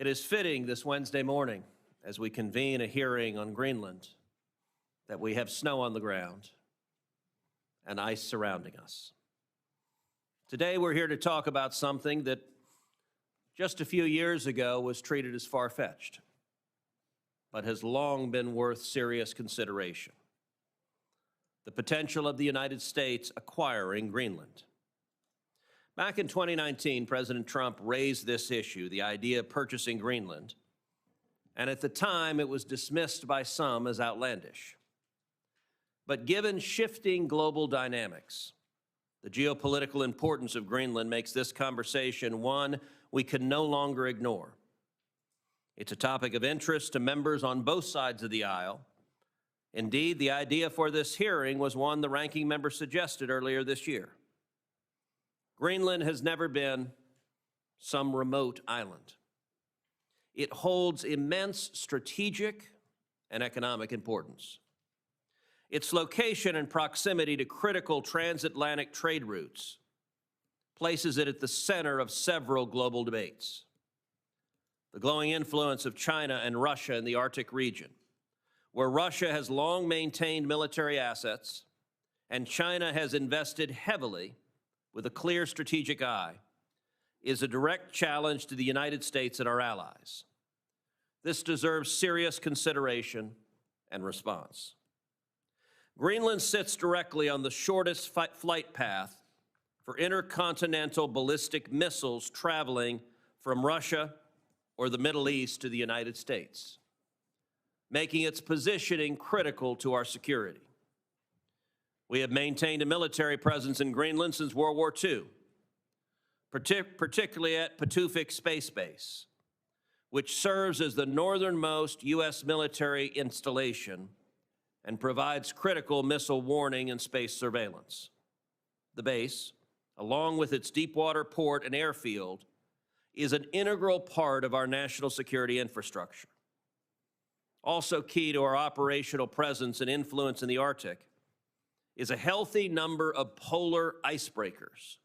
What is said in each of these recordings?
It is fitting this Wednesday morning, as we convene a hearing on Greenland, that we have snow on the ground and ice surrounding us. Today we're here to talk about something that just a few years ago was treated as far-fetched, but has long been worth serious consideration: the potential of the United States acquiring Greenland. Back in 2019, President Trump raised this issue, the idea of purchasing Greenland, and at the time it was dismissed by some as outlandish. But given shifting global dynamics, the geopolitical importance of Greenland makes this conversation one we can no longer ignore. It's a topic of interest to members on both sides of the aisle. Indeed, the idea for this hearing was one the ranking member suggested earlier this year. Greenland has never been some remote island. It holds immense strategic and economic importance. Its location and proximity to critical transatlantic trade routes places it at the center of several global debates. The growing influence of China and Russia in the Arctic region, where Russia has long maintained military assets and China has invested heavily with a clear strategic eye, is a direct challenge to the United States and our allies. This deserves serious consideration and response. Greenland sits directly on the shortest flight path for intercontinental ballistic missiles traveling from Russia or the Middle East to the United States, making its positioning critical to our security. We have maintained a military presence in Greenland since World War II, particularly at Patuxent Space Base, which serves as the northernmost U.S. military installation and provides critical missile warning and space surveillance. The base, along with its deepwater port and airfield, is an integral part of our national security infrastructure. Also key to our operational presence and influence in the Arctic is a healthy number of polar icebreakers.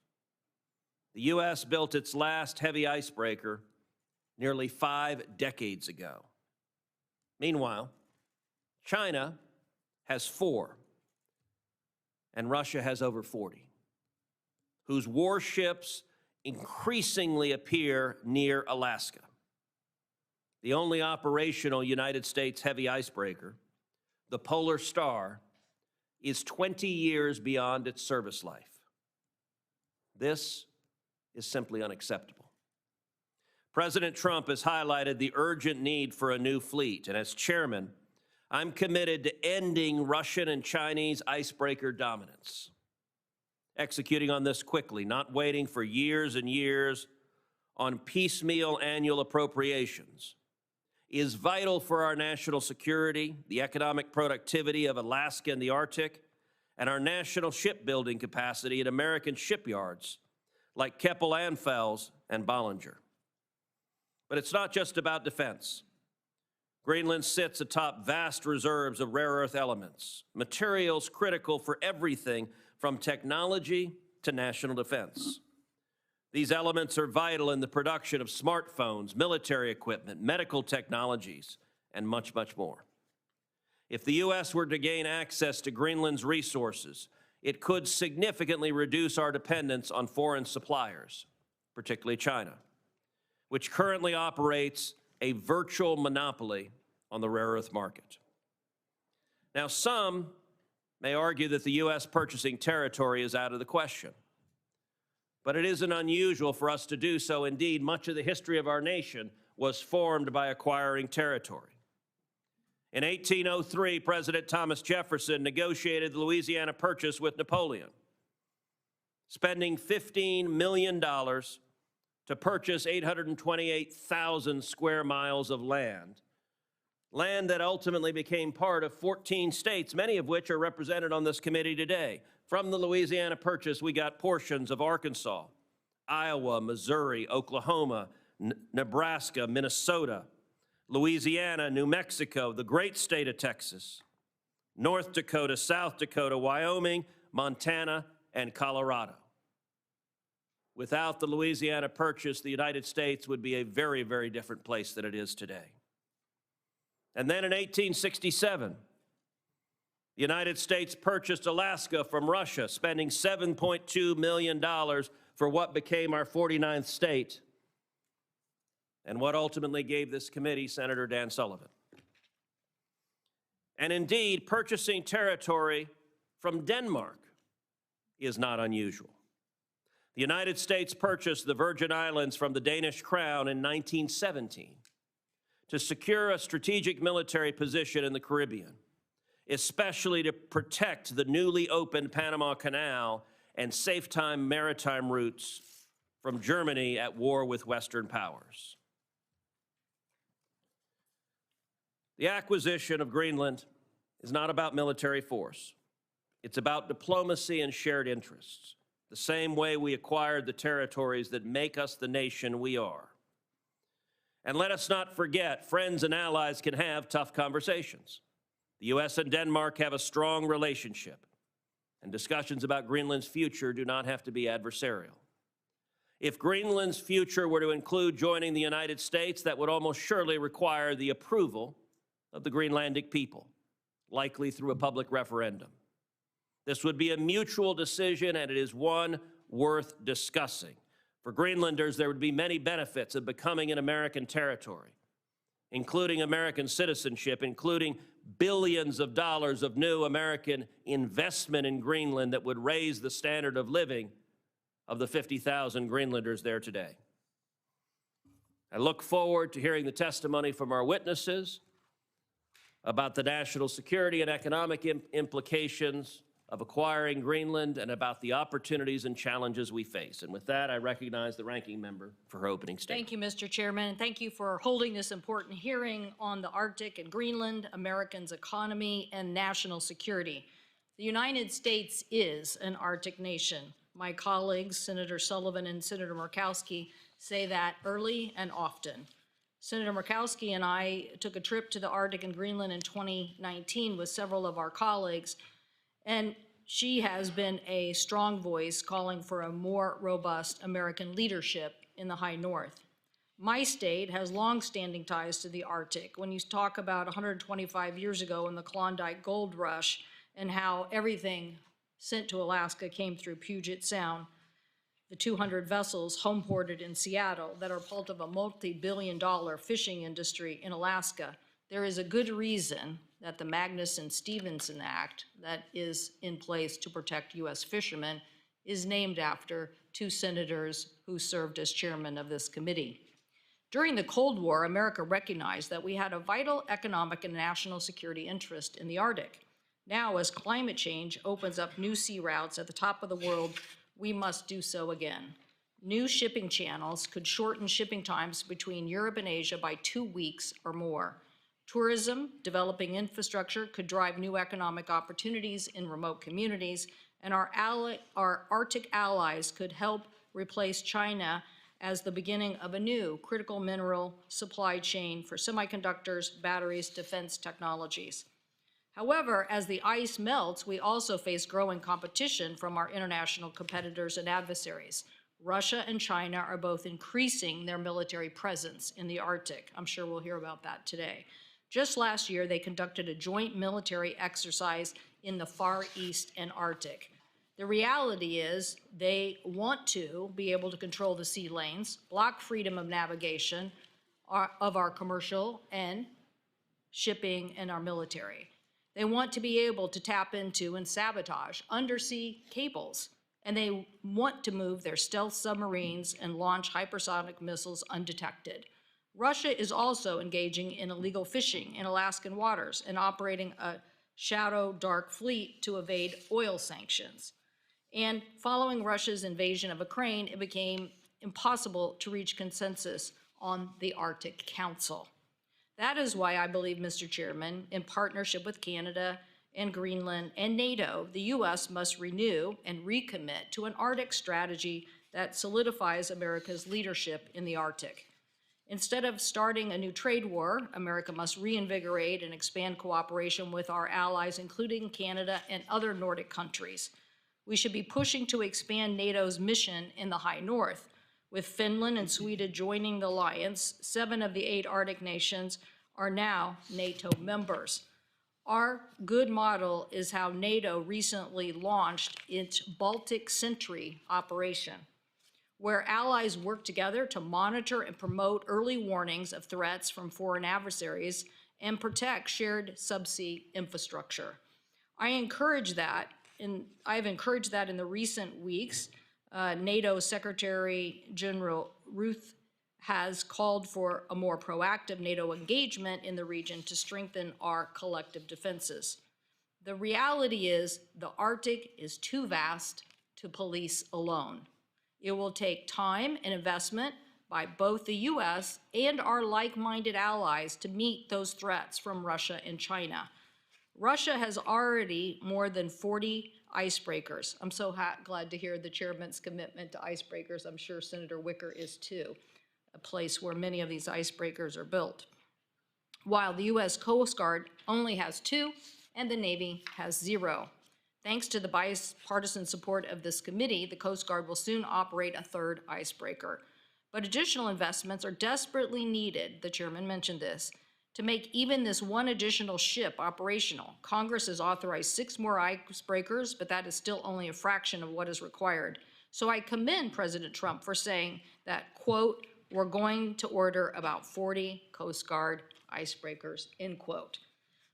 The U.S. built its last heavy icebreaker nearly 5 decades ago. Meanwhile, China has 4, and Russia has over 40, whose warships increasingly appear near Alaska. The only operational United States heavy icebreaker, the Polar Star, is 20 years beyond its service life. This is simply unacceptable. President Trump has highlighted the urgent need for a new fleet, and as chairman, I'm committed to ending Russian and Chinese icebreaker dominance. Executing on this quickly, not waiting for years and years on piecemeal annual appropriations, is vital for our national security, the economic productivity of Alaska and the Arctic, and our national shipbuilding capacity at American shipyards like Keppel-Anfels and Bollinger. But it's not just about defense. Greenland sits atop vast reserves of rare earth elements, materials critical for everything from technology to national defense. These elements are vital in the production of smartphones, military equipment, medical technologies, and much, much more. If the U.S. were to gain access to Greenland's resources, it could significantly reduce our dependence on foreign suppliers, particularly China, which currently operates a virtual monopoly on the rare earth market. Now, some may argue that the U.S. purchasing territory is out of the question, but it isn't unusual for us to do so. Indeed, much of the history of our nation was formed by acquiring territory. In 1803, President Thomas Jefferson negotiated the Louisiana Purchase with Napoleon, spending $15 million to purchase 828,000 square miles of land that ultimately became part of 14 states, many of which are represented on this committee today. From the Louisiana Purchase, we got portions of Arkansas, Iowa, Missouri, Oklahoma, Nebraska, Minnesota, Louisiana, New Mexico, the great state of Texas, North Dakota, South Dakota, Wyoming, Montana, and Colorado. Without the Louisiana Purchase, the United States would be a very, very different place than it is today. And then in 1867, the United States purchased Alaska from Russia, spending $7.2 million for what became our 49th state, and what ultimately gave this committee Senator Dan Sullivan. And indeed, purchasing territory from Denmark is not unusual. The United States purchased the Virgin Islands from the Danish Crown in 1917 to secure a strategic military position in the Caribbean, especially to protect the newly opened Panama Canal and safe-time maritime routes from Germany at war with Western powers. The acquisition of Greenland is not about military force. It's about diplomacy and shared interests, the same way we acquired the territories that make us the nation we are. And let us not forget, friends and allies can have tough conversations. The U.S. and Denmark have a strong relationship, and discussions about Greenland's future do not have to be adversarial. If Greenland's future were to include joining the United States, that would almost surely require the approval of the Greenlandic people, likely through a public referendum. This would be a mutual decision, and it is one worth discussing. For Greenlanders, there would be many benefits of becoming an American territory, including American citizenship, including billions of dollars of new American investment in Greenland that would raise the standard of living of the 50,000 Greenlanders there today. I look forward to hearing the testimony from our witnesses about the national security and economic implications of acquiring Greenland and about the opportunities and challenges we face. And with that, I recognize the ranking member for her opening statement. Thank you, Mr. Chairman, and thank you for holding this important hearing on the Arctic and Greenland, Americans' economy, and national security. The United States is an Arctic nation. My colleagues, Senator Sullivan and Senator Murkowski, say that early and often. Senator Murkowski and I took a trip to the Arctic and Greenland in 2019 with several of our colleagues, and she has been a strong voice calling for a more robust American leadership in the high north. My state has long-standing ties to the Arctic. When you talk about 125 years ago in the Klondike Gold Rush and how everything sent to Alaska came through Puget Sound, the 200 vessels homeported in Seattle that are part of a multi-billion-dollar fishing industry in Alaska, there is a good reason that the Magnuson-Stevenson Act that is in place to protect U.S. fishermen is named after two senators who served as chairman of this committee. During the Cold War, America recognized that we had a vital economic and national security interest in the Arctic. Now, as climate change opens up new sea routes at the top of the world, we must do so again. New shipping channels could shorten shipping times between Europe and Asia by 2 weeks or more. Tourism, developing infrastructure could drive new economic opportunities in remote communities, and our Arctic allies could help replace China as the beginning of a new critical mineral supply chain for semiconductors, batteries, defense technologies. However, as the ice melts, we also face growing competition from our international competitors and adversaries. Russia and China are both increasing their military presence in the Arctic. I'm sure we'll hear about that today. Just last year, they conducted a joint military exercise in the Far East and Arctic. The reality is they want to be able to control the sea lanes, block freedom of navigation of our commercial and shipping and our military. They want to be able to tap into and sabotage undersea cables, and they want to move their stealth submarines and launch hypersonic missiles undetected. Russia is also engaging in illegal fishing in Alaskan waters and operating a shadow dark fleet to evade oil sanctions. And following Russia's invasion of Ukraine, it became impossible to reach consensus on the Arctic Council. That is why I believe, Mr. Chairman, in partnership with Canada and Greenland and NATO, the U.S. must renew and recommit to an Arctic strategy that solidifies America's leadership in the Arctic. Instead of starting a new trade war, America must reinvigorate and expand cooperation with our allies, including Canada and other Nordic countries. We should be pushing to expand NATO's mission in the high north. With Finland and Sweden joining the alliance, 7 of the 8 Arctic nations are now NATO members. Our good model is how NATO recently launched its Baltic Sentry operation, where allies work together to monitor and promote early warnings of threats from foreign adversaries and protect shared subsea infrastructure. I've encouraged that in the recent weeks. NATO Secretary General Ruth has called for a more proactive NATO engagement in the region to strengthen our collective defenses. The reality is the Arctic is too vast to police alone. It will take time and investment by both the US and our like-minded allies to meet those threats from Russia and China. Russia has already more than 40 icebreakers. I'm so glad to hear the chairman's commitment to icebreakers. I'm sure Senator Wicker is too, a place where many of these icebreakers are built. While the US Coast Guard only has 2 and the Navy has 0. Thanks to the bipartisan support of this committee, the Coast Guard will soon operate a 3rd icebreaker. But additional investments are desperately needed, the chairman mentioned this, to make even this one additional ship operational. Congress has authorized 6 more icebreakers, but that is still only a fraction of what is required. So I commend President Trump for saying that, quote, we're going to order about 40 Coast Guard icebreakers, end quote.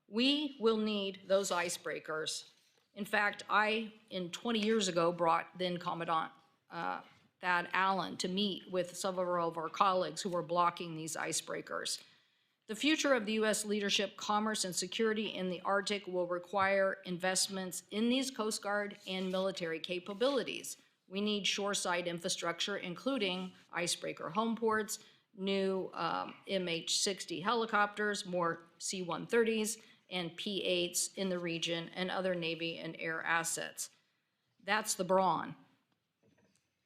We will need those icebreakers. In fact, I, 20 years ago, brought then Commandant Thad Allen to meet with several of our colleagues who were blocking these icebreakers. The future of the U.S. leadership, commerce, and security in the Arctic will require investments in these Coast Guard and military capabilities. We need shoreside infrastructure, including icebreaker home ports, new MH-60 helicopters, more C-130s, and P-8s in the region, and other Navy and air assets. That's the brawn.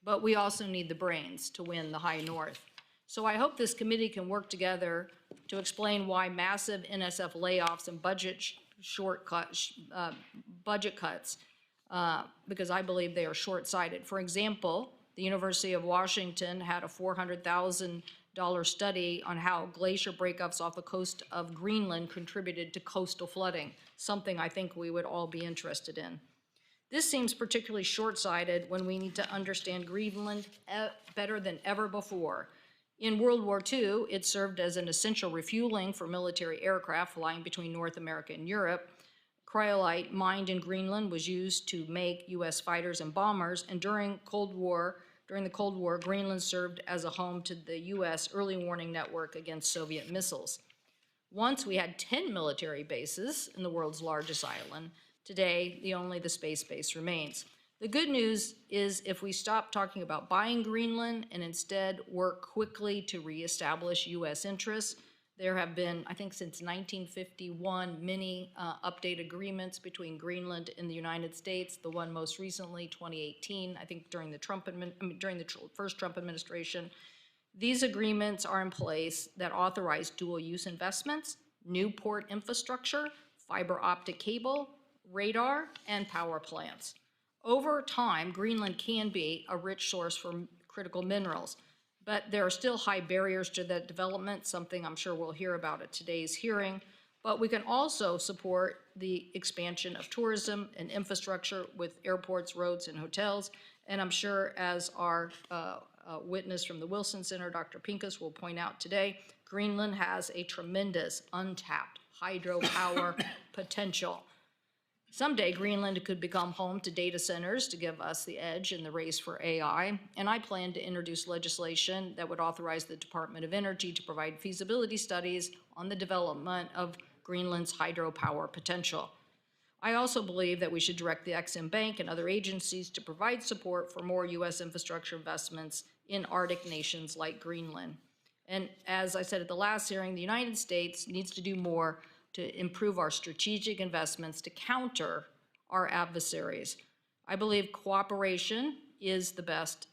But we also need the brains to win the high north. So I hope this committee can work together to explain why massive NSF layoffs and budget cuts, because I believe they are short-sighted. For example, the University of Washington had a $400,000 study on how glacier breakups off the coast of Greenland contributed to coastal flooding, something I think we would all be interested in. This seems particularly short-sighted when we need to understand Greenland better than ever before. In World War II, it served as an essential refueling for military aircraft flying between North America and Europe. Cryolite mined in Greenland was used to make U.S. fighters and bombers, and during the Cold War, Greenland served as a home to the U.S. early warning network against Soviet missiles. Once we had 10 military bases in the world's largest island. Today, only the space base remains. The good news is if we stop talking about buying Greenland and instead work quickly to reestablish U.S. interests, there have been, I think since 1951, many update agreements between Greenland and the United States. The one most recently, 2018, I think during the first Trump administration. These agreements are in place that authorize dual-use investments, new port infrastructure, fiber optic cable, radar, and power plants. Over time, Greenland can be a rich source for critical minerals, but there are still high barriers to that development, something I'm sure we'll hear about at today's hearing. But we can also support the expansion of tourism and infrastructure with airports, roads, and hotels. And I'm sure, as our witness from the Wilson Center, Dr. Pincus, will point out today, Greenland has a tremendous untapped hydropower potential. Someday, Greenland could become home to data centers to give us the edge in the race for AI, and I plan to introduce legislation that would authorize the Department of Energy to provide feasibility studies on the development of Greenland's hydropower potential. I also believe that we should direct the Ex-Im Bank and other agencies to provide support for more U.S. infrastructure investments in Arctic nations like Greenland. And as I said at the last hearing, the United States needs to do more to improve our strategic investments to counter our adversaries. I believe cooperation is the best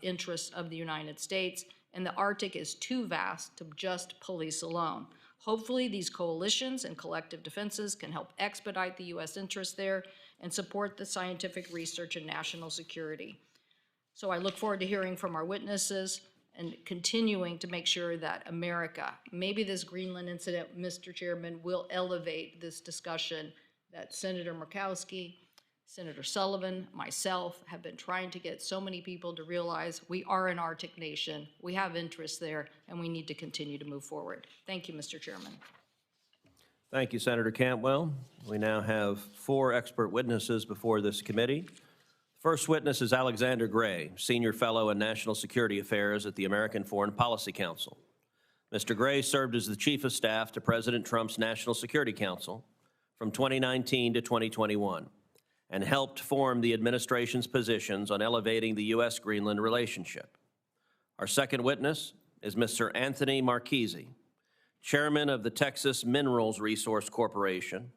interest of the United States, and the Arctic is too vast to just police alone. Hopefully, these coalitions and collective defenses can help expedite the U.S. interests there, and support the scientific research and national security. So I look forward to hearing from our witnesses and continuing to make sure that America, maybe this Greenland incident, Mr. Chairman, will elevate this discussion that Senator Murkowski, Senator Sullivan, myself have been trying to get so many people to realize we are an Arctic nation, we have interests there, and we need to continue to move forward. Thank you, Mr. Chairman. Thank you, Senator Cantwell. We now have 4 expert witnesses before this committee. First witness is Alexander Gray, Senior Fellow in National Security Affairs at the American Foreign Policy Council. Mr. Gray served as the Chief of Staff to President Trump's National Security Council from 2019 to 2021 and helped form the administration's positions on elevating the U.S.-Greenland relationship. Our second witness is Mr. Anthony Marchese, Chairman of the Texas Minerals Resource Corporation,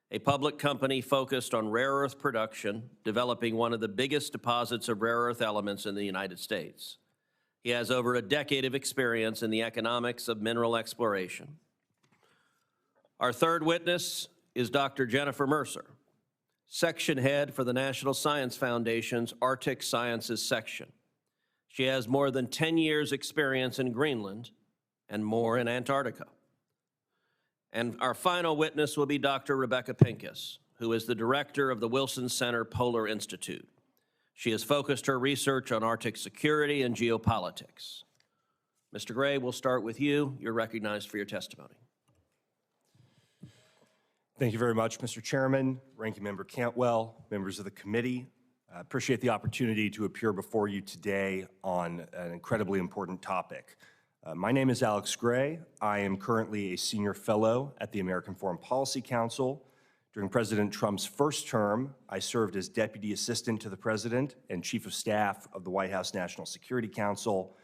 a public company focused on rare earth production, developing one of the biggest deposits of rare earth elements in the United States. He has over a decade of experience in the economics of mineral exploration. Our third witness is Dr. Jennifer Mercer, Section Head for the National Science Foundation's Arctic Sciences Section. She has more than 10 years' experience in Greenland and more in Antarctica. And our final witness will be Dr. Rebecca Pincus, who is the director of the Wilson Center Polar Institute. She has focused her research on Arctic security and geopolitics. Mr. Gray, we'll start with you. You're recognized for your testimony. Thank you very much, Mr. Chairman, Ranking Member Cantwell, members of the committee. I appreciate the opportunity to appear before you today on an incredibly important topic. My name is Alex Gray. I am currently a senior fellow at the American Foreign Policy Council. During President Trump's first term, I served as Deputy Assistant to the President and Chief of Staff of the White House National Security Council.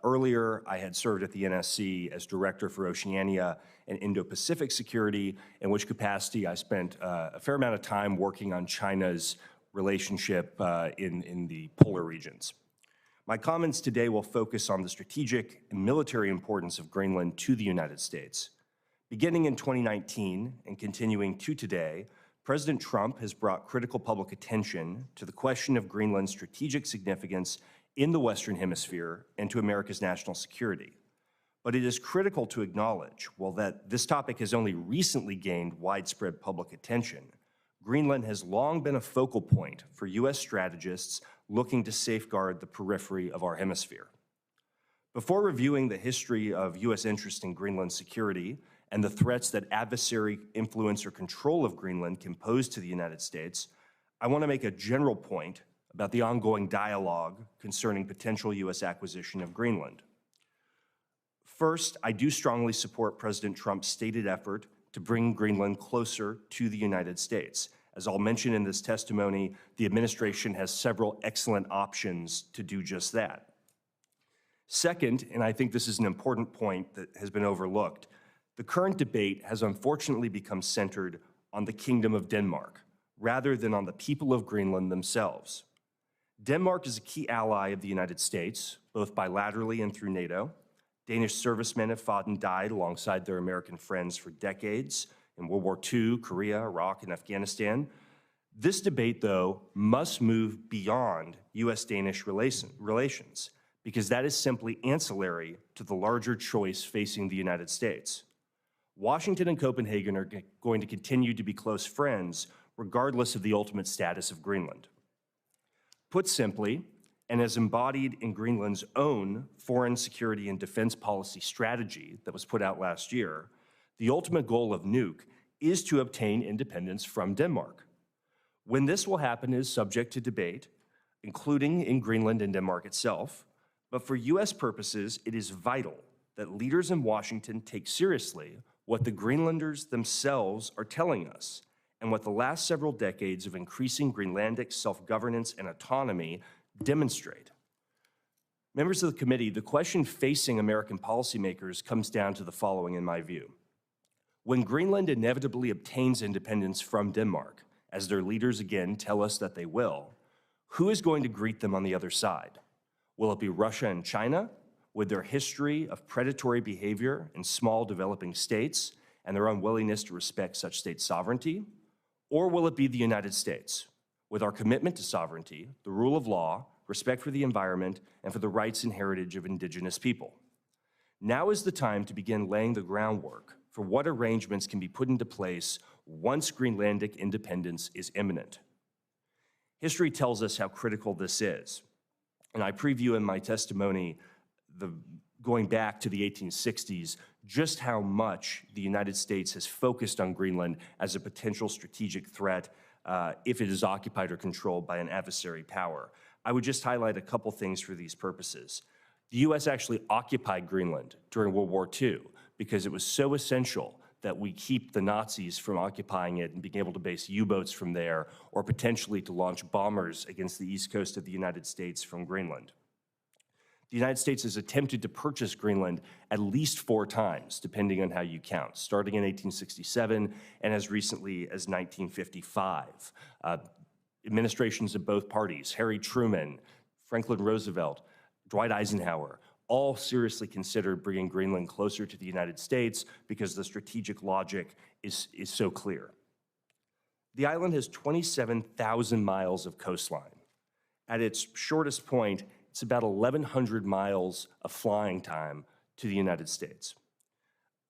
Earlier, I had served at the NSC as Director for Oceania and Indo-Pacific Security, in which capacity I spent a fair amount of time working on China's relationship in the polar regions. My comments today will focus on the strategic and military importance of Greenland to the United States. Beginning in 2019 and continuing to today, President Trump has brought critical public attention to the question of Greenland's strategic significance in the Western Hemisphere and to America's national security. But it is critical to acknowledge, while that this topic has only recently gained widespread public attention, Greenland has long been a focal point for U.S. strategists looking to safeguard the periphery of our hemisphere. Before reviewing the history of U.S. interest in Greenland security and the threats that adversary influence or control of Greenland can pose to the United States, I want to make a general point about the ongoing dialogue concerning potential U.S. acquisition of Greenland. First, I do strongly support President Trump's stated effort to bring Greenland closer to the United States. As I'll mention in this testimony, the administration has several excellent options to do just that. Second, and I think this is an important point that has been overlooked, the current debate has unfortunately become centered on the Kingdom of Denmark, rather than on the people of Greenland themselves. Denmark is a key ally of the United States, both bilaterally and through NATO. Danish servicemen have fought and died alongside their American friends for decades in World War II, Korea, Iraq, and Afghanistan. This debate, though, must move beyond U.S.-Danish relations, because that is simply ancillary to the larger choice facing the United States. Washington and Copenhagen are going to continue to be close friends, regardless of the ultimate status of Greenland. Put simply, and as embodied in Greenland's own foreign security and defense policy strategy that was put out last year, the ultimate goal of Nuuk is to obtain independence from Denmark. When this will happen is subject to debate, including in Greenland and Denmark itself, but for U.S. purposes, it is vital that leaders in Washington take seriously what the Greenlanders themselves are telling us and what the last several decades of increasing Greenlandic self-governance and autonomy demonstrate. Members of the committee, the question facing American policymakers comes down to the following, in my view. When Greenland inevitably obtains independence from Denmark, as their leaders again tell us that they will, who is going to greet them on the other side? Will it be Russia and China, with their history of predatory behavior in small developing states and their unwillingness to respect such state sovereignty? Or will it be the United States, with our commitment to sovereignty, the rule of law, respect for the environment, and for the rights and heritage of indigenous people? Now is the time to begin laying the groundwork for what arrangements can be put into place once Greenlandic independence is imminent. History tells us how critical this is, and I preview in my testimony going back to the 1860s, just how much the United States has focused on Greenland as a potential strategic threat if it is occupied or controlled by an adversary power. I would just highlight a couple things for these purposes. The U.S. actually occupied Greenland during World War II because it was so essential that we keep the Nazis from occupying it and being able to base U-boats from there, or potentially to launch bombers against the east coast of the United States from Greenland. The United States has attempted to purchase Greenland at least 4 times, depending on how you count, starting in 1867 and as recently as 1955. Administrations of both parties, Harry Truman, Franklin Roosevelt, Dwight Eisenhower, all seriously considered bringing Greenland closer to the United States because the strategic logic is so clear. The island has 27,000 miles of coastline. At its shortest point, it's about 1,100 miles of flying time to the United States.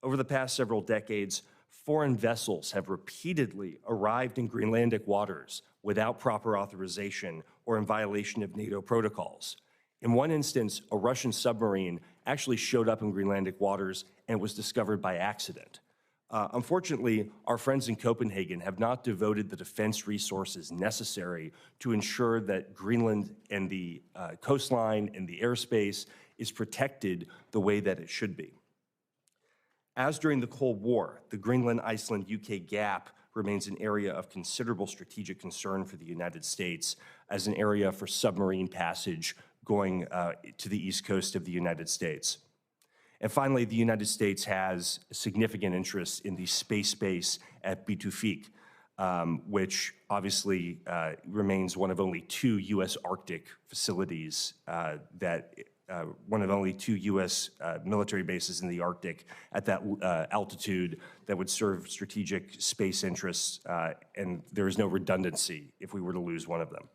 Over the past several decades, foreign vessels have repeatedly arrived in Greenlandic waters without proper authorization or in violation of NATO protocols. In one instance, a Russian submarine actually showed up in Greenlandic waters and was discovered by accident. Unfortunately, our friends in Copenhagen have not devoted the defense resources necessary to ensure that Greenland and the coastline and the airspace is protected the way that it should be. As during the Cold War, the Greenland-Iceland-UK gap remains an area of considerable strategic concern for the United States as an area for submarine passage going to the east coast of the United States. And finally, the United States has a significant interest in the space base at Bitufik, which obviously remains one of only 2 U.S. Arctic facilities one of only 2 U.S. Military bases in the Arctic at that altitude that would serve strategic space interests, and there is no redundancy if we were to lose one of them.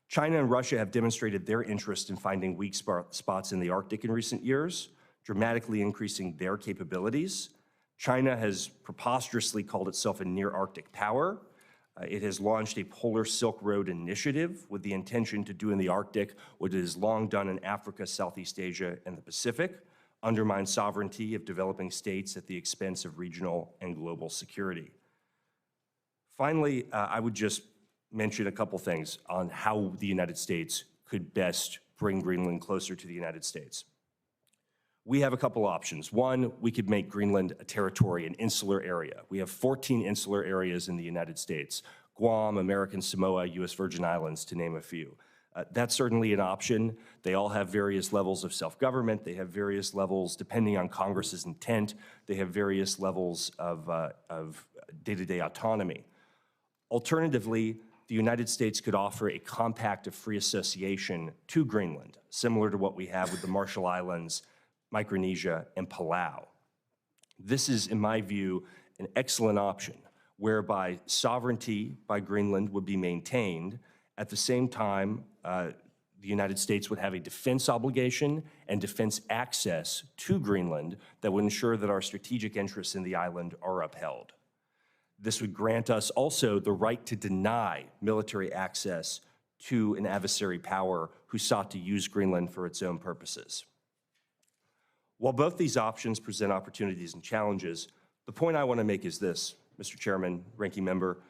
China and Russia have demonstrated their interest in finding weak spots in the Arctic in recent years, dramatically increasing their capabilities. China has preposterously called itself a near-Arctic power. It has launched a Polar Silk Road initiative with the intention to do in the Arctic what it has long done in Africa, Southeast Asia, and the Pacific, undermine sovereignty of developing states at the expense of regional and global security. Finally, I would just mention a couple things on how the United States could best bring Greenland closer to the United States. We have a couple options. One, we could make Greenland a territory, an insular area. We have 14 insular areas in the United States: Guam, American Samoa, U.S. Virgin Islands, to name a few. That's certainly an option. They all have various levels of self-government. They have various levels, depending on Congress's intent, they have various levels of day-to-day autonomy. Alternatively, the United States could offer a compact of free association to Greenland, similar to what we have with the Marshall Islands, Micronesia, and Palau. This is, in my view, an excellent option, whereby sovereignty by Greenland would be maintained. At the same time, the United States would have a defense obligation and defense access to Greenland that would ensure that our strategic interests in the island are upheld. This would grant us also the right to deny military access to an adversary power who sought to use Greenland for its own purposes. While both these options present opportunities and challenges, the point I want to make is this, Mr. Chairman, Ranking Member: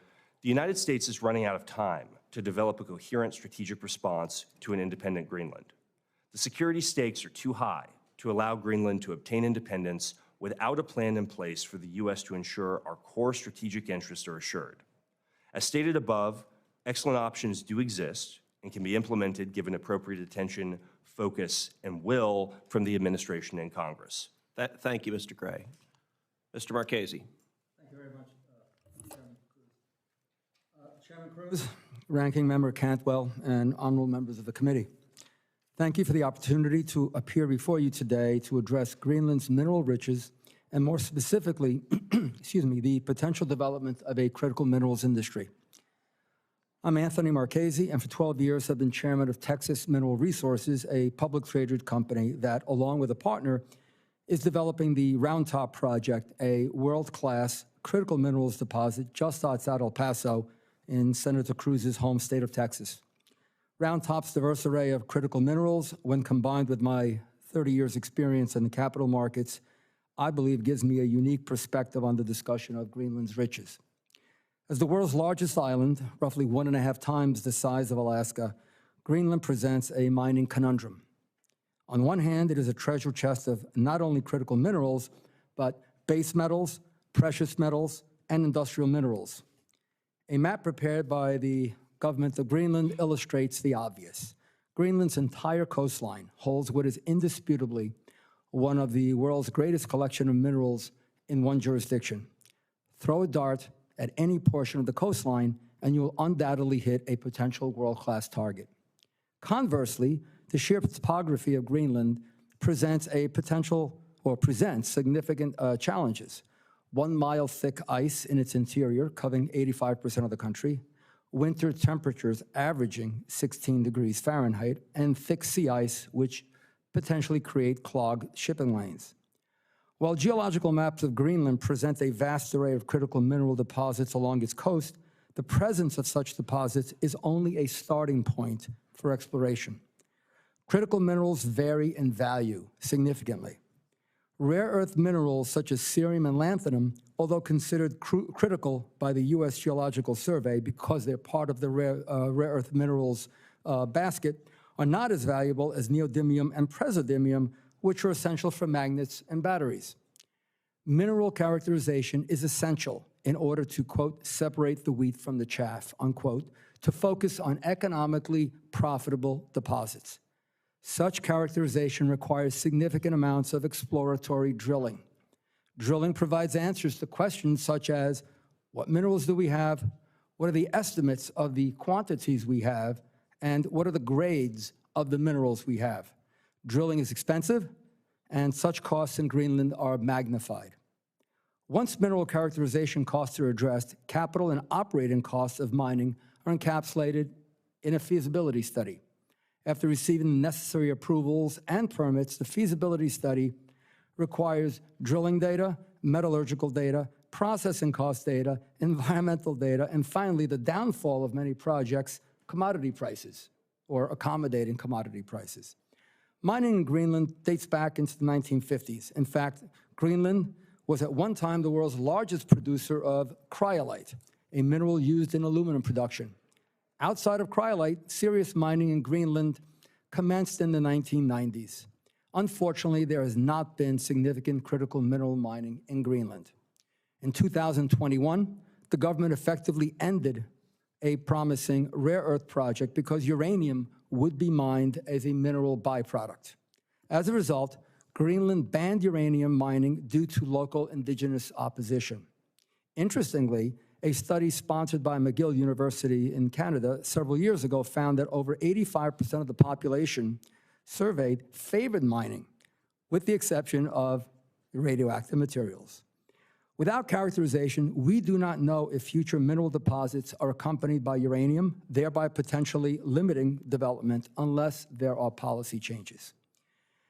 the United States is running out of time to develop a coherent strategic response to an independent Greenland. The security stakes are too high to allow Greenland to obtain independence without a plan in place for the U.S. to ensure our core strategic interests are assured. As stated above, excellent options do exist and can be implemented given appropriate attention, focus, and will from the administration and Congress. Thank you, Mr. Gray. Mr. Marchese. Thank you very much, Chairman Cruz, Ranking Member Cantwell, and honorable members of the committee. Thank you for the opportunity to appear before you today to address Greenland's mineral riches and more specifically, the potential development of a critical minerals industry. I'm Anthony Marchese, and for 12 years have been chairman of Texas Mineral Resources, a public traded company that, along with a partner, is developing the Round Top project, a world-class critical minerals deposit just outside El Paso in Senator Cruz's home state of Texas. Round Top's diverse array of critical minerals, when combined with my 30 years experience in the capital markets, I believe gives me a unique perspective on the discussion of Greenland's riches. As the world's largest island, roughly 1.5 times the size of Alaska, Greenland presents a mining conundrum. On one hand, it is a treasure chest of not only critical minerals, but base metals, precious metals, and industrial minerals. A map prepared by the government of Greenland illustrates the obvious. Greenland's entire coastline holds what is indisputably one of the world's greatest collection of minerals in one jurisdiction. Throw a dart at any portion of the coastline, and you will undoubtedly hit a potential world-class target. Conversely, the sheer topography of Greenland presents significant challenges. 1 mile thick ice in its interior, covering 85% of the country, winter temperatures averaging 16 degrees Fahrenheit, and thick sea ice, which potentially create clogged shipping lanes. While geological maps of Greenland present a vast array of critical mineral deposits along its coast, the presence of such deposits is only a starting point for exploration. Critical minerals vary in value significantly. Rare earth minerals such as cerium and lanthanum, although considered critical by the U.S. Geological Survey because they're part of the rare earth minerals basket, are not as valuable as neodymium and praseodymium, which are essential for magnets and batteries. Mineral characterization is essential in order to, quote, separate the wheat from the chaff, unquote, to focus on economically profitable deposits. Such characterization requires significant amounts of exploratory drilling. Drilling provides answers to questions such as, what minerals do we have? What are the estimates of the quantities we have? And what are the grades of the minerals we have? Drilling is expensive, and such costs in Greenland are magnified. Once mineral characterization costs are addressed, capital and operating costs of mining are encapsulated in a feasibility study. After receiving the necessary approvals and permits, the feasibility study requires drilling data, metallurgical data, processing cost data, environmental data, and finally, the downfall of many projects, commodity prices, or accommodating commodity prices. Mining in Greenland dates back into the 1950s. In fact, Greenland was at one time the world's largest producer of cryolite, a mineral used in aluminum production. Outside of cryolite, serious mining in Greenland commenced in the 1990s. Unfortunately, there has not been significant critical mineral mining in Greenland. In 2021, the government effectively ended a promising rare earth project because uranium would be mined as a mineral byproduct. As a result, Greenland banned uranium mining due to local indigenous opposition. Interestingly, a study sponsored by McGill University in Canada several years ago found that over 85% of the population surveyed favored mining, with the exception of radioactive materials. Without characterization, we do not know if future mineral deposits are accompanied by uranium, thereby potentially limiting development unless there are policy changes.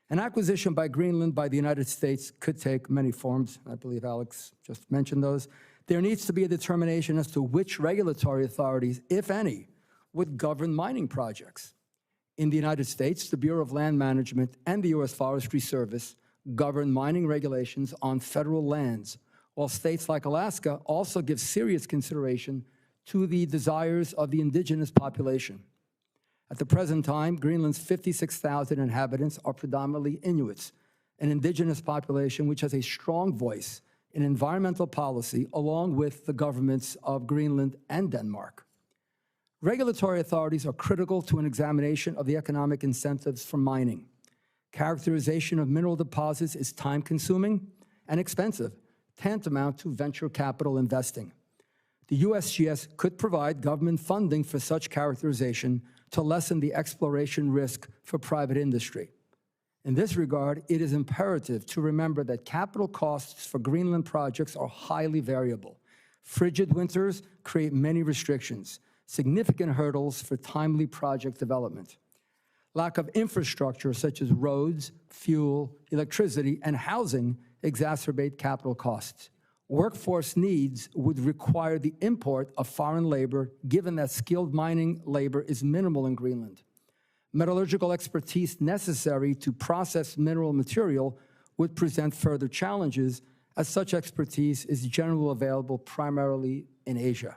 An acquisition by Greenland by the United States could take many forms. I believe Alex just mentioned those. There needs to be a determination as to which regulatory authorities, if any, would govern mining projects. In the United States, the Bureau of Land Management and the U.S. Forestry Service govern mining regulations on federal lands, while states like Alaska also give serious consideration to the desires of the indigenous population. At the present time, Greenland's 56,000 inhabitants are predominantly Inuits, an indigenous population which has a strong voice in environmental policy along with the governments of Greenland and Denmark. Regulatory authorities are critical to an examination of the economic incentives for mining. Characterization of mineral deposits is time-consuming and expensive, tantamount to venture capital investing. The USGS could provide government funding for such characterization to lessen the exploration risk for private industry. In this regard, it is imperative to remember that capital costs for Greenland projects are highly variable. Frigid winters create many restrictions, significant hurdles for timely project development. Lack of infrastructure such as roads, fuel, electricity, and housing exacerbate capital costs. Workforce needs would require the import of foreign labor, given that skilled mining labor is minimal in Greenland. Metallurgical expertise necessary to process mineral material would present further challenges, as such expertise is generally available primarily in Asia.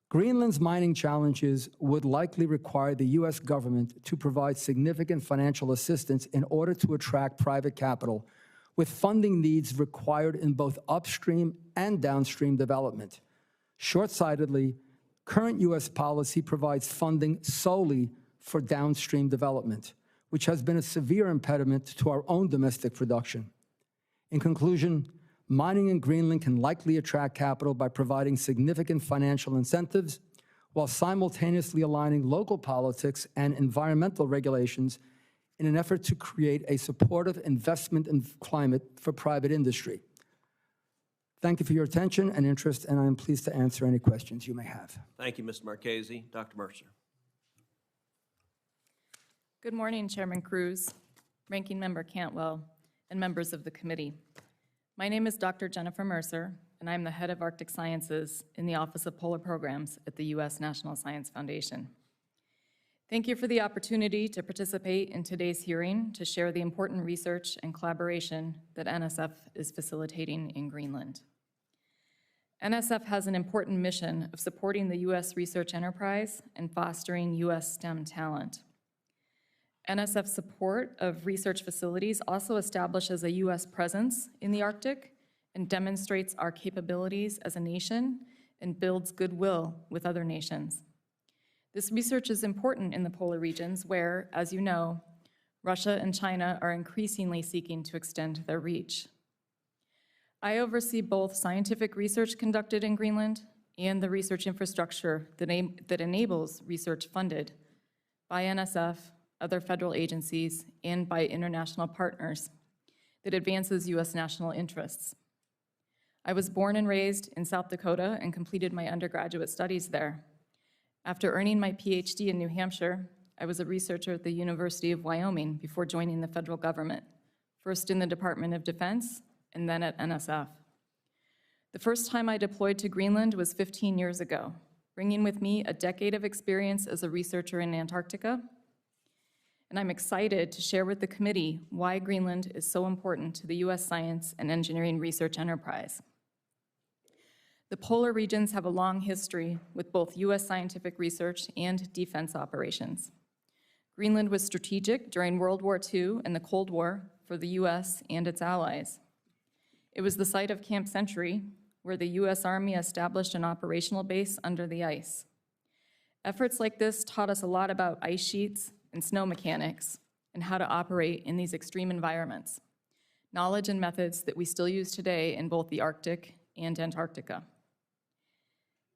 Greenland's mining challenges would likely require the U.S. government to provide significant financial assistance in order to attract private capital, with funding needs required in both upstream and downstream development. Short-sightedly, current U.S. policy provides funding solely for downstream development, which has been a severe impediment to our own domestic production. In conclusion, mining in Greenland can likely attract capital by providing significant financial incentives while simultaneously aligning local politics and environmental regulations in an effort to create a supportive investment climate for private industry. Thank you for your attention and interest, and I am pleased to answer any questions you may have. Thank you, Mr. Marchese. Dr. Mercer. Good morning, Chairman Cruz, Ranking Member Cantwell, and members of the committee. My name is Dr. Jennifer Mercer, and I'm the head of Arctic Sciences in the Office of Polar Programs at the U.S. National Science Foundation. Thank you for the opportunity to participate in today's hearing to share the important research and collaboration that NSF is facilitating in Greenland. NSF has an important mission of supporting the U.S. research enterprise and fostering U.S. STEM talent. NSF's support of research facilities also establishes a U.S. presence in the Arctic and demonstrates our capabilities as a nation and builds goodwill with other nations. This research is important in the polar regions where, as you know, Russia and China are increasingly seeking to extend their reach. I oversee both scientific research conducted in Greenland and the research infrastructure that enables research funded by NSF, other federal agencies, and by international partners that advances U.S. national interests. I was born and raised in South Dakota and completed my undergraduate studies there. After earning my PhD in New Hampshire, I was a researcher at the University of Wyoming before joining the federal government, first in the Department of Defense and then at NSF. The first time I deployed to Greenland was 15 years ago, bringing with me a decade of experience as a researcher in Antarctica. And I'm excited to share with the committee why Greenland is so important to the U.S. science and engineering research enterprise. The polar regions have a long history with both U.S. scientific research and defense operations. Greenland was strategic during World War II and the Cold War for the U.S. and its allies. It was the site of Camp Century, where the U.S. Army established an operational base under the ice. Efforts like this taught us a lot about ice sheets and snow mechanics and how to operate in these extreme environments, knowledge and methods that we still use today in both the Arctic and Antarctica.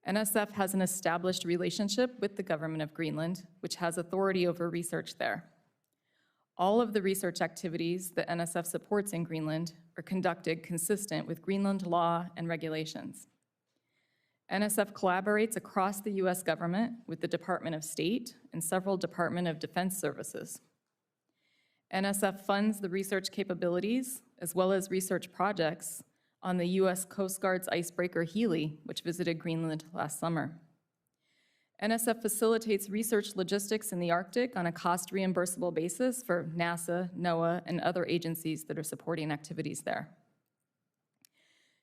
NSF has an established relationship with the government of Greenland, which has authority over research there. All of the research activities that NSF supports in Greenland are conducted consistent with Greenland law and regulations. NSF collaborates across the U.S. government with the Department of State and several Department of Defense services. NSF funds the research capabilities as well as research projects on the U.S. Coast Guard's icebreaker Healy, which visited Greenland last summer. NSF facilitates research logistics in the Arctic on a cost-reimbursable basis for NASA, NOAA, and other agencies that are supporting activities there.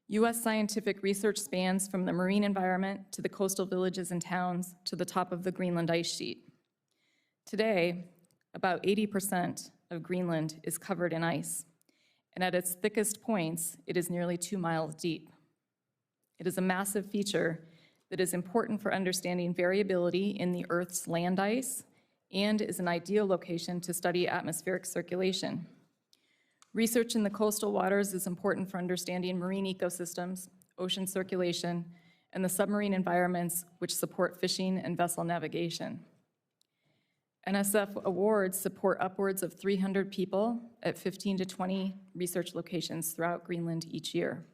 U.S. scientific research spans from the marine environment to the coastal villages and towns to the top of the Greenland ice sheet. Today, about 80% of Greenland is covered in ice, and at its thickest points, it is nearly 2 miles deep. It is a massive feature that is important for understanding variability in the Earth's land ice and is an ideal location to study atmospheric circulation. Research in the coastal waters is important for understanding marine ecosystems, ocean circulation, and the submarine environments which support fishing and vessel navigation. NSF awards support upwards of 300 people at 15 to 20 research locations throughout Greenland each year.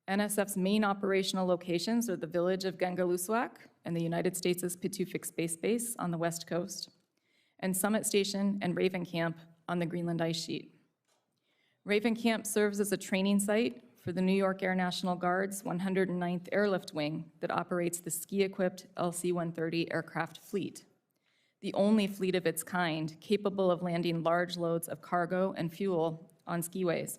NSF's main operational locations are the village of Gangalussuaq and the United States' Pituffik Space Base on the west coast, and Summit Station and Raven Camp on the Greenland ice sheet. Raven Camp serves as a training site for the New York Air National Guard's 109th Airlift Wing that operates the ski-equipped LC-130 aircraft fleet, the only fleet of its kind capable of landing large loads of cargo and fuel on skiways.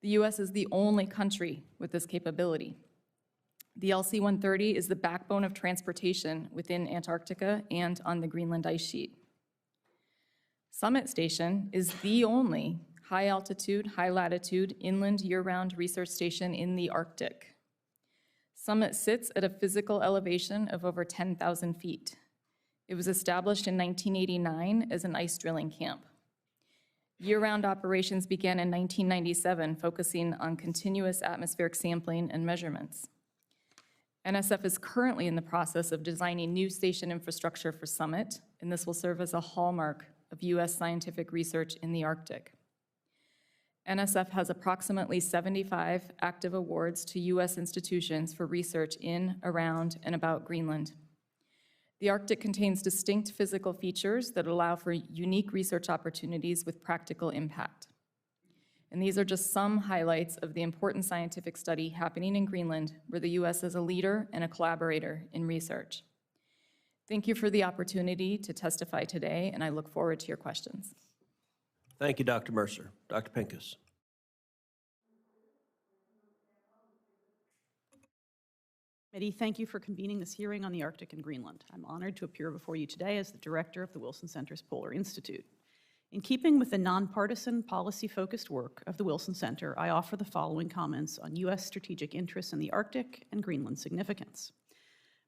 The U.S. is the only country with this capability. The LC-130 is the backbone of transportation within Antarctica and on the Greenland ice sheet. Summit Station is the only high-altitude, high-latitude, inland year-round research station in the Arctic. Summit sits at a physical elevation of over 10,000 feet. It was established in 1989 as an ice drilling camp. Year-round operations began in 1997, focusing on continuous atmospheric sampling and measurements. NSF is currently in the process of designing new station infrastructure for Summit, and this will serve as a hallmark of U.S. scientific research in the Arctic. NSF has approximately 75 active awards to U.S. institutions for research in, around, and about Greenland. The Arctic contains distinct physical features that allow for unique research opportunities with practical impact. And these are just some highlights of the important scientific study happening in Greenland, where the U.S. is a leader and a collaborator in research. Thank you for the opportunity to testify today, and I look forward to your questions. Thank you, Dr. Mercer. Dr. Pincus. Committee, thank you for convening this hearing on the Arctic and Greenland. I'm honored to appear before you today as the director of the Wilson Center's Polar Institute. In keeping with the nonpartisan, policy-focused work of the Wilson Center, I offer the following comments on U.S. strategic interests in the Arctic and Greenland significance.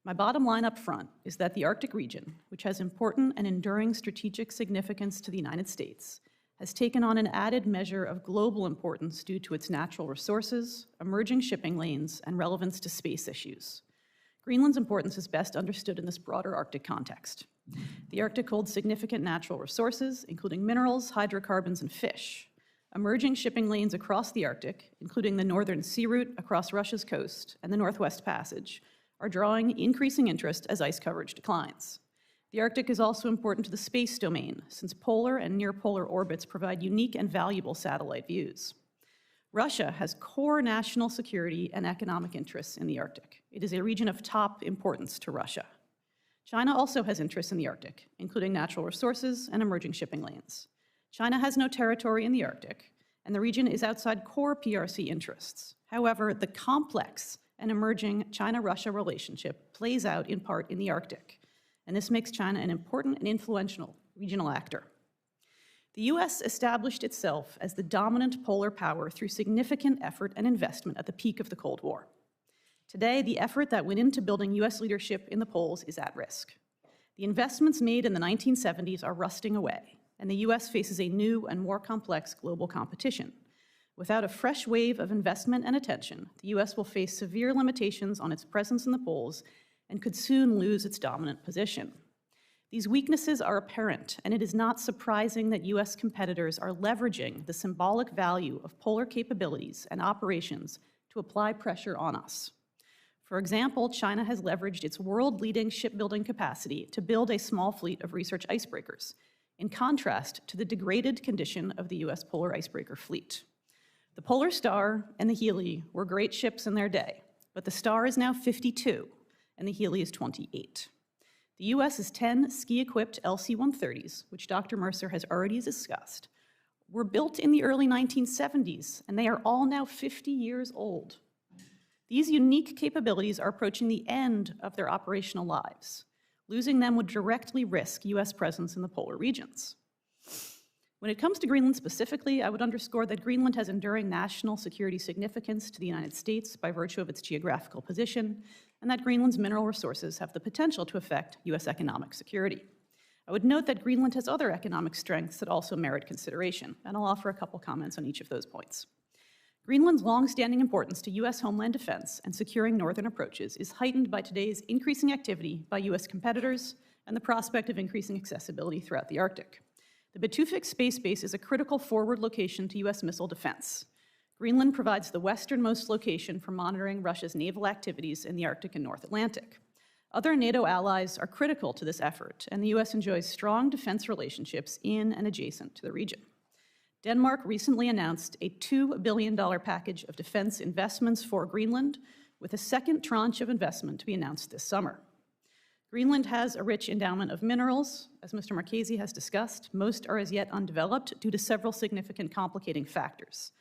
My bottom line up front is that the Arctic region, which has important and enduring strategic significance to the United States, has taken on an added measure of global importance due to its natural resources, emerging shipping lanes, and relevance to space issues. Greenland's importance is best understood in this broader Arctic context. The Arctic holds significant natural resources, including minerals, hydrocarbons, and fish. Emerging shipping lanes across the Arctic, including the northern sea route across Russia's coast and the Northwest Passage, are drawing increasing interest as ice coverage declines. The Arctic is also important to the space domain, since polar and near-polar orbits provide unique and valuable satellite views. Russia has core national security and economic interests in the Arctic. It is a region of top importance to Russia. China also has interests in the Arctic, including natural resources and emerging shipping lanes. China has no territory in the Arctic, and the region is outside core PRC interests. However, the complex and emerging China-Russia relationship plays out in part in the Arctic, and this makes China an important and influential regional actor. The U.S. established itself as the dominant polar power through significant effort and investment at the peak of the Cold War. Today, the effort that went into building U.S. leadership in the poles is at risk. The investments made in the 1970s are rusting away, and the U.S. faces a new and more complex global competition. Without a fresh wave of investment and attention, the U.S. will face severe limitations on its presence in the poles and could soon lose its dominant position. These weaknesses are apparent, and it is not surprising that U.S. competitors are leveraging the symbolic value of polar capabilities and operations to apply pressure on us. For example, China has leveraged its world-leading shipbuilding capacity to build a small fleet of research icebreakers, in contrast to the degraded condition of the U.S. polar icebreaker fleet. The Polar Star and the Healy were great ships in their day, but the Star is now 52, and the Healy is 28. The U.S.'s 10 ski-equipped LC-130s, which Dr. Mercer has already discussed, were built in the early 1970s, and they are all now 50 years old. These unique capabilities are approaching the end of their operational lives. Losing them would directly risk U.S. presence in the polar regions. When it comes to Greenland specifically, I would underscore that Greenland has enduring national security significance to the United States by virtue of its geographical position, and that Greenland's mineral resources have the potential to affect U.S. economic security. I would note that Greenland has other economic strengths that also merit consideration, and I'll offer a couple comments on each of those points. Greenland's long-standing importance to U.S. homeland defense and securing northern approaches is heightened by today's increasing activity by U.S. competitors and the prospect of increasing accessibility throughout the Arctic. The Batufix Space Base is a critical forward location to U.S. missile defense. Greenland provides the westernmost location for monitoring Russia's naval activities in the Arctic and North Atlantic. Other NATO allies are critical to this effort, and the U.S. enjoys strong defense relationships in and adjacent to the region. Denmark recently announced a $2 billion package of defense investments for Greenland, with a second tranche of investment to be announced this summer. Greenland has a rich endowment of minerals, as Mr. Marchese has discussed. Most are as yet undeveloped due to several significant complicating factors.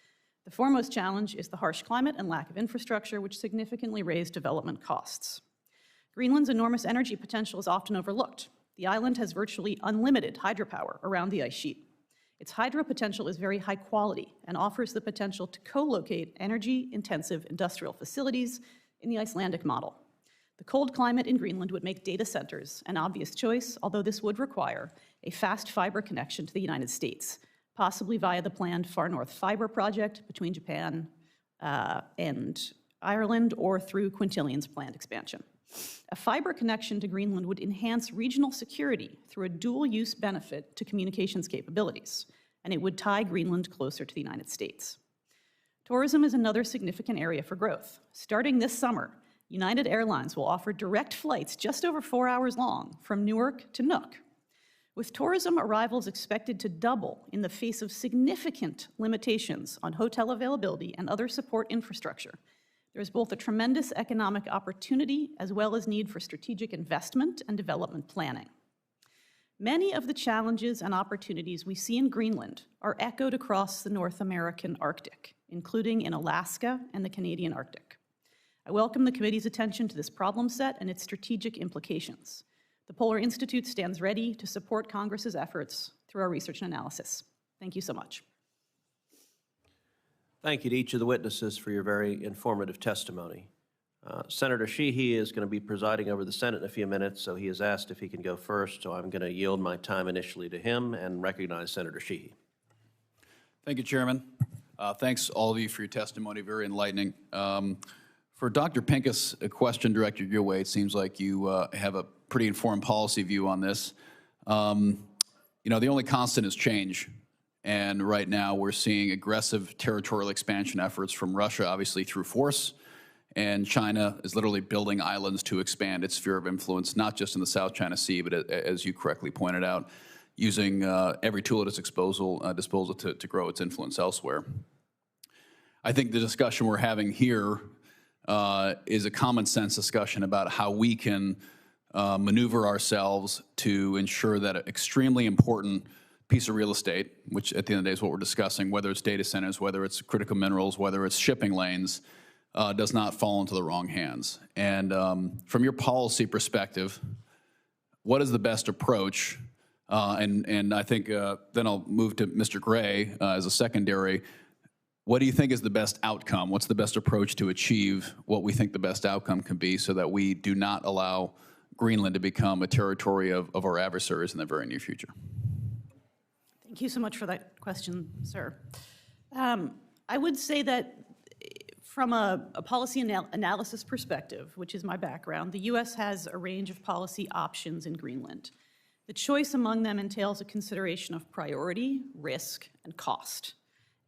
The foremost challenge is the harsh climate and lack of infrastructure, which significantly raise development costs. Greenland's enormous energy potential is often overlooked. The island has virtually unlimited hydropower around the ice sheet. Its hydro potential is very high quality and offers the potential to co-locate energy-intensive industrial facilities in the Icelandic model. The cold climate in Greenland would make data centers an obvious choice, although this would require a fast fiber connection to the United States, possibly via the planned Far North Fiber project between Japan and Ireland, or through Quintillion's planned expansion. A fiber connection to Greenland would enhance regional security through a dual-use benefit to communications capabilities, and it would tie Greenland closer to the United States. Tourism is another significant area for growth. Starting this summer, United Airlines will offer direct flights just over 4 hours long from Newark to Nuuk. With tourism arrivals expected to double in the face of significant limitations on hotel availability and other support infrastructure, there is both a tremendous economic opportunity as well as need for strategic investment and development planning. Many of the challenges and opportunities we see in Greenland are echoed across the North American Arctic, including in Alaska and the Canadian Arctic. I welcome the committee's attention to this problem set and its strategic implications. The Polar Institute stands ready to support Congress's efforts through our research and analysis. Thank you so much. Thank you to each of the witnesses for your very informative testimony. Senator Sheehy is going to be presiding over the Senate in a few minutes, so he has asked if he can go first, so I'm going to yield my time initially to him and recognize Senator Sheehy. Thank you, Chairman. Thanks all of you for your testimony, very enlightening. For Dr. Pincus, a question directed your way. It seems like you have a pretty informed policy view on this. You know, the only constant is change. And right now we're seeing aggressive territorial expansion efforts from Russia, obviously through force. And China is literally building islands to expand its sphere of influence, not just in the South China Sea, but as you correctly pointed out, using every tool at its disposal to grow its influence elsewhere. I think the discussion we're having here is a common sense discussion about how we can maneuver ourselves to ensure that an extremely important piece of real estate, which at the end of the day is what we're discussing, whether it's data centers, whether it's critical minerals, whether it's shipping lanes, does not fall into the wrong hands. And from your policy perspective, what is the best approach? And I think then I'll move to Mr. Gray as a secondary. What do you think is the best outcome? What's the best approach to achieve what we think the best outcome can be so that we do not allow Greenland to become a territory of our adversaries in the very near future? Thank you so much for that question, sir. I would say that from a policy analysis perspective, which is my background, the U.S. has a range of policy options in Greenland. The choice among them entails a consideration of priority, risk, and cost.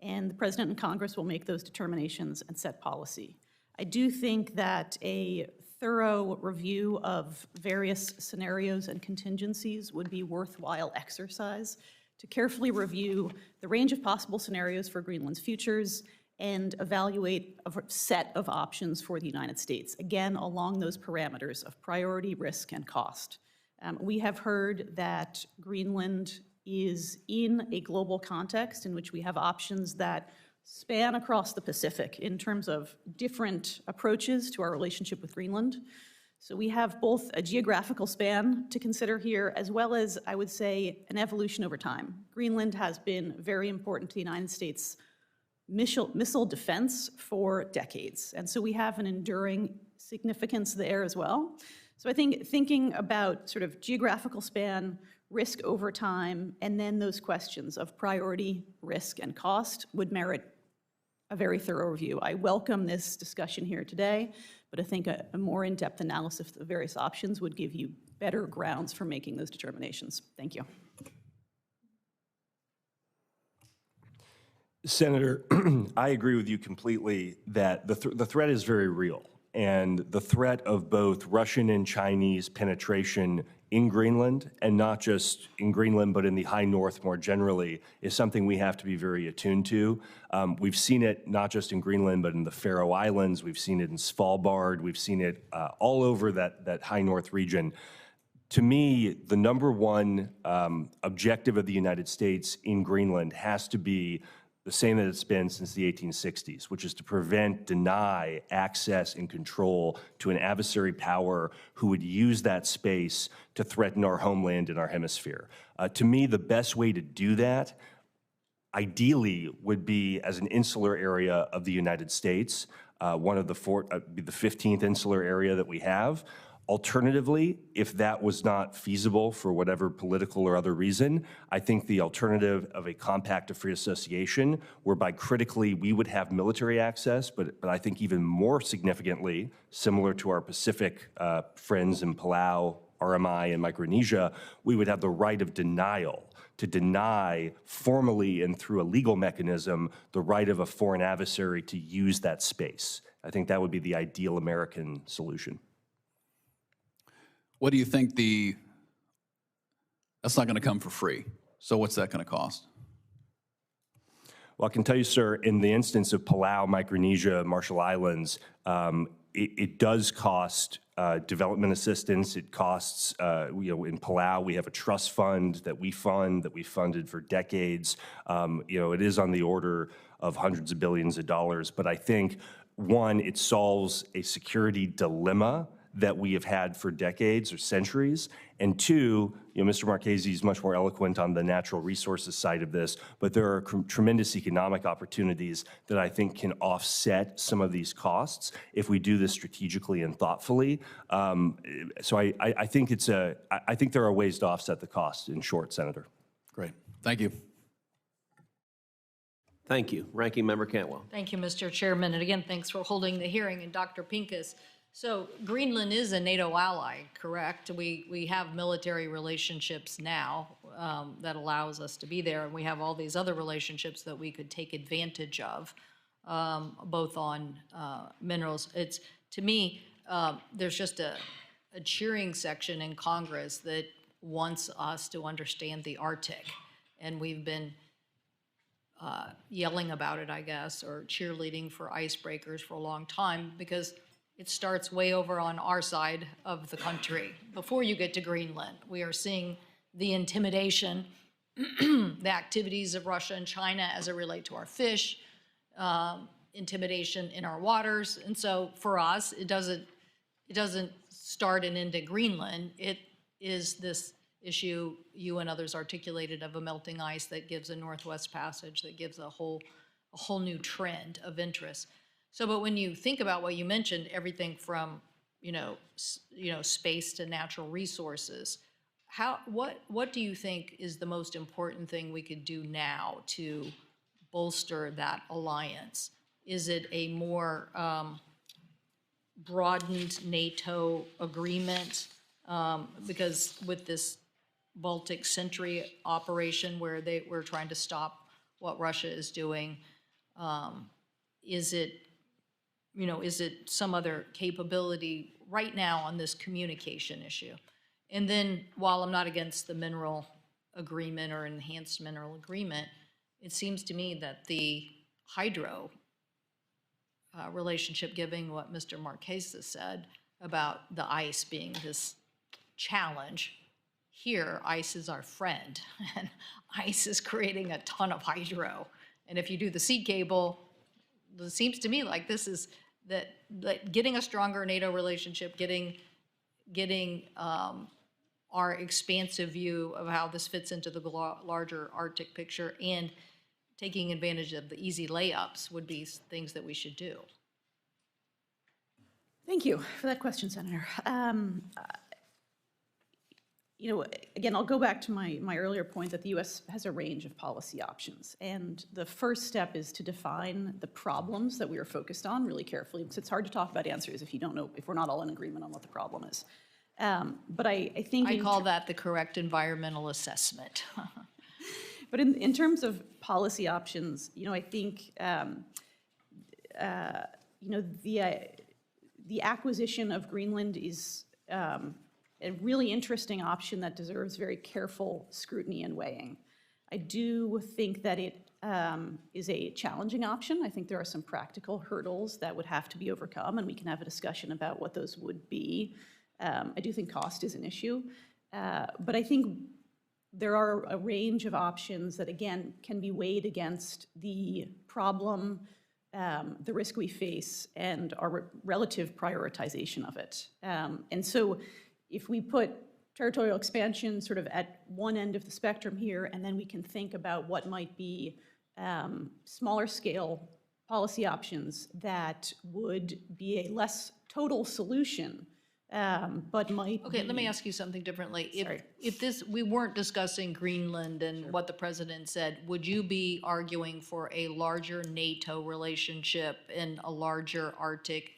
And the President and Congress will make those determinations and set policy. I do think that a thorough review of various scenarios and contingencies would be worthwhile exercise to carefully review the range of possible scenarios for Greenland's futures and evaluate a set of options for the United States, again, along those parameters of priority, risk, and cost. We have heard that Greenland is in a global context in which we have options that span across the Pacific in terms of different approaches to our relationship with Greenland. So we have both a geographical span to consider here, as well as, I would say, an evolution over time. Greenland has been very important to the United States missile defense for decades. And so we have an enduring significance there as well. So I think thinking about sort of geographical span, risk over time, and then those questions of priority, risk, and cost would merit a very thorough review. I welcome this discussion here today, but I think a more in-depth analysis of the various options would give you better grounds for making those determinations. Thank you. Senator, I agree with you completely that the threat is very real. And the threat of both Russian and Chinese penetration in Greenland, and not just in Greenland, but in the high north more generally, is something we have to be very attuned to. We've seen it not just in Greenland, but in the Faroe Islands. We've seen it in Svalbard. We've seen it all over that high north region. To me, the number one objective of the United States in Greenland has to be the same that it's been since the 1860s, which is to prevent, deny access and control to an adversary power who would use that space to threaten our homeland and our hemisphere. To me, the best way to do that, ideally, would be as an insular area of the United States, one of the 15th insular area that we have. Alternatively, if that was not feasible for whatever political or other reason, I think the alternative of a compact of free association, whereby critically we would have military access, but I think even more significantly, similar to our Pacific friends in Palau, RMI, and Micronesia, we would have the right of denial to deny formally and through a legal mechanism the right of a foreign adversary to use that space. I think that would be the ideal American solution. What do you think that's not going to come for free. So what's that going to cost? Well, I can tell you, sir, in the instance of Palau, Micronesia, Marshall Islands, it does cost development assistance. It costs, in Palau, we have a trust fund that we funded for decades. It is on the order of hundreds of billions of dollars. But I think, one, it solves a security dilemma that we have had for decades or centuries. And two, Mr. Marchese is much more eloquent on the natural resources side of this, but there are tremendous economic opportunities that I think can offset some of these costs if we do this strategically and thoughtfully. So I think I think there are ways to offset the cost, in short, Senator. Great, thank you. Thank you. Ranking Member Cantwell. Thank you, Mr. Chairman. And again, thanks for holding the hearing. And Dr. Pincus, so Greenland is a NATO ally, correct? We have military relationships now that allows us to be there, and we have all these other relationships that we could take advantage of, both on minerals. It's, to me, there's just a cheering section in Congress that wants us to understand the Arctic, and we've been yelling about it, I guess, or cheerleading for icebreakers for a long time, because it starts way over on our side of the country. Before you get to Greenland, we are seeing the intimidation, the activities of Russia and China as it relate to our fish, intimidation in our waters. And so for us, it doesn't start and end at Greenland. It is this issue you and others articulated of a melting ice that gives a Northwest Passage, that gives a whole new trend of interest. So, but when you think about what you mentioned, everything from, space to natural resources, what do you think is the most important thing we could do now to bolster that alliance? Is it a more broadened NATO agreement? Because with this Baltic Sentry operation where we're trying to stop what Russia is doing, is it some other capability right now on this communication issue? And then, while I'm not against the mineral agreement or enhanced mineral agreement, it seems to me that the hydro relationship, given what Mr. Marchese said about the ice being this challenge, here, ice is our friend, and ice is creating a ton of hydro. And if you do the sea cable, it seems to me like this is that getting a stronger NATO relationship, getting our expansive view of how this fits into the larger Arctic picture, and taking advantage of the easy layups would be things that we should do. Thank you for that question, Senator. you know, again, I'll go back to my earlier point that the U.S. has a range of policy options. And the first step is to define the problems that we are focused on really carefully, because it's hard to talk about answers if you don't know, if we're not all in agreement on what the problem is. But I think— I call that the correct environmental assessment. But in terms of policy options, you know, I think, you know, the acquisition of Greenland is a really interesting option that deserves very careful scrutiny and weighing. I do think that it is a challenging option. I think there are some practical hurdles that would have to be overcome, and we can have a discussion about what those would be. I do think cost is an issue, but I think there are a range of options that, again, can be weighed against the problem, the risk we face, and our relative prioritization of it. And so if we put territorial expansion sort of at one end of the spectrum here, and then we can think about what might be smaller scale policy options that would be a less total solution, but might Okay, be— let me ask you something differently. Sorry. If we weren't discussing Greenland and what the president said, would you be arguing for a larger NATO relationship and a larger Arctic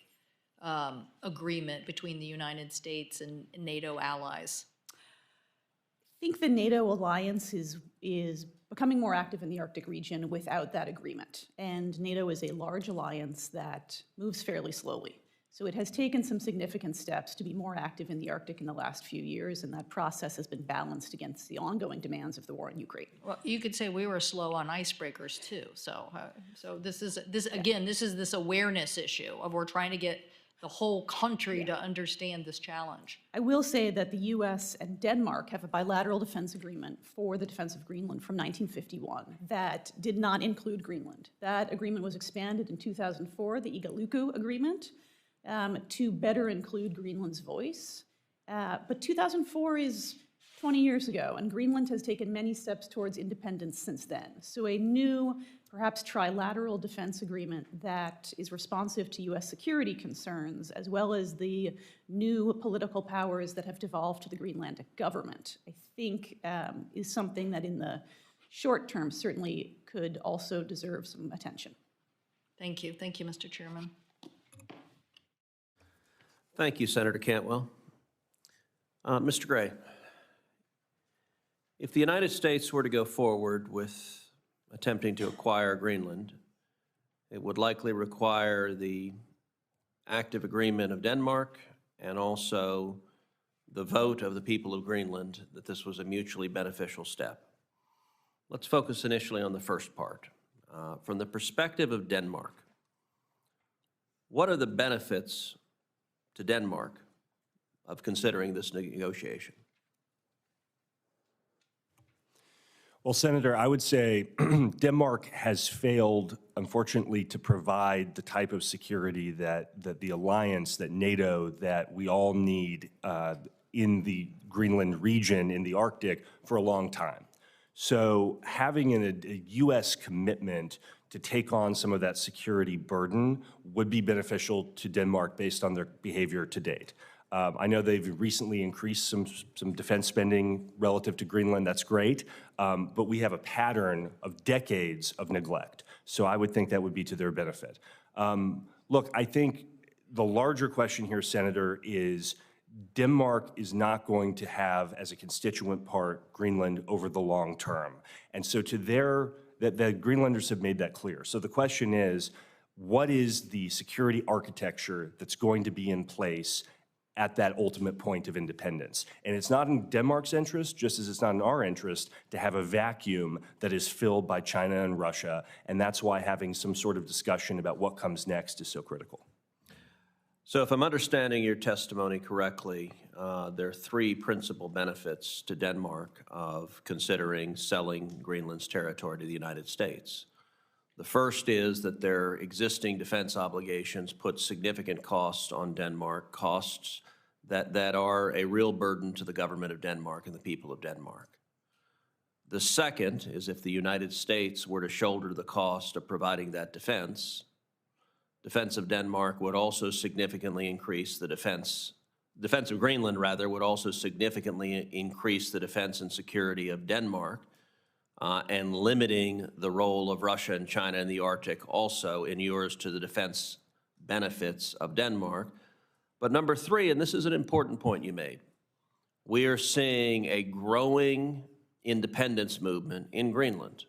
agreement between the United States and NATO allies? I think the NATO alliance is becoming more active in the Arctic region without that agreement. And NATO is a large alliance that moves fairly slowly. So it has taken some significant steps to be more active in the Arctic in the last few years, and that process has been balanced against the ongoing demands of the war in Ukraine. Well, you could say we were slow on icebreakers too. So this is this awareness issue of we're trying to get the whole country to understand this challenge. I will say that the US and Denmark have a bilateral defense agreement for the defense of Greenland from 1951 that did not include Greenland. That agreement was expanded in 2004, the Igalikuq Agreement, to better include Greenland's voice. But 2004 is 20 years ago, and Greenland has taken many steps towards independence since then. So a new, perhaps trilateral defense agreement that is responsive to US security concerns, as well as the new political powers that have devolved to the Greenlandic government, I think is something that in the short term certainly could also deserve some attention. Thank you. Thank you, Mr. Chairman. Thank you, Senator Cantwell. Mr. Gray, if the United States were to go forward with attempting to acquire Greenland, it would likely require the active agreement of Denmark and also the vote of the people of Greenland that this was a mutually beneficial step. Let's focus initially on the first part. From the perspective of Denmark, what are the benefits to Denmark of considering this negotiation? Well, Senator, I would say Denmark has failed, unfortunately, to provide the type of security that the alliance, that NATO, that we all need in the Greenland region, in the Arctic, for a long time. So having a U.S. commitment to take on some of that security burden would be beneficial to Denmark based on their behavior to date. I know they've recently increased some defense spending relative to Greenland. That's great, but we have a pattern of decades of neglect. So I would think that would be to their benefit. Look, I think the larger question here, Senator, is Denmark is not going to have as a constituent part Greenland over the long term. And so to the Greenlanders have made that clear. So the question is, what is the security architecture that's going to be in place at that ultimate point of independence? And it's not in Denmark's interest, just as it's not in our interest, to have a vacuum that is filled by China and Russia. And that's why having some sort of discussion about what comes next is so critical. So if I'm understanding your testimony correctly, there are three principal benefits to Denmark of considering selling Greenland's territory to the United States. The first is that their existing defense obligations put significant costs on Denmark, costs that are a real burden to the government of Denmark and the people of Denmark. The second is if the United States were to shoulder the cost of providing that defense of Denmark would also significantly increase the defense defense of Greenland, rather, would also significantly increase the defense and security of Denmark, and limiting the role of Russia and China in the Arctic also inures to the defense benefits of Denmark. But number three, and this is an important point you made, we are seeing a growing independence movement in Greenland.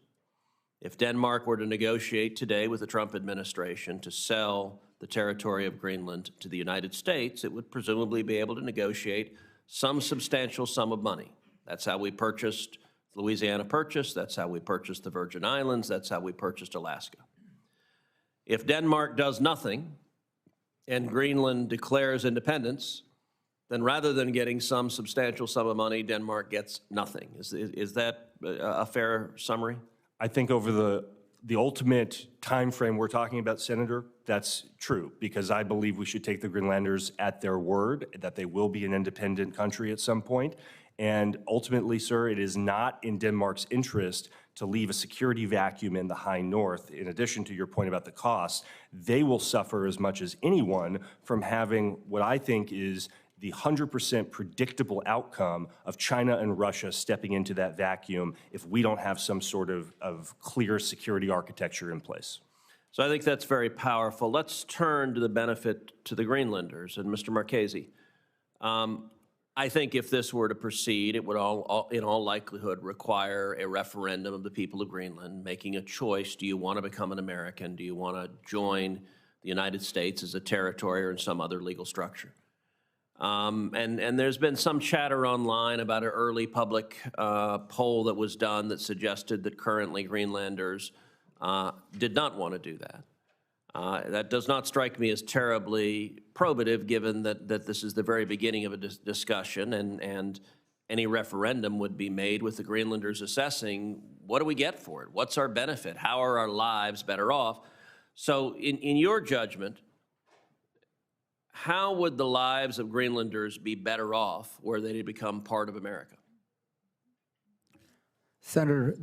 If Denmark were to negotiate today with the Trump administration to sell the territory of Greenland to the United States, it would presumably be able to negotiate some substantial sum of money. That's how we purchased Louisiana Purchase, that's how we purchased the Virgin Islands, that's how we purchased Alaska. If Denmark does nothing and Greenland declares independence, then rather than getting some substantial sum of money, Denmark gets nothing. Is that a fair summary? I think over the ultimate time frame we're talking about, Senator, that's true, because I believe we should take the Greenlanders at their word that they will be an independent country at some point. And ultimately, sir, it is not in Denmark's interest to leave a security vacuum in the high north. In addition to your point about the costs, they will suffer as much as anyone from having what I think is the 100% predictable outcome of China and Russia stepping into that vacuum if we don't have some sort of clear security architecture in place. So I think that's very powerful. Let's turn to the benefit to the Greenlanders. And Mr. Marchese, I think if this were to proceed, it would in all likelihood require a referendum of the people of Greenland making a choice. Do you want to become an American? Do you want to join the United States as a territory or in some other legal structure? And there's been some chatter online about an early public poll that was done that suggested that currently Greenlanders did not want to do that. That does not strike me as terribly probative, given that this is the very beginning of a discussion, and any referendum would be made with the Greenlanders assessing, what do we get for it? What's our benefit? How are our lives better off? So in your judgment, how would the lives of Greenlanders be better off were they to become part of America? Senator,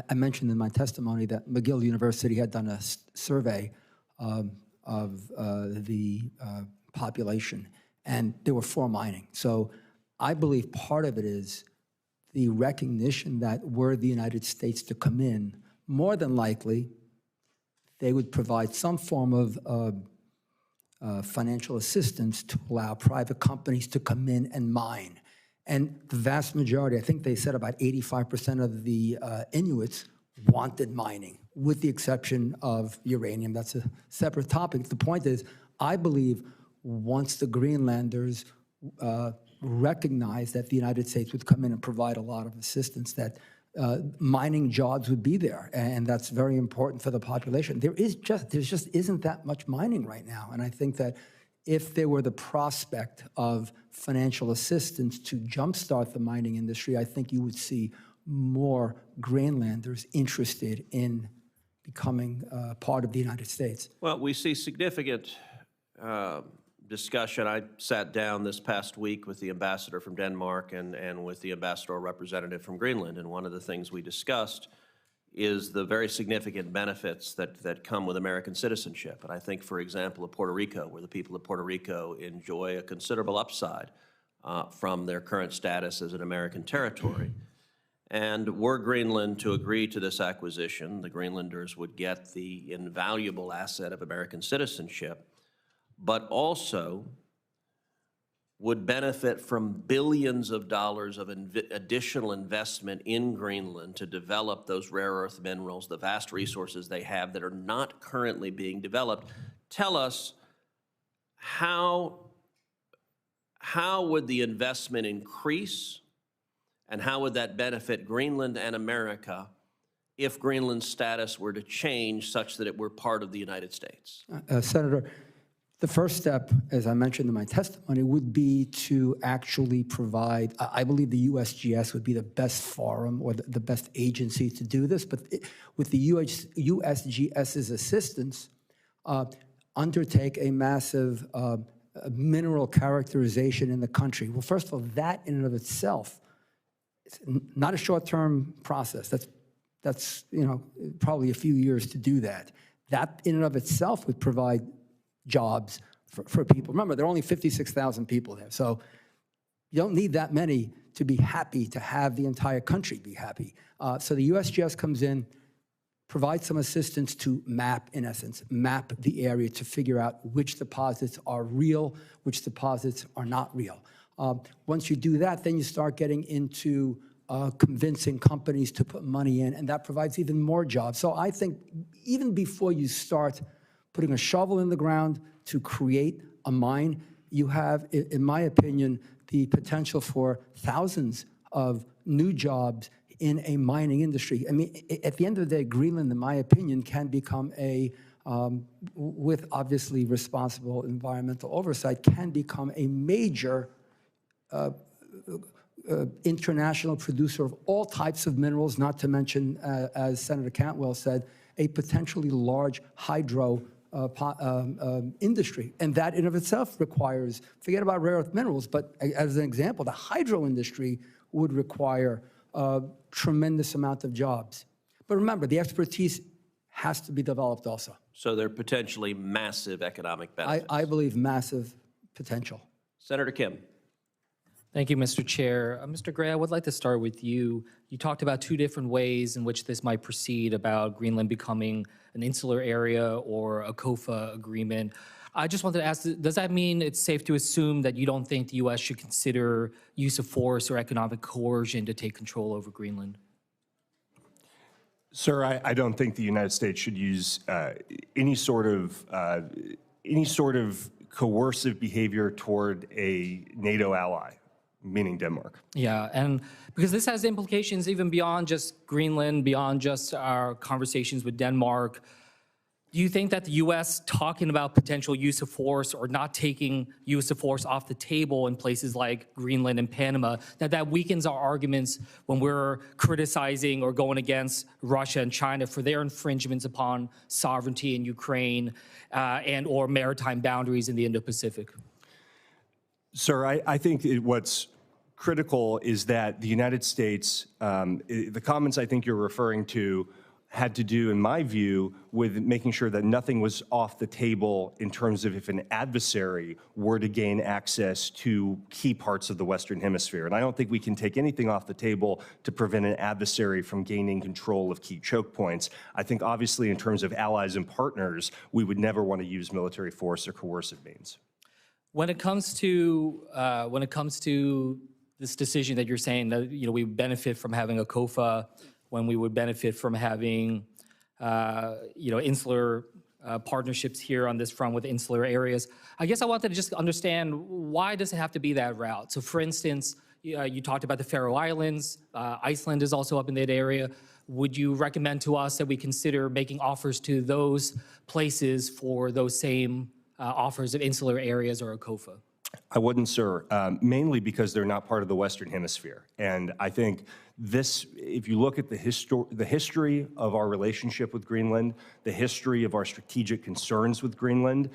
I mentioned in my testimony that McGill University had done a survey of the population, and they were for mining. So I believe part of it is the recognition that were the United States to come in, more than likely, they would provide some form of financial assistance to allow private companies to come in and mine. And the vast majority, I think they said about 85% of the Inuits wanted mining, with the exception of uranium. That's a separate topic. The point is, I believe once the Greenlanders recognize that the United States would come in and provide a lot of assistance, that mining jobs would be there, and that's very important for the population. There just isn't that much mining right now, and I think that if there were the prospect of financial assistance to jumpstart the mining industry, I think you would see more Greenlanders interested in becoming part of the United States. Well, we see significant discussion. I sat down this past week with the ambassador from Denmark and with the ambassador representative from Greenland, and one of the things we discussed is the very significant benefits that come with American citizenship. And I think, for example, of Puerto Rico, where the people of Puerto Rico enjoy a considerable upside from their current status as an American territory. And were Greenland to agree to this acquisition, the Greenlanders would get the invaluable asset of American citizenship, but also would benefit from billions of dollars of additional investment in Greenland to develop those rare earth minerals, the vast resources they have that are not currently being developed. Tell us, how would the investment increase, and how would that benefit Greenland and America if Greenland's status were to change such that it were part of the United States? Senator, the first step, as I mentioned in my testimony, would be to actually provide, I believe the USGS would be the best forum or the best agency to do this, but with the USGS's assistance, undertake a massive mineral characterization in the country. Well, first of all, that in and of itself, it's not a short-term process. That's probably a few years to do that. That in and of itself would provide jobs for people. Remember, there are only 56,000 people there, so you don't need that many to be happy to have the entire country be happy. So the USGS comes in, provides some assistance to map, in essence, map the area to figure out which deposits are real, which deposits are not real. Once you do that, then you start getting into convincing companies to put money in, and that provides even more jobs. So I think even before you start putting a shovel in the ground to create a mine, you have, in my opinion, the potential for thousands of new jobs in a mining industry. I mean, at the end of the day, Greenland, in my opinion, can become a, with obviously responsible environmental oversight, can become a major international producer of all types of minerals, not to mention, as Senator Cantwell said, a potentially large hydro industry. And that in of itself requires, forget about rare earth minerals, but as an example, the hydro industry would require a tremendous amount of jobs. But remember, the expertise has to be developed also. So there are potentially massive economic benefits. I believe massive potential. Senator Kim. Thank you, Mr. Chair. Mr. Gray, I would like to start with you. You talked about two different ways in which this might proceed, about Greenland becoming an insular area or a COFA agreement. I just wanted to ask, does that mean it's safe to assume that you don't think the U.S. should consider use of force or economic coercion to take control over Greenland? Sir, I don't think the United States should use any sort of coercive behavior toward a NATO ally, meaning Denmark. Yeah, and because this has implications even beyond just Greenland, beyond just our conversations with Denmark. Do you think that the U.S. talking about potential use of force or not taking use of force off the table in places like Greenland and Panama, that weakens our arguments when we're criticizing or going against Russia and China for their infringements upon sovereignty in Ukraine and or maritime boundaries in the Indo-Pacific? Sir, I think what's critical is that the United States, the comments I think you're referring to had to do, in my view, with making sure that nothing was off the table in terms of if an adversary were to gain access to key parts of the Western Hemisphere. And I don't think we can take anything off the table to prevent an adversary from gaining control of key choke points. I think obviously in terms of allies and partners, we would never want to use military force or coercive means. When it comes to this decision that you're saying that we benefit from having a COFA, when we would benefit from having insular partnerships here on this front with insular areas, I guess I wanted to just understand, why does it have to be that route? So for instance, you talked about the Faroe Islands. Iceland is also up in that area. Would you recommend to us that we consider making offers to those places for those same offers of insular areas or a COFA? I wouldn't, sir, mainly because they're not part of the Western Hemisphere. And I think this, if you look at the history of our relationship with Greenland, the history of our strategic concerns with Greenland,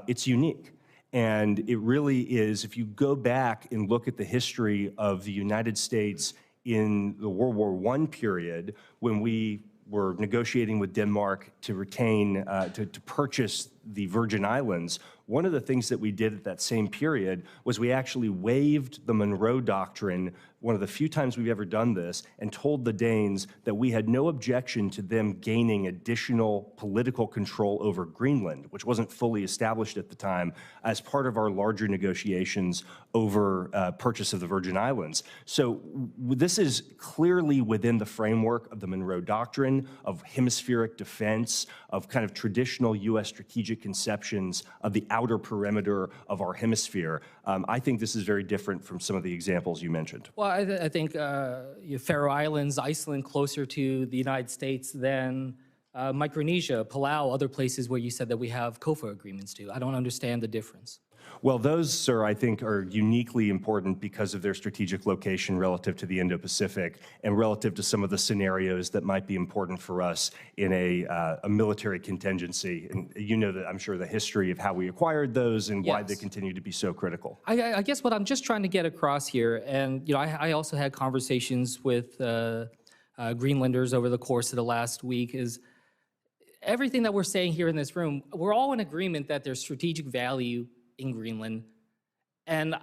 it's unique. And it really is, if you go back and look at the history of the United States in the World War I period, when we were negotiating with Denmark to retain, to purchase the Virgin Islands, one of the things that we did at that same period was we actually waived the Monroe Doctrine, one of the few times we've ever done this, and told the Danes that we had no objection to them gaining additional political control over Greenland, which wasn't fully established at the time, as part of our larger negotiations over purchase of the Virgin Islands. So this is clearly within the framework of the Monroe Doctrine, of hemispheric defense, of kind of traditional U.S. strategic conceptions of the outer perimeter of our hemisphere. I think this is very different from some of the examples you mentioned. Well, I think Faroe Islands, Iceland, closer to the United States than Micronesia, Palau, other places where you said that we have COFA agreements to. I don't understand the difference. Well, those, sir, I think are uniquely important because of their strategic location relative to the Indo-Pacific and relative to some of the scenarios that might be important for us in a military contingency. And you know that, I'm sure, the history of how we acquired those and why they continue to be so critical. I guess what I'm just trying to get across here, and I also had conversations with Greenlanders over the course of the last week, is everything that we're saying here in this room, we're all in agreement that there's strategic value in Greenland. And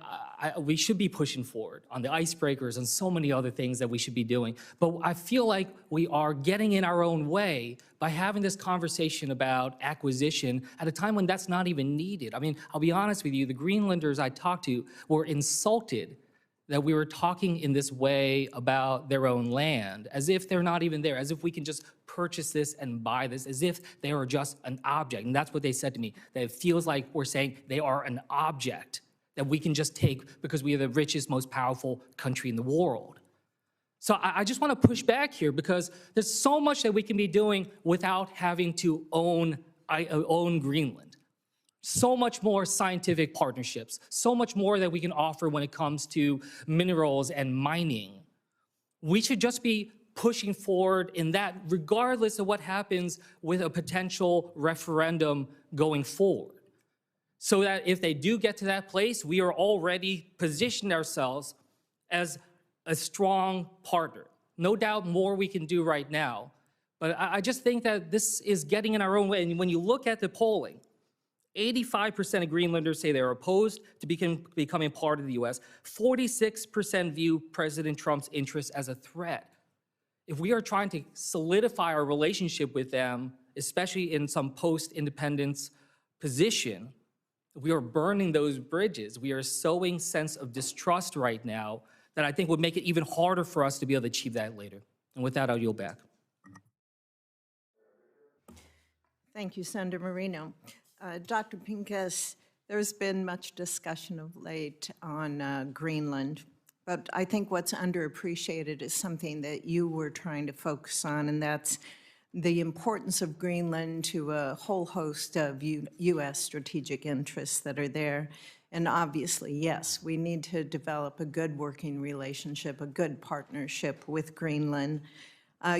we should be pushing forward on the icebreakers and so many other things that we should be doing. But I feel like we are getting in our own way by having this conversation about acquisition at a time when that's not even needed. I mean, I'll be honest with you, the Greenlanders I talked to were insulted that we were talking in this way about their own land, as if they're not even there, as if we can just purchase this and buy this, as if they are just an object. And that's what they said to me, that it feels like we're saying they are an object that we can just take because we are the richest, most powerful country in the world. So I just want to push back here because there's so much that we can be doing without having to own Greenland. So much more scientific partnerships, so much more that we can offer when it comes to minerals and mining. We should just be pushing forward in that regardless of what happens with a potential referendum going forward. So that if they do get to that place, we are already positioned ourselves as a strong partner. No doubt more we can do right now, but I just think that this is getting in our own way. And when you look at the polling, 85% of Greenlanders say they're opposed to becoming part of the US. 46% view President Trump's interests as a threat. If we are trying to solidify our relationship with them, especially in some post-independence position, we are burning those bridges. We are sowing sense of distrust right now that I think would make it even harder for us to be able to achieve that later. And with that, I'll yield back. Thank you, Senator Marino. Dr. Pincus, there's been much discussion of late on Greenland, but I think what's underappreciated is something that you were trying to focus on, and that's the importance of Greenland to a whole host of U.S. strategic interests that are there. And obviously, yes, we need to develop a good working relationship, a good partnership with Greenland.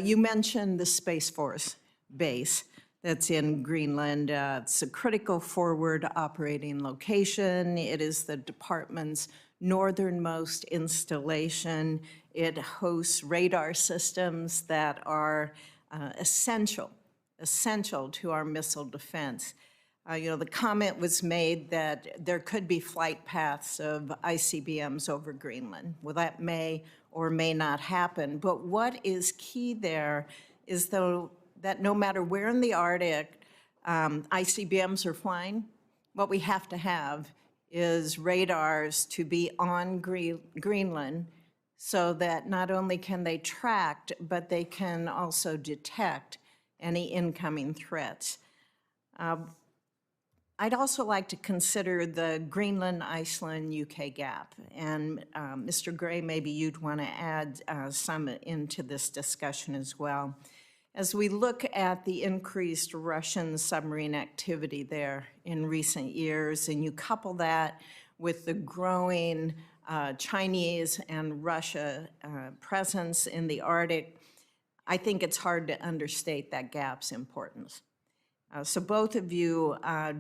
You mentioned the Space Force base that's in Greenland. It's a critical forward operating location. It is the department's northernmost installation. It hosts radar systems that are essential to our missile defense. The comment was made that there could be flight paths of ICBMs over Greenland. Well, that may or may not happen, but what is key there is that no matter where in the Arctic ICBMs are flying, what we have to have is radars to be on Greenland so that not only can they track, but they can also detect any incoming threats. I'd also like to consider the Greenland-Iceland-UK gap. And Mr. Gray, maybe you'd want to add some into this discussion as well. As we look at the increased Russian submarine activity there in recent years, and you couple that with the growing Chinese and Russia presence in the Arctic, I think it's hard to understate that gap's importance. So both of you,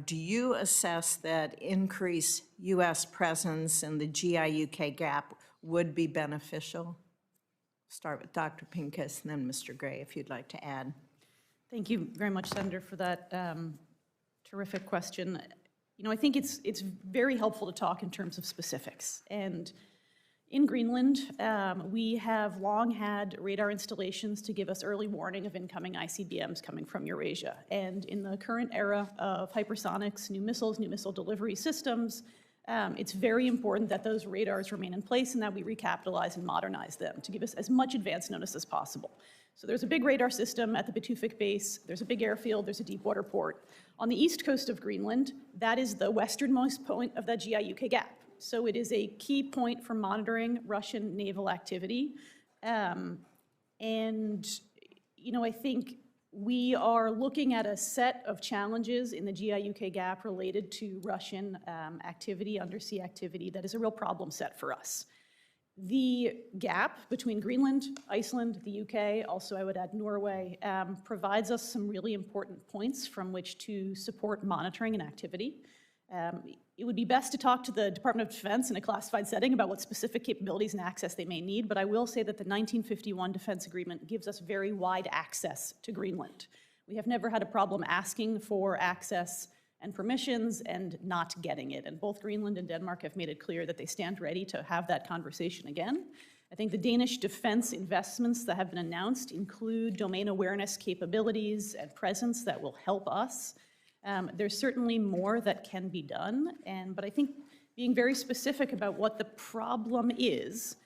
do you assess that increased U.S. presence in the GI-UK gap would be beneficial? Start with Dr. Pincus and then Mr. Gray, if you'd like to add. Thank you very much, Senator, for that terrific question. I think it's very helpful to talk in terms of specifics. And in Greenland, we have long had radar installations to give us early warning of incoming ICBMs coming from Eurasia. And in the current era of hypersonics, new missiles, new missile delivery systems, it's very important that those radars remain in place and that we recapitalize and modernize them to give us as much advance notice as possible. So there's a big radar system at the Batufik base, there's a big airfield, there's a deep water port. On the east coast of Greenland, that is the westernmost point of that GI-UK gap. So it is a key point for monitoring Russian naval activity. I think we are looking at a set of challenges in the GI-UK gap related to Russian activity, undersea activity, that is a real problem set for us. The gap between Greenland, Iceland, the UK, also I would add Norway, provides us some really important points from which to support monitoring and activity. It would be best to talk to the Department of Defense in a classified setting about what specific capabilities and access they may need, but I will say that the 1951 Defense Agreement gives us very wide access to Greenland. We have never had a problem asking for access and permissions and not getting it. And both Greenland and Denmark have made it clear that they stand ready to have that conversation again. I think the Danish defense investments that have been announced include domain awareness capabilities and presence that will help us. There's certainly more that can be done, but I think being very specific about what the problem is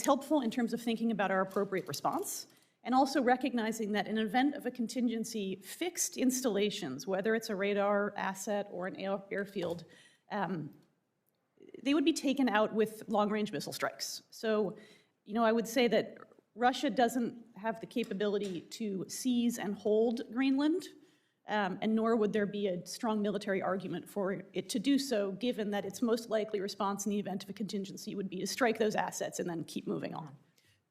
helpful in terms of thinking about our appropriate response, and also recognizing that in an event of a contingency, fixed installations, whether it's a radar asset or an airfield, they would be taken out with long-range missile strikes. So, I would say that Russia doesn't have the capability to seize and hold Greenland, and nor would there be a strong military argument for it to do so, given that its most likely response in the event of a contingency would be to strike those assets and then keep moving on.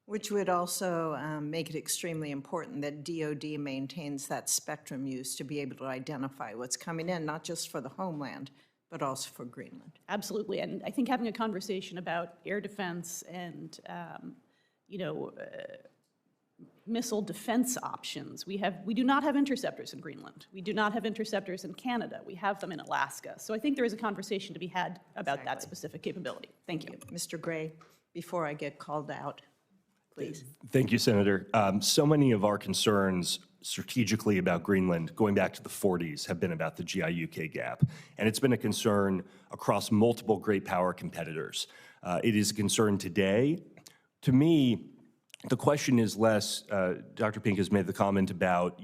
Which would also make it extremely important that DoD maintains that spectrum use to be able to identify what's coming in, not just for the homeland, but also for Greenland. Absolutely, and I think having a conversation about air defense and, missile defense options. We do not have interceptors in Greenland. We do not have interceptors in Canada. We have them in Alaska. So I think there is a conversation to be had about that specific capability. Thank you. Mr. Gray, before I get called out, please. Thank you, Senator. So many of our concerns strategically about Greenland, going back to the 40s, have been about the GI-UK gap. And it's been a concern across multiple great power competitors. It is a concern today. To me, the question is less, Dr. Pincus made the comment about,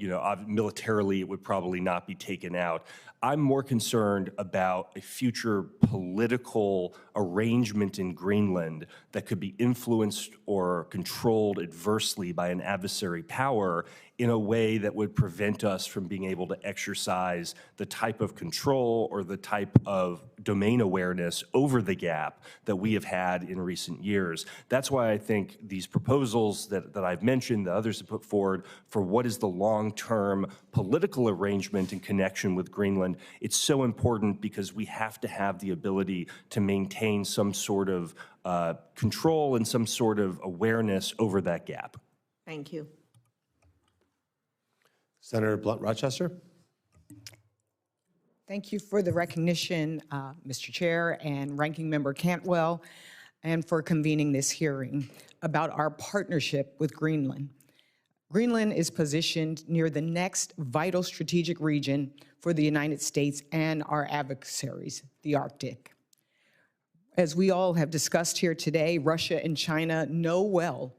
militarily it would probably not be taken out. I'm more concerned about a future political arrangement in Greenland that could be influenced or controlled adversely by an adversary power in a way that would prevent us from being able to exercise the type of control or the type of domain awareness over the gap that we have had in recent years. That's why I think these proposals that I've mentioned, that others have put forward for what is the long-term political arrangement in connection with Greenland, it's so important because we have to have the ability to maintain some sort of control and some sort of awareness over that gap. Thank you. Senator Blunt-Rochester. Thank you for the recognition, Mr. Chair and Ranking Member Cantwell, and for convening this hearing about our partnership with Greenland. Greenland is positioned near the next vital strategic region for the United States and our adversaries, the Arctic. As we all have discussed here today, Russia and China know well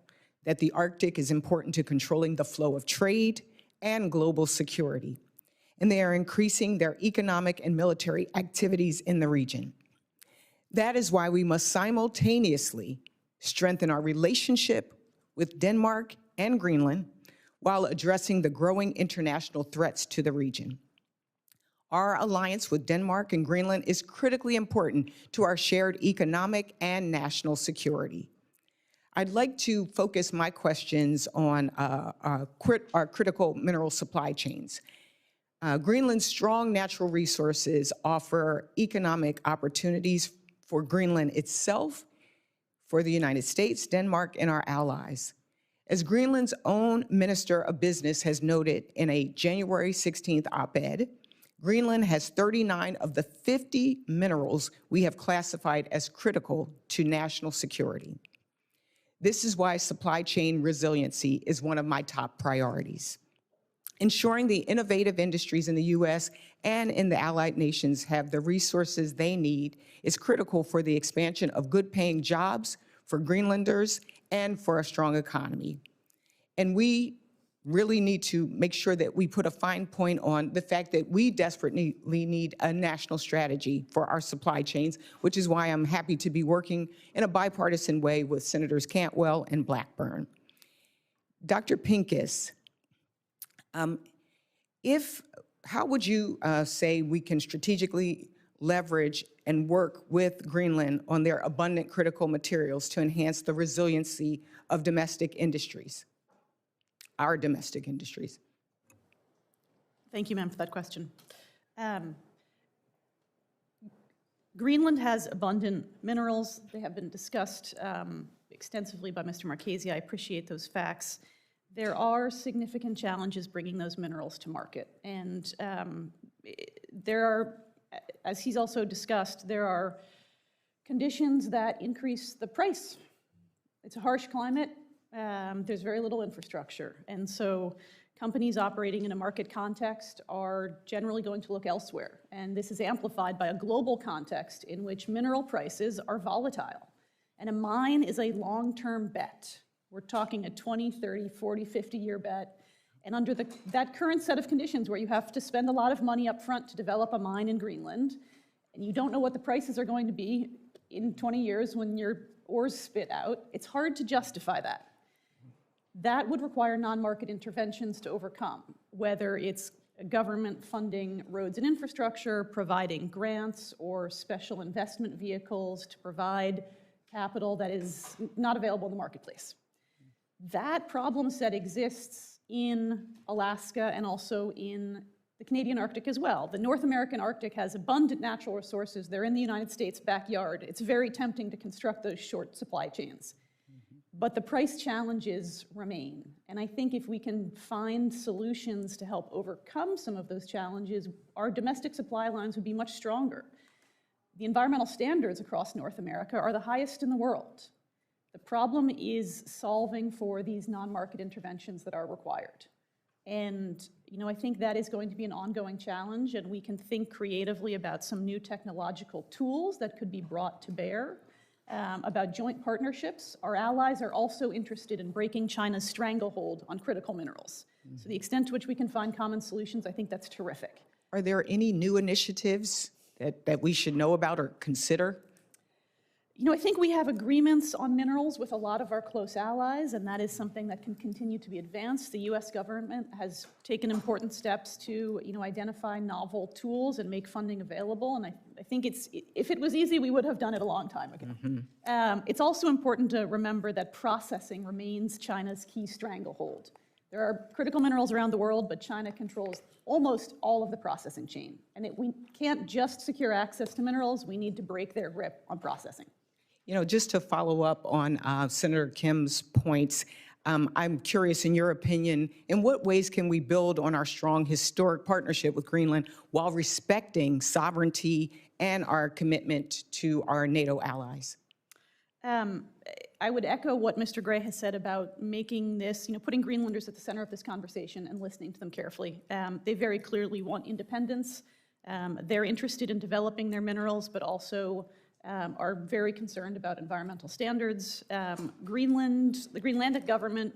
that the Arctic is important to controlling the flow of trade and global security, and they are increasing their economic and military activities in the region. That is why we must simultaneously strengthen our relationship with Denmark and Greenland while addressing the growing international threats to the region. Our alliance with Denmark and Greenland is critically important to our shared economic and national security. I'd like to focus my questions on our critical mineral supply chains. Greenland's strong natural resources offer economic opportunities for Greenland itself, for the United States, Denmark, and our allies. As Greenland's own Minister of Business has noted in a January 16th op-ed, Greenland has 39 of the 50 minerals we have classified as critical to national security. This is why supply chain resiliency is one of my top priorities. Ensuring the innovative industries in the U.S. and in the allied nations have the resources they need is critical for the expansion of good-paying jobs for Greenlanders and for a strong economy. And we really need to make sure that we put a fine point on the fact that we desperately need a national strategy for our supply chains, which is why I'm happy to be working in a bipartisan way with Senators Cantwell and Blackburn. Dr. Pincus, how would you say we can strategically leverage and work with Greenland on their abundant critical materials to enhance the resiliency of domestic industries? Our domestic industries. Thank you, ma'am, for that question. Greenland has abundant minerals. They have been discussed extensively by Mr. Marchese. I appreciate those facts. There are significant challenges bringing those minerals to market, and there are, as he's also discussed, there are conditions that increase the price. It's a harsh climate. There's very little infrastructure. And so companies operating in a market context are generally going to look elsewhere. And this is amplified by a global context in which mineral prices are volatile. And a mine is a long-term bet. We're talking a 20, 30, 40, 50-year bet. And under that current set of conditions where you have to spend a lot of money up front to develop a mine in Greenland, and you don't know what the prices are going to be in 20 years when your ores spit out, it's hard to justify that. That would require non-market interventions to overcome, whether it's government funding roads and infrastructure, providing grants or special investment vehicles to provide capital that is not available in the marketplace. That problem set exists in Alaska and also in the Canadian Arctic as well. The North American Arctic has abundant natural resources. They're in the United States' backyard. It's very tempting to construct those short supply chains. But the price challenges remain. And I think if we can find solutions to help overcome some of those challenges, our domestic supply lines would be much stronger. The environmental standards across North America are the highest in the world. The problem is solving for these non-market interventions that are required. And I think that is going to be an ongoing challenge, and we can think creatively about some new technological tools that could be brought to bear. About joint partnerships. Our allies are also interested in breaking China's stranglehold on critical minerals. So the extent to which we can find common solutions, I think that's terrific. Are there any new initiatives that we should know about or consider? I think we have agreements on minerals with a lot of our close allies, and that is something that can continue to be advanced. The US government has taken important steps to, identify novel tools and make funding available, and I think if it was easy, we would have done it a long time ago. It's also important to remember that processing remains China's key stranglehold. There are critical minerals around the world, but China controls almost all of the processing chain. And we can't just secure access to minerals, we need to break their grip on processing. Just to follow up on Senator Kim's points, I'm curious, in your opinion, in what ways can we build on our strong historic partnership with Greenland while respecting sovereignty and our commitment to our NATO allies? I would echo what Mr. Gray has said about making this, putting Greenlanders at the center of this conversation and listening to them carefully. They very clearly want independence. They're interested in developing their minerals, but also are very concerned about environmental standards. The Greenlandic government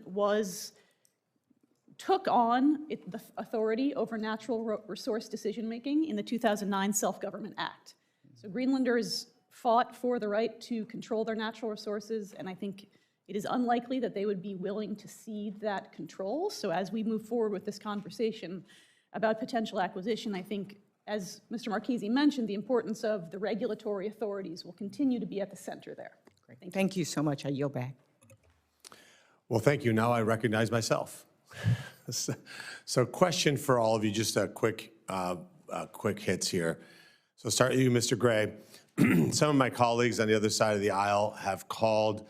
took on the authority over natural resource decision-making in the 2009 Self-Government Act. So Greenlanders fought for the right to control their natural resources, and I think it is unlikely that they would be willing to cede that control. So as we move forward with this conversation about potential acquisition, I think, as Mr. Marchese mentioned, the importance of the regulatory authorities will continue to be at the center there. Great. Thank you so much. I yield back. Well, thank you. Now I recognize myself. So question for all of you, just a quick hits here. So start with you, Mr. Gray. Some of my colleagues on the other side of the aisle have called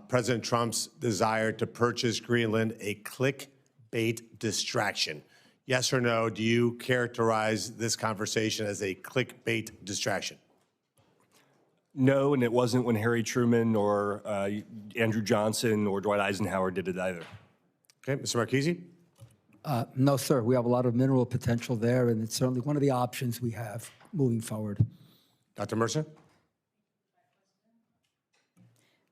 President Trump's desire to purchase Greenland a clickbait distraction. Yes or no, do you characterize this conversation as a clickbait distraction? No, and it wasn't when Harry Truman or Andrew Johnson or Dwight Eisenhower did it either. Okay, Mr. Marchese? No, sir. We have a lot of mineral potential there, and it's certainly one of the options we have moving forward. Dr. Mercer?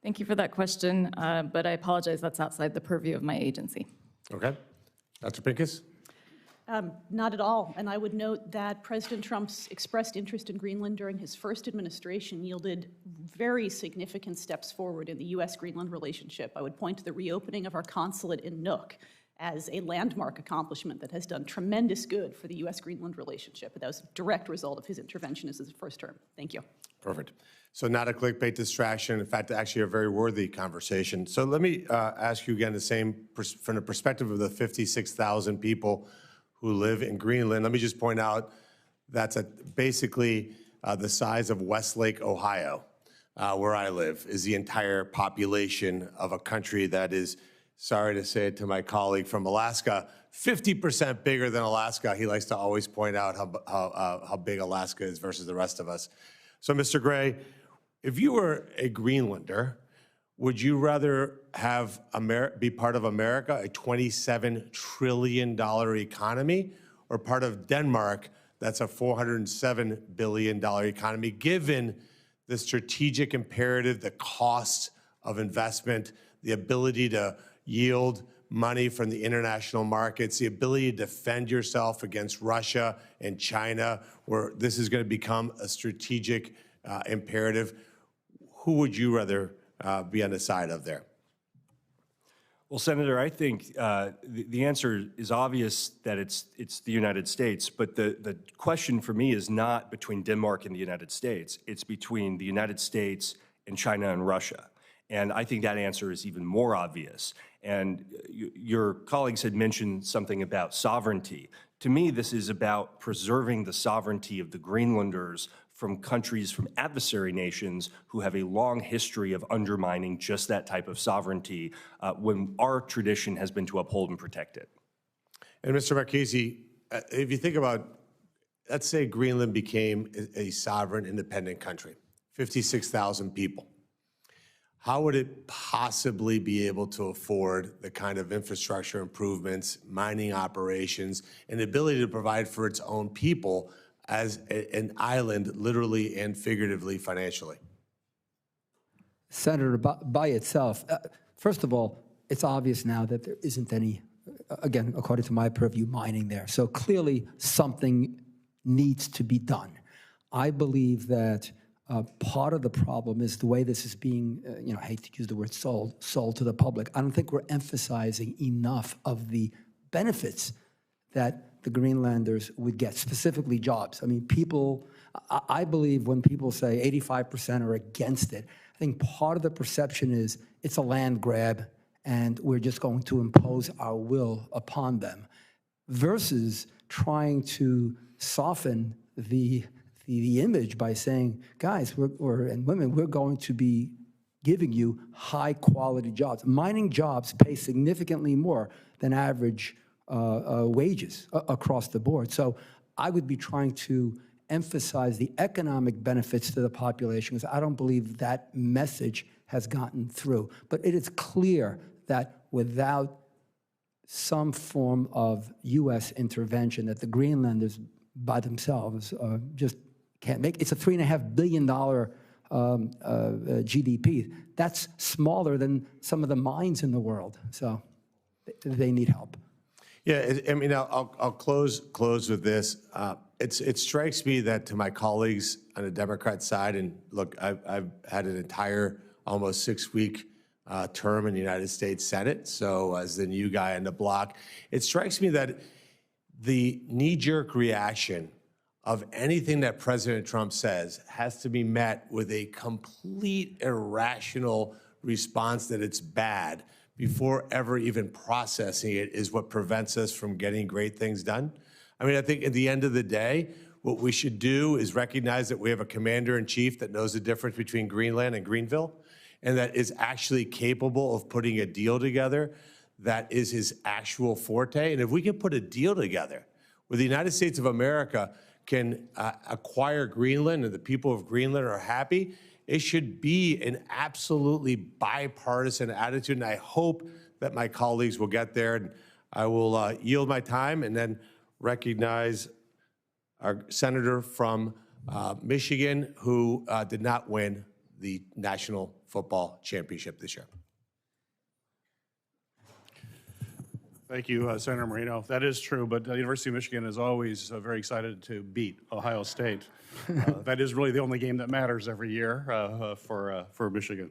Thank you for that question, but I apologize, that's outside the purview of my agency. Okay. Dr. Pincus? Not at all. And I would note that President Trump's expressed interest in Greenland during his first administration yielded very significant steps forward in the U.S.-Greenland relationship. I would point to the reopening of our consulate in Nuuk as a landmark accomplishment that has done tremendous good for the U.S.-Greenland relationship. That was a direct result of his intervention as his first term. Thank you. Perfect. So not a clickbait distraction. In fact, actually a very worthy conversation. So let me ask you again the same from the perspective of the 56,000 people who live in Greenland. Let me just point out that's basically the size of Westlake, Ohio, where I live, is the entire population of a country that is sorry to say it to my colleague from Alaska, 50% bigger than Alaska. He likes to always point out how big Alaska is versus the rest of us. So, Mr. Gray, if you were a Greenlander, would you rather have be part of America, a $27 trillion economy, or part of Denmark, that's a $407 billion economy, given the strategic imperative, the cost of investment, the ability to yield money from the international markets, the ability to defend yourself against Russia and China, where this is going to become a strategic imperative? Who would you rather be on the side of there? Well, Senator, I think the answer is obvious that it's the United States, but the question for me is not between Denmark and the United States. It's between the United States and China and Russia. And I think that answer is even more obvious. And your colleagues had mentioned something about sovereignty. To me, this is about preserving the sovereignty of the Greenlanders from countries, from adversary nations who have a long history of undermining just that type of sovereignty when our tradition has been to uphold and protect it. And Mr. Marchese, if you think about, let's say Greenland became a sovereign, independent country, 56,000 people. How would it possibly be able to afford the kind of infrastructure improvements, mining operations, and the ability to provide for its own people as an island, literally and figuratively, financially? Senator, by itself, first of all, it's obvious now that there isn't any, again, according to my purview, mining there. So clearly something needs to be done. I believe that part of the problem is the way this is being, I hate to use the word sold to the public. I don't think we're emphasizing enough of the benefits that the Greenlanders would get, specifically jobs. I mean, I believe when people say 85% are against it, I think part of the perception is it's a land grab and we're just going to impose our will upon them, versus trying to soften the image by saying, guys, and women, we're going to be giving you high-quality jobs. Mining jobs pay significantly more than average wages across the board. So I would be trying to emphasize the economic benefits to the population, because I don't believe that message has gotten through. But it is clear that without some form of U.S. intervention, that the Greenlanders by themselves just can't make. It's a $3.5 billion GDP. That's smaller than some of the mines in the world. So they need help. Yeah, I mean, I'll close with this. It strikes me that to my colleagues on the Democrat side, and look, I've had an entire almost 6-week term in the United States Senate, so as the new guy on the block, it strikes me that the knee-jerk reaction of anything that President Trump says has to be met with a complete irrational response that it's bad before ever even processing it is what prevents us from getting great things done. I mean, I think at the end of the day, what we should do is recognize that we have a commander-in-chief that knows the difference between Greenland and Greenville, and that is actually capable of putting a deal together that is his actual forte. And if we can put a deal together where the United States of America can acquire Greenland and the people of Greenland are happy, it should be an absolutely bipartisan attitude, and I hope that my colleagues will get there. And I will yield my time and then recognize our senator from Michigan who did not win the National Football Championship this year. Thank you, Senator Moreno. That is true, but the University of Michigan is always very excited to beat Ohio State. That is really the only game that matters every year for Michigan.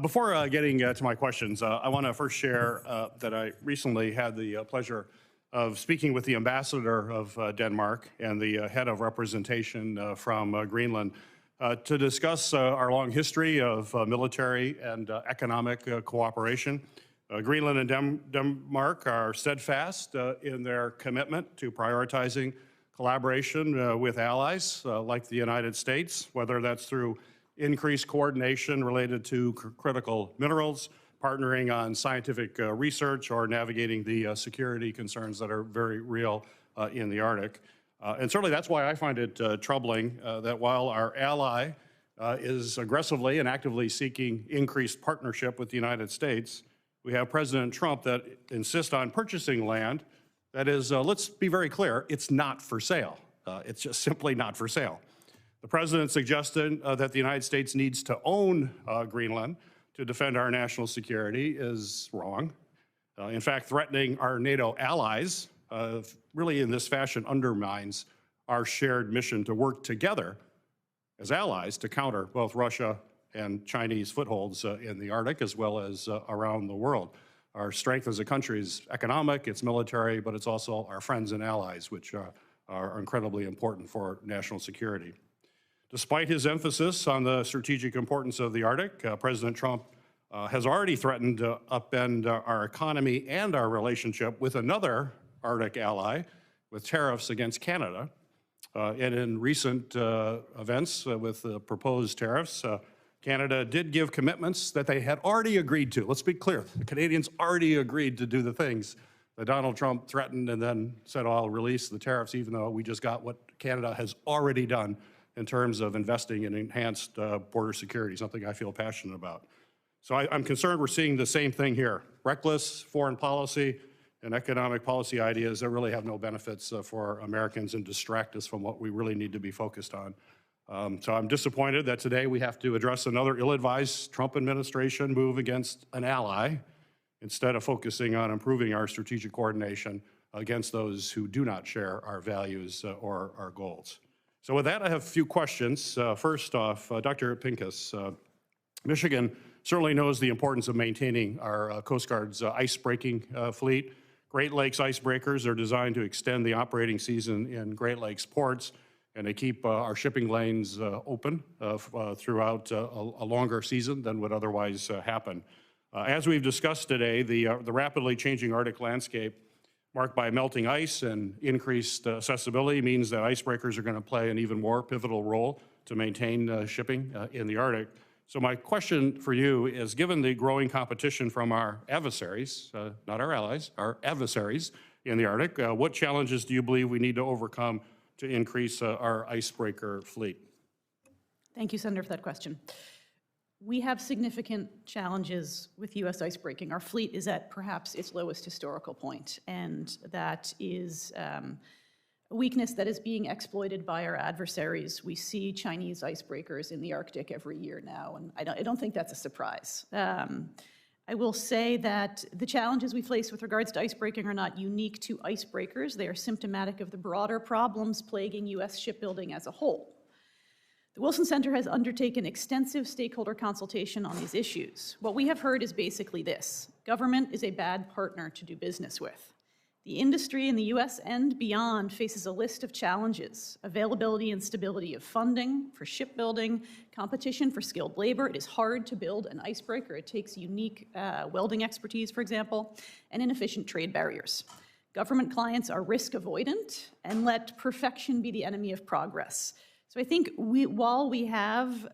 Before getting to my questions, I want to first share that I recently had the pleasure of speaking with the ambassador of Denmark and the head of representation from Greenland to discuss our long history of military and economic cooperation. Greenland and Denmark are steadfast in their commitment to prioritizing collaboration with allies like the United States, whether that's through increased coordination related to critical minerals, partnering on scientific research or navigating the security concerns that are very real in the Arctic. And certainly that's why I find it troubling that while our ally is aggressively and actively seeking increased partnership with the United States, we have President Trump that insists on purchasing land that is, let's be very clear, it's not for sale. It's just simply not for sale. The president suggested that the United States needs to own Greenland to defend our national security is wrong. In fact, threatening our NATO allies really in this fashion undermines our shared mission to work together as allies to counter both Russia and Chinese footholds in the Arctic as well as around the world. Our strength as a country is economic, it's military, but it's also our friends and allies, which are incredibly important for national security. Despite his emphasis on the strategic importance of the Arctic, President Trump has already threatened to upend our economy and our relationship with another Arctic ally with tariffs against Canada. And in recent events with the proposed tariffs, Canada did give commitments that they had already agreed to. Let's be clear, the Canadians already agreed to do the things that Donald Trump threatened and then said, oh, I'll release the tariffs, even though we just got what Canada has already done in terms of investing in enhanced border security, something I feel passionate about. So I'm concerned we're seeing the same thing here. Reckless foreign policy and economic policy ideas that really have no benefits for Americans and distract us from what we really need to be focused on. So I'm disappointed that today we have to address another ill-advised Trump administration move against an ally instead of focusing on improving our strategic coordination against those who do not share our values or our goals. So with that, I have a few questions. First off, Dr. Pincus, Michigan certainly knows the importance of maintaining our Coast Guard's ice-breaking fleet. Great Lakes icebreakers are designed to extend the operating season in Great Lakes ports, and they keep our shipping lanes open throughout a longer season than would otherwise happen. As we've discussed today, the rapidly changing Arctic landscape marked by melting ice and increased accessibility means that icebreakers are going to play an even more pivotal role to maintain shipping in the Arctic. So my question for you is, given the growing competition from our adversaries, not our allies, our adversaries in the Arctic, what challenges do you believe we need to overcome to increase our icebreaker fleet? Thank you, Senator, for that question. We have significant challenges with U.S. icebreaking. Our fleet is at perhaps its lowest historical point, and that is a weakness that is being exploited by our adversaries. We see Chinese icebreakers in the Arctic every year now, and I don't think that's a surprise. I will say that the challenges we face with regards to icebreaking are not unique to icebreakers. They are symptomatic of the broader problems plaguing U.S. shipbuilding as a whole. The Wilson Center has undertaken extensive stakeholder consultation on these issues. What we have heard is basically this: government is a bad partner to do business with. The industry in the U.S. and beyond faces a list of challenges: availability and stability of funding for shipbuilding, competition for skilled labor. It is hard to build an icebreaker. It takes unique welding expertise, for example, and inefficient trade barriers. Government clients are risk avoidant and let perfection be the enemy of progress. So I think while we have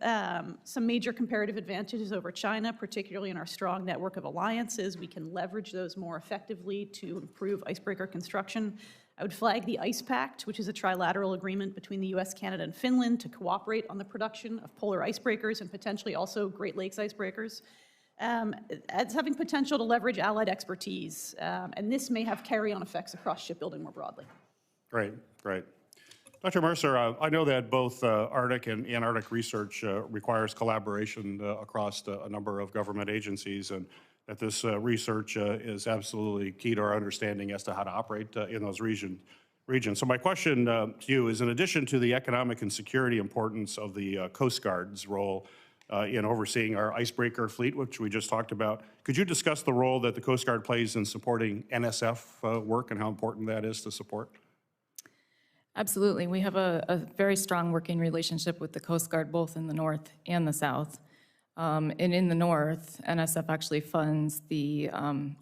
some major comparative advantages over China, particularly in our strong network of alliances, we can leverage those more effectively to improve icebreaker construction. I would flag the Ice Pact, which is a trilateral agreement between the US, Canada, and Finland to cooperate on the production of polar icebreakers and potentially also Great Lakes icebreakers, as having potential to leverage allied expertise. And this may have carry-on effects across shipbuilding more broadly. Great, great. Dr. Mercer, I know that both Arctic and Antarctic research requires collaboration across a number of government agencies, and that this research is absolutely key to our understanding as to how to operate in those regions. So my question to you is, in addition to the economic and security importance of the Coast Guard's role in overseeing our icebreaker fleet, which we just talked about, could you discuss the role that the Coast Guard plays in supporting NSF work and how important that is to support? Absolutely. We have a very strong working relationship with the Coast Guard, both in the north and the south. And in the north, NSF actually funds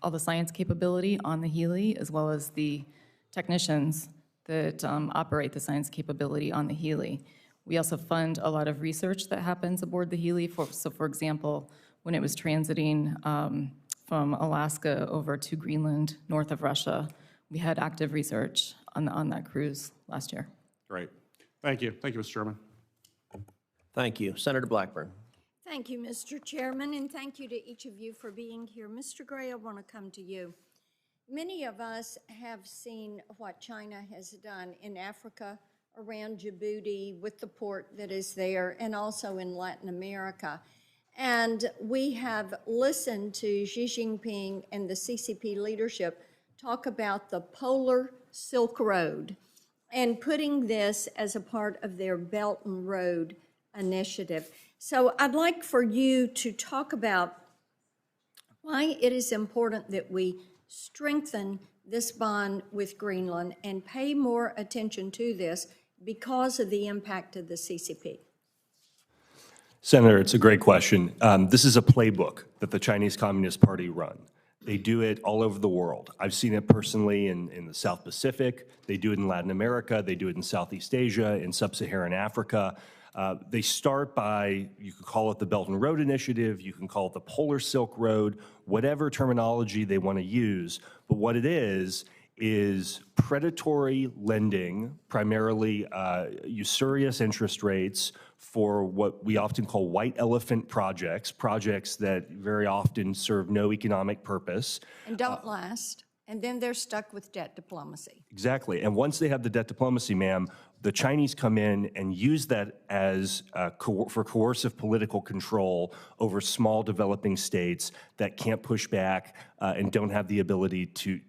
all the science capability on the Healy, as well as the technicians that operate the science capability on the Healy. We also fund a lot of research that happens aboard the Healy. So for example, when it was transiting from Alaska over to Greenland, north of Russia. We had active research on that cruise last year. Great. Thank you. Thank you, Mr. Chairman. Thank you. Senator Blackburn. Thank you, Mr. Chairman, and thank you to each of you for being here. Mr. Gray, I want to come to you. Many of us have seen what China has done in Africa, around Djibouti, with the port that is there, and also in Latin America. And we have listened to Xi Jinping and the CCP leadership talk about the Polar Silk Road and putting this as a part of their Belt and Road initiative. So I'd like for you to talk about why it is important that we strengthen this bond with Greenland and pay more attention to this because of the impact of the CCP. Senator, it's a great question. This is a playbook that the Chinese Communist Party run. They do it all over the world. I've seen it personally in the South Pacific. They do it in Latin America. They do it in Southeast Asia, in Sub-Saharan Africa. They start by, you could call it the Belt and Road Initiative, you can call it the Polar Silk Road, whatever terminology they want to use. But what it is predatory lending, primarily usurious interest rates for what we often call white elephant projects, projects that very often serve no economic purpose. And don't last. And then they're stuck with debt diplomacy. Exactly. And once they have the debt diplomacy, ma'am, the Chinese come in and use that as for coercive political control over small developing states that can't push back and don't have the ability to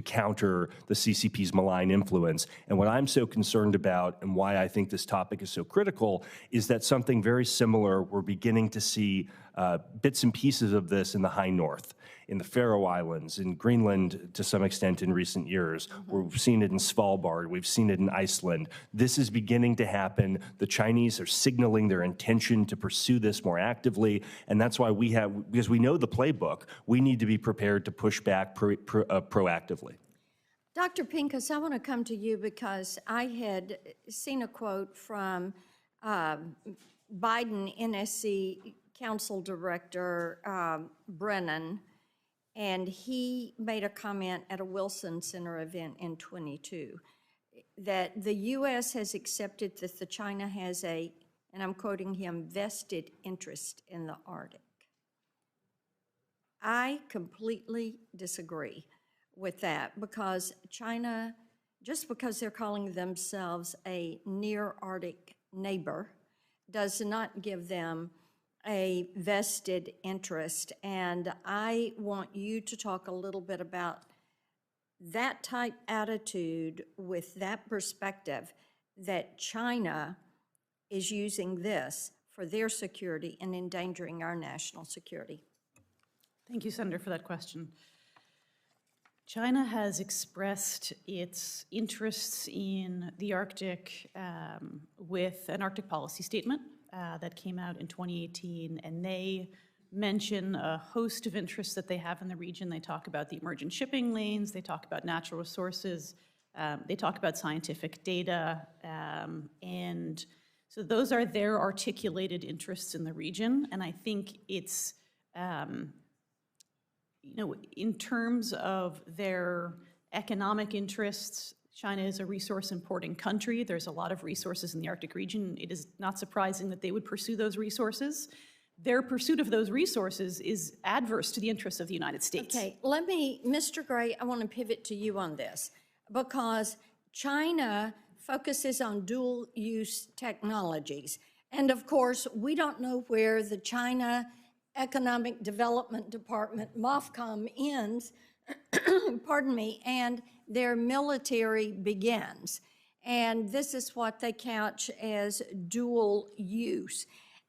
counter the CCP's malign influence. And what I'm so concerned about and why I think this topic is so critical is that something very similar we're beginning to see bits and pieces of this in the high north, in the Faroe Islands, in Greenland to some extent in recent years. We've seen it in Svalbard. We've seen it in Iceland. This is beginning to happen. The Chinese are signaling their intention to pursue this more actively, and that's why because we know the playbook, we need to be prepared to push back proactively. Dr. Pincus, I want to come to you because I had seen a quote from Biden NSC Council Director Brennan, and he made a comment at a Wilson Center event in 22 that the U.S. has accepted that the China has a, and I'm quoting him, vested interest in the Arctic. I completely disagree with that because China, just because they're calling themselves a near Arctic neighbor, does not give them a vested interest. And I want you to talk a little bit about that type attitude with that perspective that China is using this for their security and endangering our national security. Thank you, Senator, for that question. China has expressed its interests in the Arctic with an Arctic policy statement that came out in 2018, and they mention a host of interests that they have in the region. They talk about the emergent shipping lanes, they talk about natural resources, they talk about scientific data, and so those are their articulated interests in the region. And I think it's, in terms of their economic interests, China is a resource importing country. There's a lot of resources in the Arctic region. It is not surprising that they would pursue those resources. Their pursuit of those resources is adverse to the interests of the United States. Okay, Mr. Gray, I want to pivot to you on this because China focuses on dual-use technologies. And of course, we don't know where the China Economic Development Department, MOFCOM, ends, pardon me, and their military begins. And this is what they couch as dual use.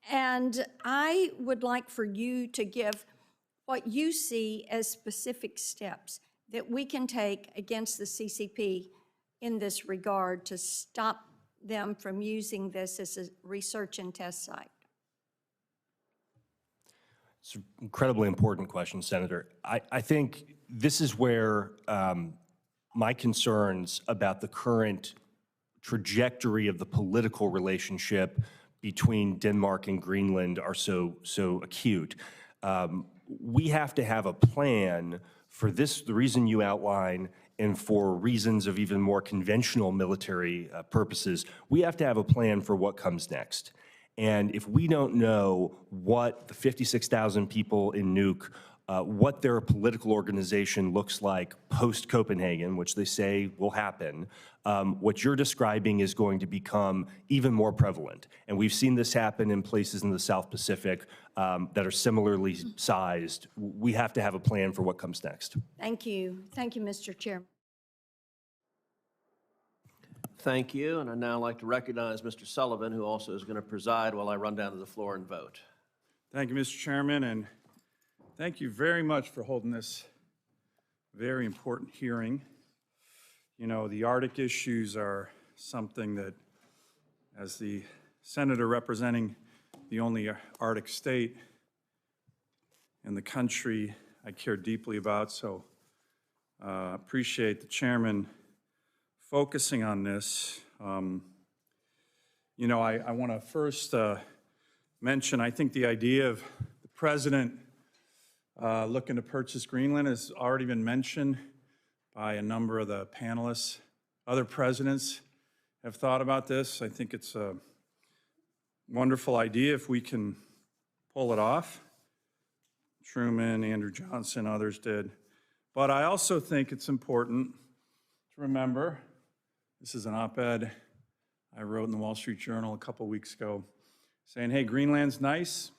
And I would like for you to give what you see as specific steps that we can take against the CCP in this regard to stop them from using this as a research and test site. It's an incredibly important question, Senator. I think this is where my concerns about the current trajectory of the political relationship between Denmark and Greenland are so acute. We have to have a plan for this, the reason you outline, and for reasons of even more conventional military purposes. We have to have a plan for what comes next. And if we don't know what the 56,000 people in Nuuk, what their political organization looks like post-Copenhagen, which they say will happen, what you're describing is going to become even more prevalent. And we've seen this happen in places in the South Pacific that are similarly sized. We have to have a plan for what comes next. Thank you. Thank you, Mr. Chairman. Thank you, and I'd now like to recognize Mr. Sullivan, who also is going to preside while I run down to the floor and vote. Thank you, Mr. Chairman, and thank you very much for holding this very important hearing. You know, the Arctic issues are something that, as the senator representing the only Arctic state in the country, I care deeply about, so appreciate the chairman focusing on this. You know, I want to first mention, I think the idea of the president looking to purchase Greenland has already been mentioned by a number of the panelists. Other presidents have thought about this. I think it's a wonderful idea if we can pull it off. Truman, Andrew Johnson, others did. But I also think it's important to remember, this is an op-ed I wrote in the Wall Street Journal a couple weeks ago, saying, hey, Greenland's nice,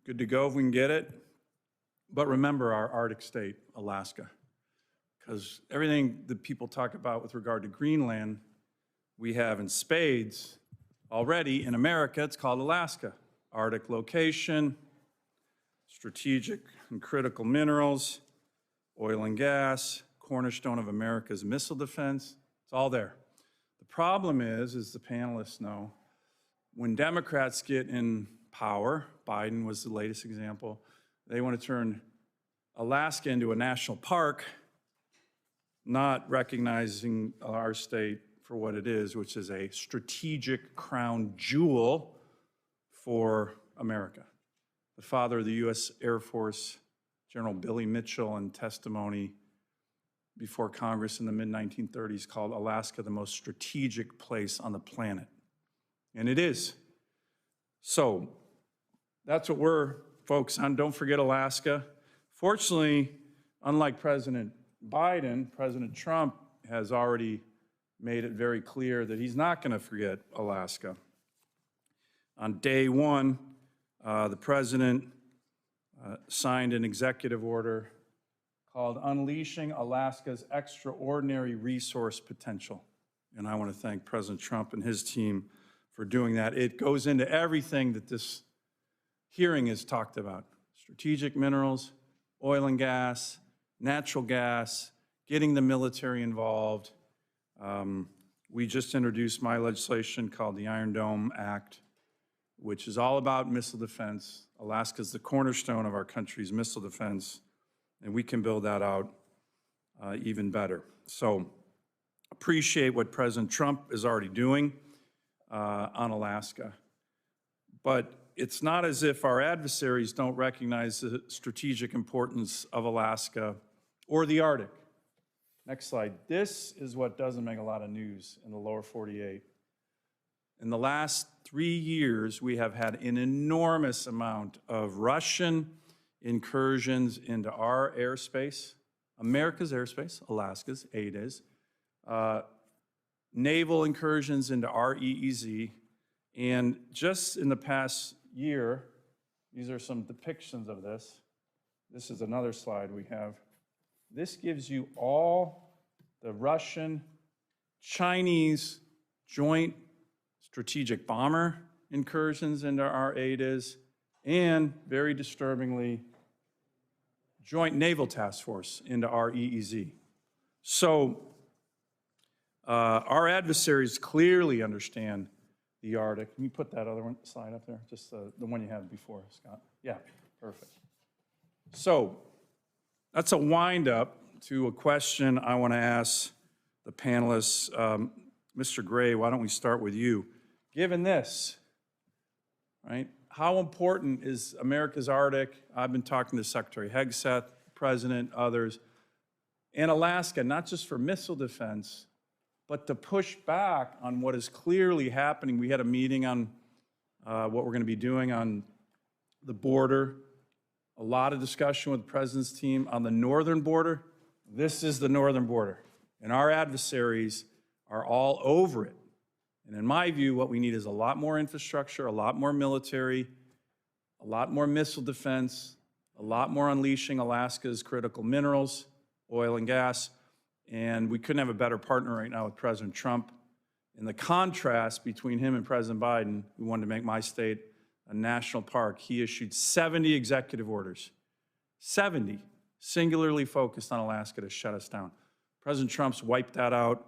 good to go if we can get it, but remember our Arctic state, Alaska, because everything that people talk about with regard to Greenland, we have in spades already in America. It's called Alaska. Arctic location, strategic and critical minerals, oil and gas, cornerstone of America's missile defense. It's all there. The problem is, as the panelists know, when Democrats get in power, Biden was the latest example, they want to turn Alaska into a national park, not recognizing our state for what it is, which is a strategic crown jewel for America. The father of the U.S. Air Force, General Billy Mitchell, in testimony before Congress in the mid-1930s called Alaska the most strategic place on the planet. And it is. So that's what we're focused on. Don't forget Alaska. Fortunately, unlike President Biden, President Trump has already made it very clear that he's not going to forget Alaska. On day one, the president signed an executive order called Unleashing Alaska's Extraordinary Resource Potential. And I want to thank President Trump and his team for doing that. It goes into everything that this hearing has talked about. Strategic minerals, oil and gas, natural gas, getting the military involved. We just introduced my legislation called the Iron Dome Act, which is all about missile defense. Alaska's the cornerstone of our country's missile defense, and we can build that out even better. So appreciate what President Trump is already doing on Alaska. But it's not as if our adversaries don't recognize the strategic importance of Alaska or the Arctic. Next slide. This is what doesn't make a lot of news in the lower 48. In the last 3 years, we have had an enormous amount of Russian incursions into our airspace, America's airspace, Alaska's, it is, naval incursions into our EEZ, and just in the past year, these are some depictions of this. This is another slide we have. This gives you all the Russian, Chinese joint strategic bomber incursions into our ADIZ, and very disturbingly, joint naval task force into our EEZ. So our adversaries clearly understand the Arctic. Can you put that other slide up there? Just the one you had before, Scott. Yeah, perfect. So that's a wind-up to a question I want to ask the panelists. Mr. Gray, why don't we start with you? Given this, right, how important is America's Arctic? I've been talking to Secretary Hegseth, President, others, and Alaska, not just for missile defense, but to push back on what is clearly happening. We had a meeting on what we're going to be doing on the border, a lot of discussion with the President's team on the northern border. This is the northern border, and our adversaries are all over it. And in my view, what we need is a lot more infrastructure, a lot more military, a lot more missile defense, a lot more unleashing Alaska's critical minerals, oil and gas, and we couldn't have a better partner right now with President Trump. And the contrast between him and President Biden, who wanted to make my state a national park, he issued 70 executive orders, 70, singularly focused on Alaska to shut us down. President Trump's wiped that out.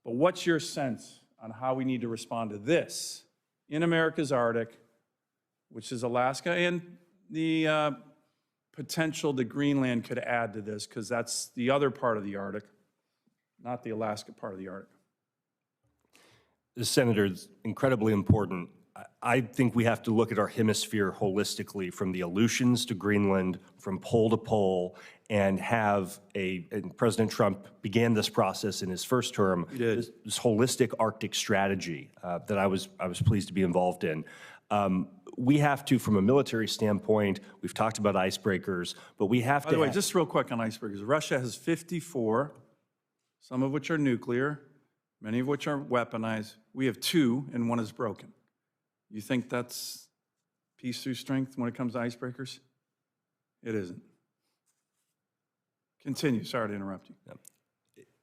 But what's your sense on how we need to respond to this in America's Arctic, which is Alaska, and the potential that Greenland could add to this, because that's the other part of the Arctic, not the Alaska part of the Arctic? Senator, it's incredibly important. I think we have to look at our hemisphere holistically, from the Aleutians to Greenland, from pole to pole, and have and President Trump began this process in his first term, this holistic Arctic strategy that I was pleased to be involved in. We have to, from a military standpoint, we've talked about icebreakers, but we have to— By the way, just real quick on icebreakers, Russia has 54, some of which are nuclear, many of which are weaponized. We have 2, and 1 is broken. You think that's peace through strength when it comes to icebreakers? It isn't. Continue, sorry to interrupt you.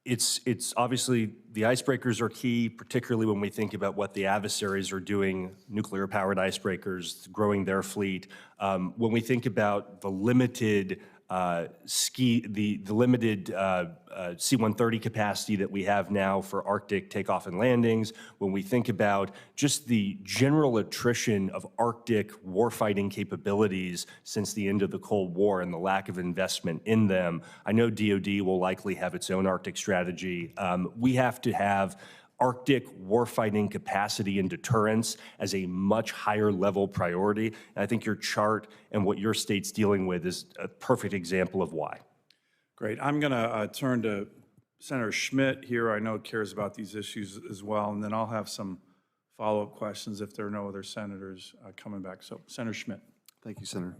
It's obviously, the icebreakers are key, particularly when we think about what the adversaries are doing, nuclear-powered icebreakers, growing their fleet. When we think about the limited limited C-130 capacity that we have now for Arctic takeoff and landings, when we think about just the general attrition of Arctic warfighting capabilities since the end of the Cold War and the lack of investment in them, I know DoD will likely have its own Arctic strategy. We have to have Arctic warfighting capacity and deterrence as a much higher level priority. And I think your chart and what your state's dealing with is a perfect example of why. Great. I'm going to turn to Senator Schmidt here. I know cares about these issues as well, and then I'll have some follow-up questions if there are no other senators coming back. So, Senator Schmidt. Thank you, Senator.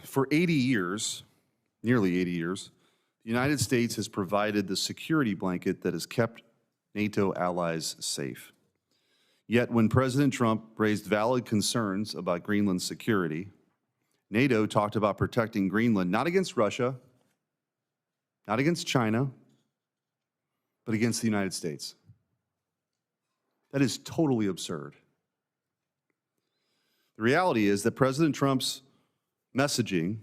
For 80 years, nearly 80 years, the United States has provided the security blanket that has kept NATO allies safe. Yet when President Trump raised valid concerns about Greenland's security, NATO talked about protecting Greenland not against Russia, not against China, but against the United States. That is totally absurd. The reality is that President Trump's messaging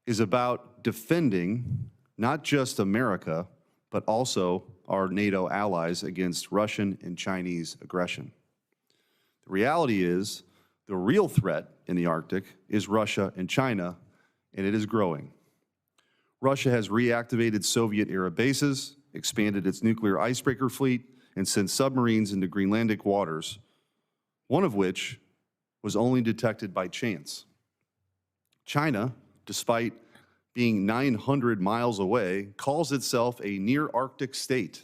is about defending not just America, but also our NATO allies against Russian and Chinese aggression. The reality is the real threat in the Arctic is Russia and China, and it is growing. Russia has reactivated Soviet-era bases, expanded its nuclear icebreaker fleet, and sent submarines into Greenlandic waters, one of which was only detected by chance. China, despite being 900 miles away, calls itself a near-Arctic state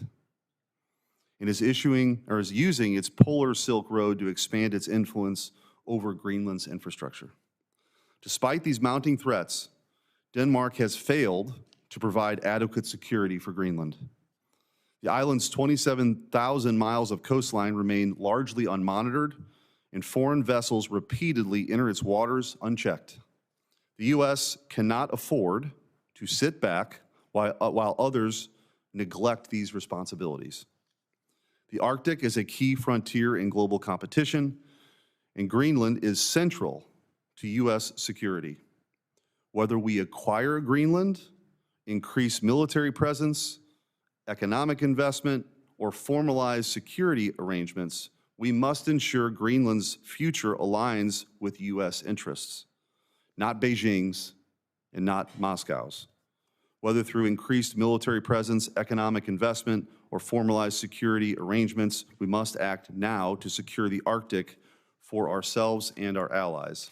and is using its polar Silk Road to expand its influence over Greenland's infrastructure. Despite these mounting threats, Denmark has failed to provide adequate security for Greenland. The island's 27,000 miles of coastline remain largely unmonitored, and foreign vessels repeatedly enter its waters unchecked. The U.S. cannot afford to sit back while others neglect these responsibilities. The Arctic is a key frontier in global competition, and Greenland is central to U.S. security. Whether we acquire Greenland, increase military presence, economic investment, or formalize security arrangements, we must ensure Greenland's future aligns with U.S. interests, not Beijing's and not Moscow's. Whether through increased military presence, economic investment, or formalized security arrangements, we must act now to secure the Arctic for ourselves and our allies.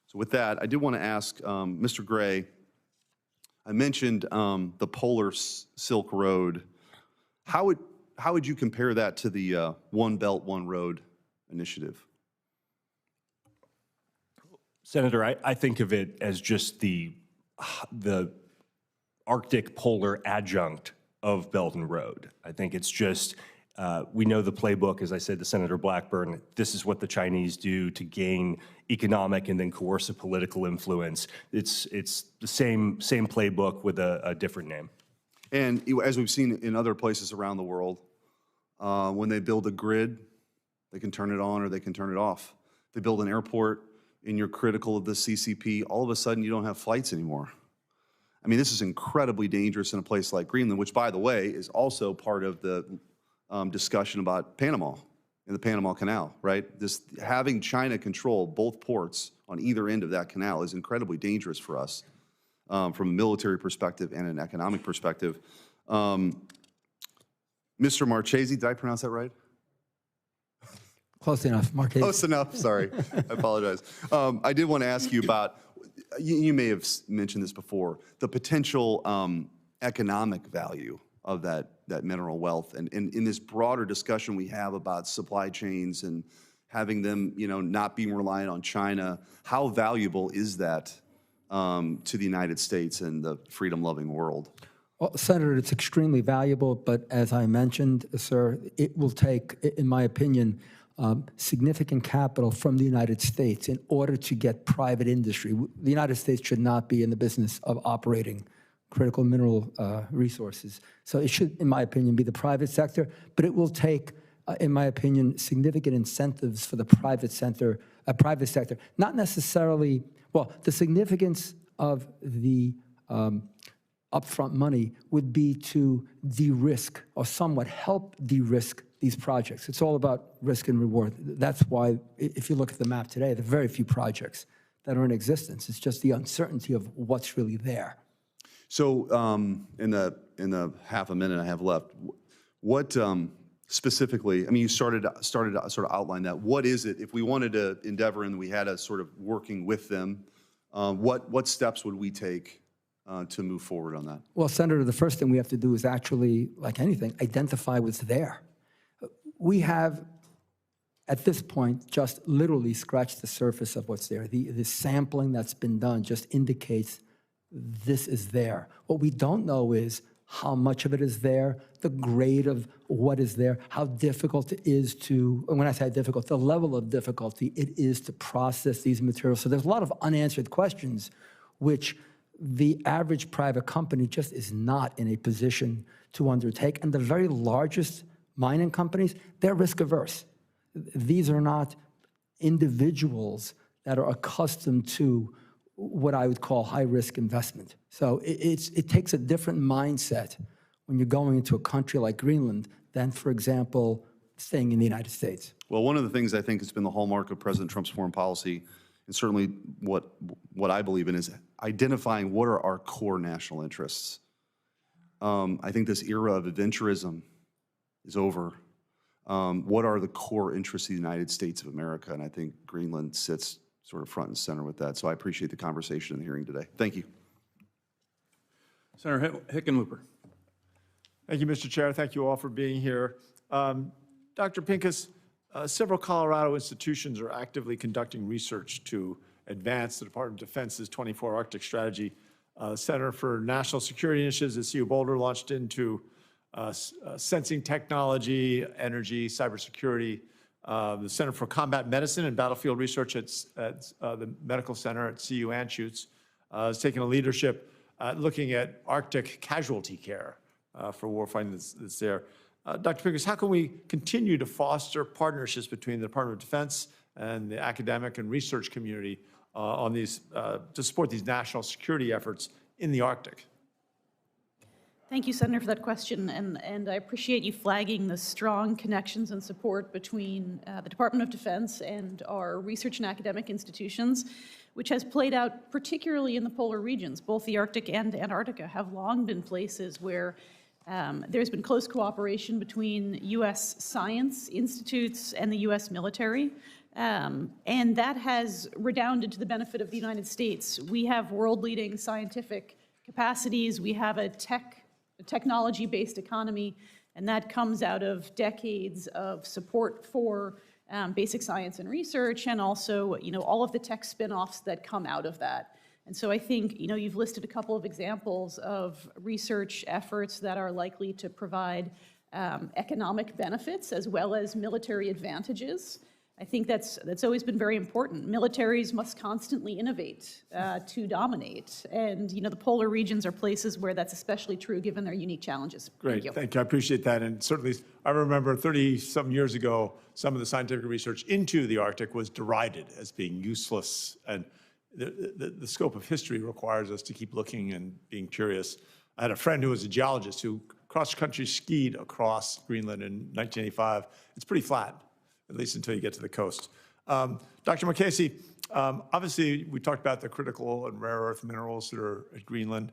So with that, I did want to ask Mr. Gray, I mentioned the Polar Silk Road. How would you compare that to the One Belt, One Road initiative? Senator, I think of it as just the Arctic polar adjunct of Belt and Road. I think it's just, we know the playbook, as I said to Senator Blackburn, this is what the Chinese do to gain economic and then coercive political influence. It's the same playbook with a different name. And as we've seen in other places around the world, when they build a grid, they can turn it on or they can turn it off. They build an airport and you're critical of the CCP, all of a sudden you don't have flights anymore. I mean, this is incredibly dangerous in a place like Greenland, which, by the way, is also part of the discussion about Panama and the Panama Canal, right? This having China control both ports on either end of that canal is incredibly dangerous for us from a military perspective and an economic perspective. Mr. Marchese, did I pronounce that right? Close enough, Marchese. Close enough, sorry. I apologize. I did want to ask you about, you may have mentioned this before, the potential economic value of that mineral wealth. And in this broader discussion we have about supply chains and having them, not being reliant on China, how valuable is that to the United States and the freedom-loving world? Well, Senator, it's extremely valuable, but as I mentioned, sir, it will take, in my opinion, significant capital from the United States in order to get private industry. The United States should not be in the business of operating critical mineral resources. So it should, in my opinion, be the private sector, but it will take, in my opinion, significant incentives for the private sector. Not necessarily, well, the significance of the upfront money would be to de-risk or somewhat help de-risk these projects. It's all about risk and reward. That's why, if you look at the map today, there are very few projects that are in existence. It's just the uncertainty of what's really there. So in the half a minute I have left, what specifically, I mean, you started to sort of outline that. What is it, if we wanted to endeavor and we had a sort of working with them, what steps would we take to move forward on that? Well, Senator, the first thing we have to do is actually, like anything, identify what's there. We have, at this point, just literally scratched the surface of what's there. The sampling that's been done just indicates this is there. What we don't know is how much of it is there, the grade of what is there, how difficult it is to, and when I say difficult, the level of difficulty it is to process these materials. So there's a lot of unanswered questions which the average private company just is not in a position to undertake. And the very largest mining companies, they're risk averse. These are not individuals that are accustomed to what I would call high risk investment. So it takes a different mindset when you're going into a country like Greenland than, for example, staying in the United States. Well, one of the things I think has been the hallmark of President Trump's foreign policy, and certainly what I believe in, is identifying what are our core national interests. I think this era of adventurism is over. What are the core interests of the United States of America? And I think Greenland sits sort of front and center with that. So I appreciate the conversation and the hearing today. Thank you. Senator Hickenlooper. Thank you, Mr. Chair. Thank you all for being here. Dr. Pincus, several Colorado institutions are actively conducting research to advance the Department of Defense's 24 Arctic strategy. Center for National Security Initiatives at CU Boulder launched into sensing technology, energy, cybersecurity. The Center for Combat Medicine and Battlefield Research at the Medical Center at CU Anschutz is taking a leadership looking at Arctic casualty care for warfighting that's there. Dr. Pincus, how can we continue to foster partnerships between the Department of Defense and the academic and research community on these, to support these national security efforts in the Arctic? Thank you, Senator, for that question, and I appreciate you flagging the strong connections and support between the Department of Defense and our research and academic institutions, which has played out particularly in the polar regions. Both the Arctic and Antarctica have long been places where there's been close cooperation between U.S. science institutes and the U.S. military And that has redounded to the benefit of the United States. We have world-leading scientific capacities. We have a technology-based economy, and that comes out of decades of support for basic science and research, and also, all of the tech spin-offs that come out of that. And so I think, you've listed a couple of examples of research efforts that are likely to provide economic benefits as well as military advantages. I think that's always been very important. Militaries must constantly innovate to dominate. And, the polar regions are places where that's especially true given their unique challenges. Great, thank you. I appreciate that. And certainly, I remember 30-some years ago, some of the scientific research into the Arctic was derided as being useless. And the scope of history requires us to keep looking and being curious. I had a friend who was a geologist who cross-country skied across Greenland in 1985. It's pretty flat, at least until you get to the coast. Dr. Marchese, obviously we talked about the critical and rare earth minerals that are at Greenland.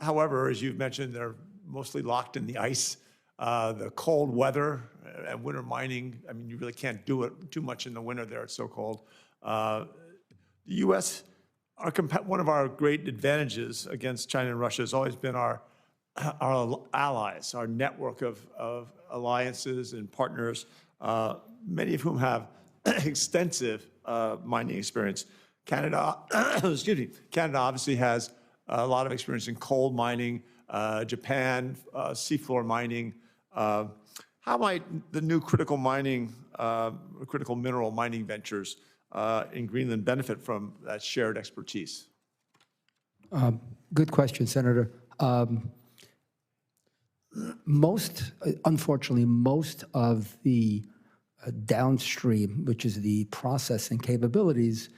However, as you've mentioned, they're mostly locked in the ice. The cold weather and winter mining, I mean, you really can't do it too much in the winter there, it's so cold. The U.S., one of our great advantages against China and Russia has always been our allies, our network of alliances and partners, many of whom have extensive mining experience. Canada, excuse me, Canada obviously has a lot of experience in coal mining, Japan, seafloor mining. How might the new critical mineral mining ventures in Greenland benefit from that shared expertise? Good question, Senator. Unfortunately, most of the downstream, which is the processing capabilities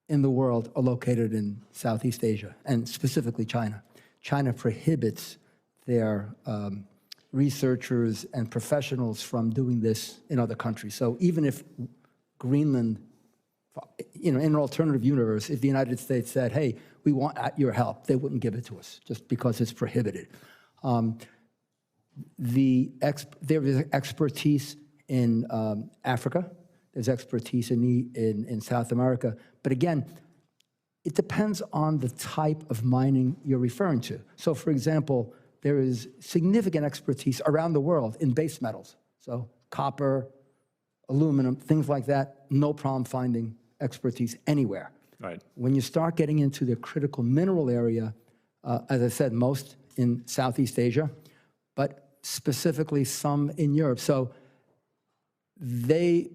in the world, are located in Southeast Asia, and specifically China. China prohibits their researchers and professionals from doing this in other countries. So even if Greenland, in an alternative universe, if the United States said, hey, we want your help, they wouldn't give it to us just because it's prohibited. There is expertise in Africa, there's expertise in South America, but again, it depends on the type of mining you're referring to. So for example, there is significant expertise around the world in base metals. So copper, aluminum, things like that, no problem finding expertise anywhere. Right. When you start getting into the critical mineral area, as I said, most in Southeast Asia, but specifically some in Europe. So they,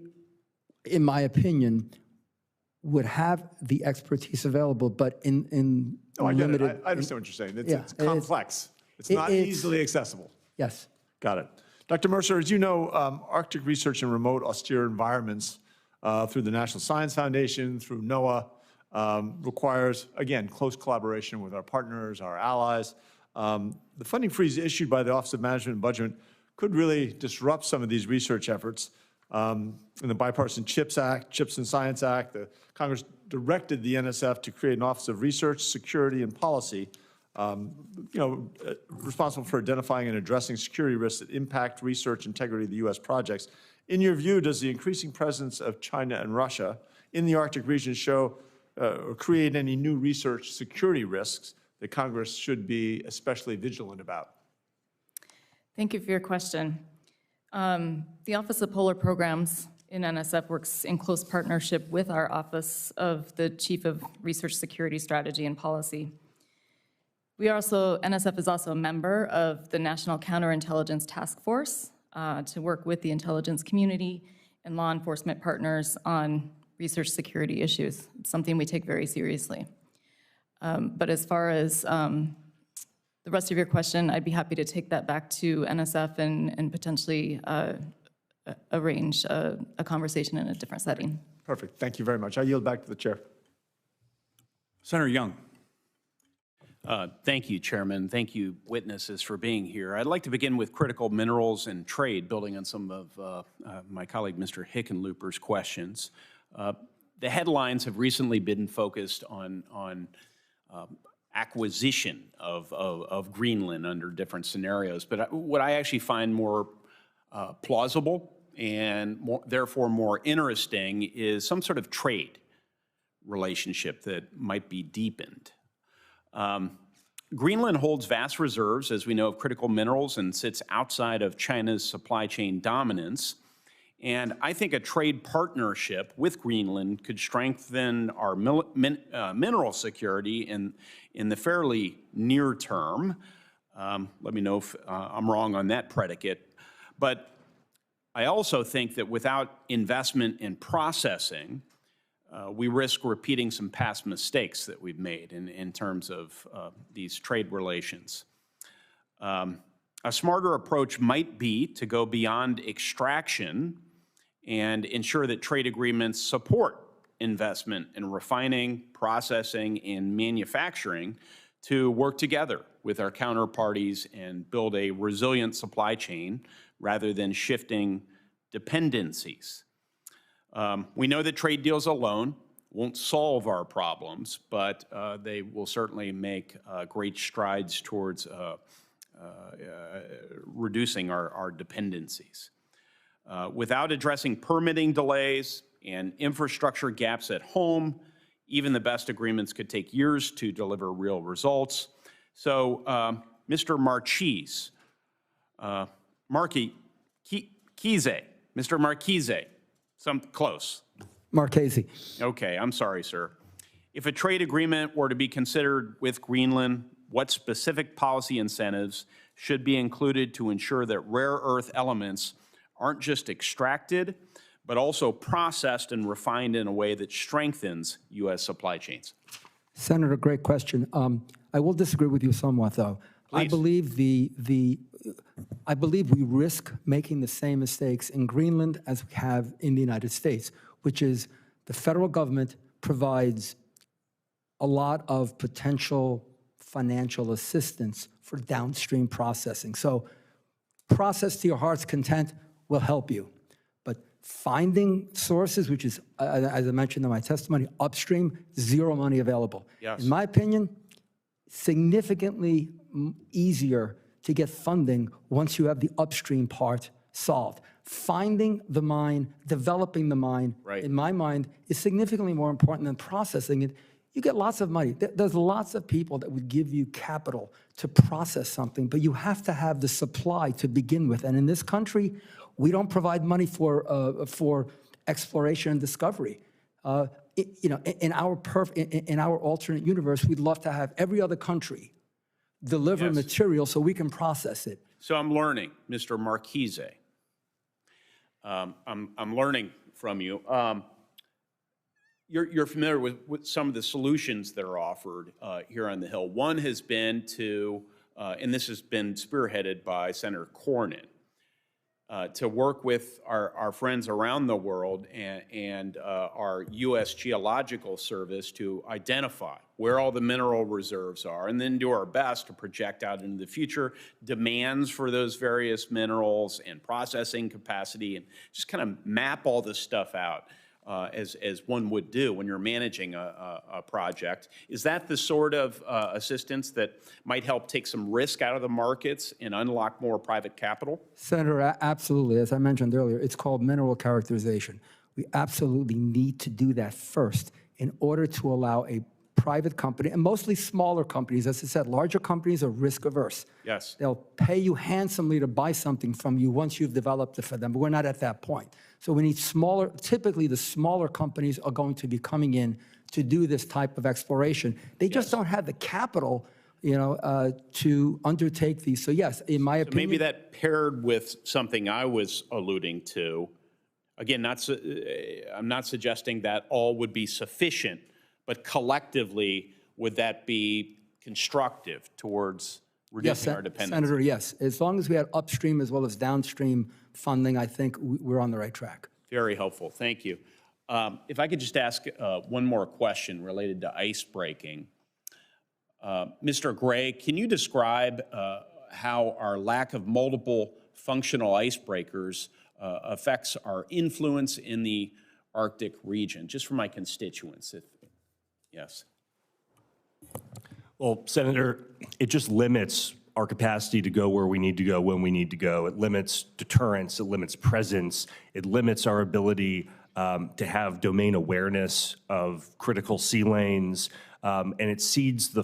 in my opinion, would have the expertise available, but in I get limited. it. I understand what you're saying. It's, Yeah, it's complex. It's not easily accessible. Yes. Got it. Dr. Mercer, as you know, Arctic research in remote, austere environments through the National Science Foundation, through NOAA, requires, again, close collaboration with our partners, our allies. The funding freeze issued by the Office of Management and Budget could really disrupt some of these research efforts. In the Bipartisan CHIPS and Science Act, the Congress directed the NSF to create an Office of Research, Security, and Policy, responsible for identifying and addressing security risks that impact research integrity of the U.S. projects. In your view, does the increasing presence of China and Russia in the Arctic region show or create any new research security risks that Congress should be especially vigilant about? Thank you for your question. The Office of Polar Programs in NSF works in close partnership with our Office of the Chief of Research Security Strategy and Policy. NSF is also a member of the National Counterintelligence Task Force to work with the intelligence community and law enforcement partners on research security issues. It's something we take very seriously. But as far as the rest of your question, I'd be happy to take that back to NSF and potentially arrange a conversation in a different setting. Perfect. Thank you very much. I yield back to the chair. Senator Young. Thank you, Chairman. Thank you, witnesses, for being here. I'd like to begin with critical minerals and trade, building on some of my colleague, Mr. Hickenlooper's questions. The headlines have recently been focused on acquisition of Greenland under different scenarios. But what I actually find more plausible and therefore more interesting is some sort of trade relationship that might be deepened. Greenland holds vast reserves, as we know, of critical minerals and sits outside of China's supply chain dominance. And I think a trade partnership with Greenland could strengthen our mineral security in the fairly near term. Let me know if I'm wrong on that predicate. But I also think that without investment in processing, we risk repeating some past mistakes that we've made in terms of these trade relations. A smarter approach might be to go beyond extraction and ensure that trade agreements support investment in refining, processing, and manufacturing to work together with our counterparties and build a resilient supply chain rather than shifting dependencies. We know that trade deals alone won't solve our problems, but they will certainly make great strides towards reducing our dependencies. Without addressing permitting delays and infrastructure gaps at home, even the best agreements could take years to deliver real results. So, Mr. Marchese, Mr. Marchese, close. Marchese. Okay, I'm sorry, sir. If a trade agreement were to be considered with Greenland, what specific policy incentives should be included to ensure that rare earth elements aren't just extracted, but also processed and refined in a way that strengthens U.S. supply chains? Senator, great question. I will disagree with you somewhat, though. Please. I believe we risk making the same mistakes in Greenland as we have in the United States, which is the federal government provides a lot of potential financial assistance for downstream processing. So process to your heart's content will help you. But finding sources, which is, as I mentioned in my testimony, upstream, zero money available. Yes. In my opinion, significantly easier to get funding once you have the upstream part solved. Finding the mine, developing the mine, right, in my mind, is significantly more important than processing it. You get lots of money. There's lots of people that would give you capital to process something, but you have to have the supply to begin with. And in this country, we don't provide money for exploration and discovery. In our alternate universe, we'd love to have every other country deliver material so we can process it. So I'm learning, Mr. Marchese. I'm learning from you. You're familiar with some of the solutions that are offered here on the Hill. One has been to, and this has been spearheaded by Senator Cornyn, to work with our friends around the world and our U.S. Geological Service to identify where all the mineral reserves are, and then do our best to project out into the future demands for those various minerals and processing capacity, and just kind of map all this stuff out as one would do when you're managing a project. Is that the sort of assistance that might help take some risk out of the markets and unlock more private capital? Senator, absolutely. As I mentioned earlier, it's called mineral characterization. We absolutely need to do that first in order to allow a private company, and mostly smaller companies, as I said, larger companies are risk averse. Yes. They'll pay you handsomely to buy something from you once you've developed it for them, but we're not at that point. So we need smaller, typically the smaller companies are going to be coming in to do this type of exploration. They just don't have the capital, to undertake these. So yes, in my opinion. Maybe that paired with something I was alluding to, again, I'm not suggesting that all would be sufficient, but collectively, would that be constructive towards reducing our dependency? Senator, yes. As long as we had upstream as well as downstream funding, I think we're on the right track. Very helpful. Thank you. If I could just ask one more question related to ice breaking. Mr. Gray, can you describe how our lack of multiple functional icebreakers affects our influence in the Arctic region, just for my constituents? Yes. Well, Senator, it just limits our capacity to go where we need to go when we need to go. It limits deterrence, it limits presence, it limits our ability to have domain awareness of critical sea lanes, and it cedes the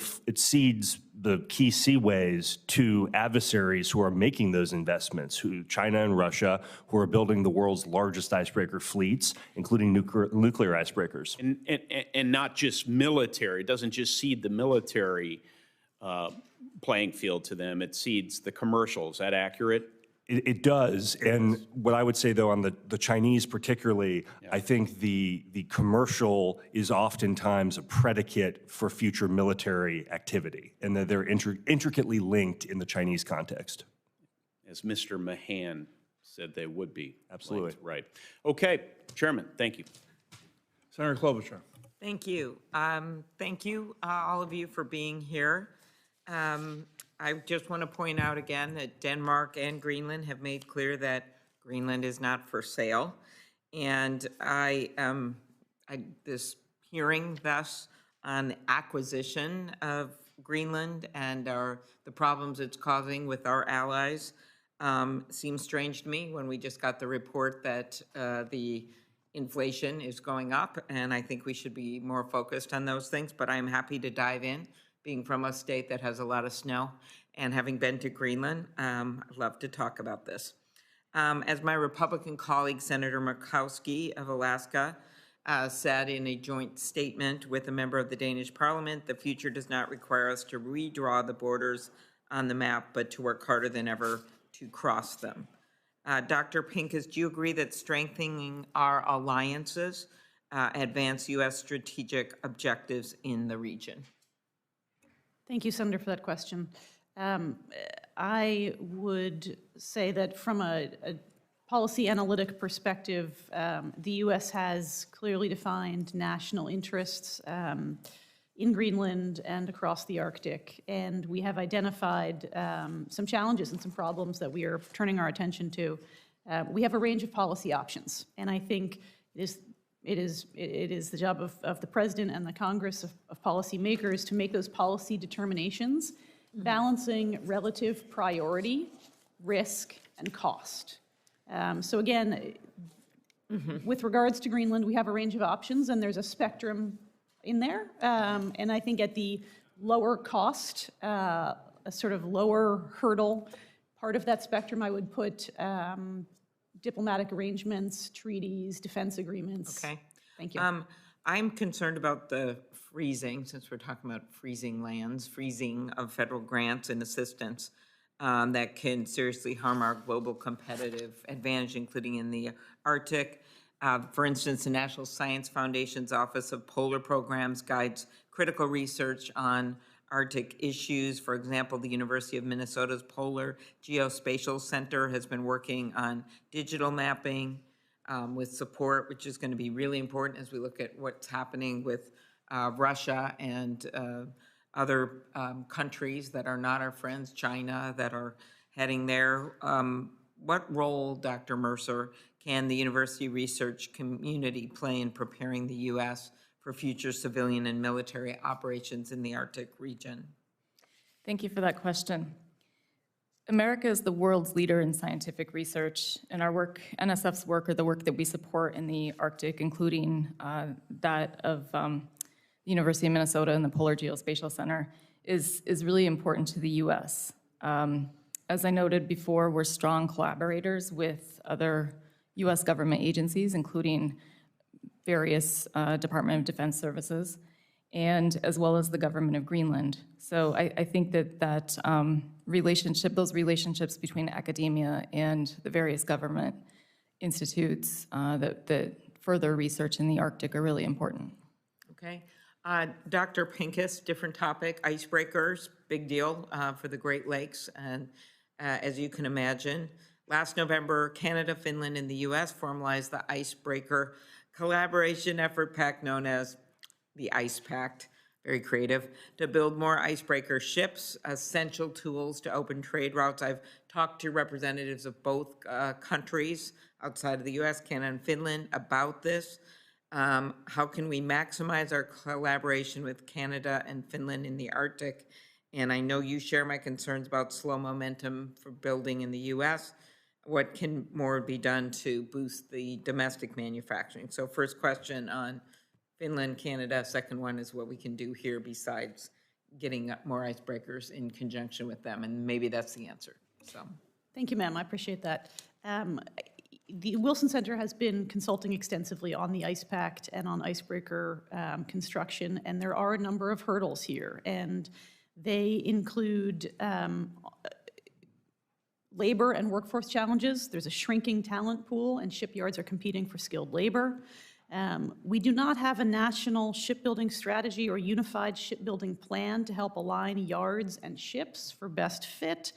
key seaways to adversaries who are making those investments, China and Russia, who are building the world's largest icebreaker fleets, including nuclear icebreakers. And not just military. It doesn't just cede the military playing field to them. It cedes the commercial. Is that accurate? It does. And what I would say, though, on the Chinese particularly, I think the commercial is oftentimes a predicate for future military activity, and that they're intricately linked in the Chinese context. As Mr. Mahan said they would be. Absolutely. Linked. Right. Okay, Chairman, thank you. Senator Klobuchar. Thank you. Thank you, all of you, for being here. I just want to point out again that Denmark and Greenland have made clear that Greenland is not for sale. And this hearing thus on the acquisition of Greenland and the problems it's causing with our allies seems strange to me when we just got the report that the inflation is going up, and I think we should be more focused on those things, but I'm happy to dive in, being from a state that has a lot of snow, and having been to Greenland, I'd love to talk about this. As my Republican colleague, Senator Murkowski of Alaska, said in a joint statement with a member of the Danish Parliament, the future does not require us to redraw the borders on the map, but to work harder than ever to cross them. Dr. Pincus, do you agree that strengthening our alliances advance U.S. strategic objectives in the region? Thank you, Senator, for that question. I would say that from a policy analytic perspective, the U.S. has clearly defined national interests in Greenland and across the Arctic, and we have identified some challenges and some problems that we are turning our attention to. We have a range of policy options, and I think it is the job of the President and the Congress of policymakers to make those policy determinations, balancing relative priority, risk, and cost. So again, with regards to Greenland, we have a range of options, and there's a spectrum in there. And I think at the lower cost, a sort of lower hurdle part of that spectrum, I would put diplomatic arrangements, treaties, defense agreements. Okay. Thank you. I'm concerned about the freezing, since we're talking about freezing lands, freezing of federal grants and assistance that can seriously harm our global competitive advantage, including in the Arctic. For instance, the National Science Foundation's Office of Polar Programs guides critical research on Arctic issues. For example, the University of Minnesota's Polar Geospatial Center has been working on digital mapping with support, which is going to be really important as we look at what's happening with Russia and other countries that are not our friends, China, that are heading there. What role, Dr. Mercer, can the university research community play in preparing the U.S. for future civilian and military operations in the Arctic region? Thank you for that question. America is the world's leader in scientific research, and our work, NSF's work, or the work that we support in the Arctic, including that of the University of Minnesota and the Polar Geospatial Center, is really important to the U.S. As I noted before, we're strong collaborators with other U.S. government agencies, including various Department of Defense services, and as well as the government of Greenland. So I think that those relationships between academia and the various government institutes that further research in the Arctic are really important. Okay. Dr. Pincus, different topic, icebreakers, big deal for the Great Lakes, and as you can imagine. Last November, Canada, Finland, and the U.S. formalized the Icebreaker Collaboration Effort Pact, known as the Ice Pact, very creative, to build more icebreaker ships, essential tools to open trade routes. I've talked to representatives of both countries outside of the U.S., Canada, and Finland about this. How can we maximize our collaboration with Canada and Finland in the Arctic? and I know you share my concerns about slow momentum for building in the US. What can more be done to boost the domestic manufacturing? So first question on Finland, Canada. Second one is what we can do here besides getting more icebreakers in conjunction with them, and maybe that's the answer. So, Thank you, ma'am. I appreciate that. The Wilson Center has been consulting extensively on the Ice Pact and on icebreaker construction, and there are a number of hurdles here, and they include labor and workforce challenges. There's a shrinking talent pool, and shipyards are competing for skilled labor. We do not have a national shipbuilding strategy or unified shipbuilding plan to help align yards and ships for best fit.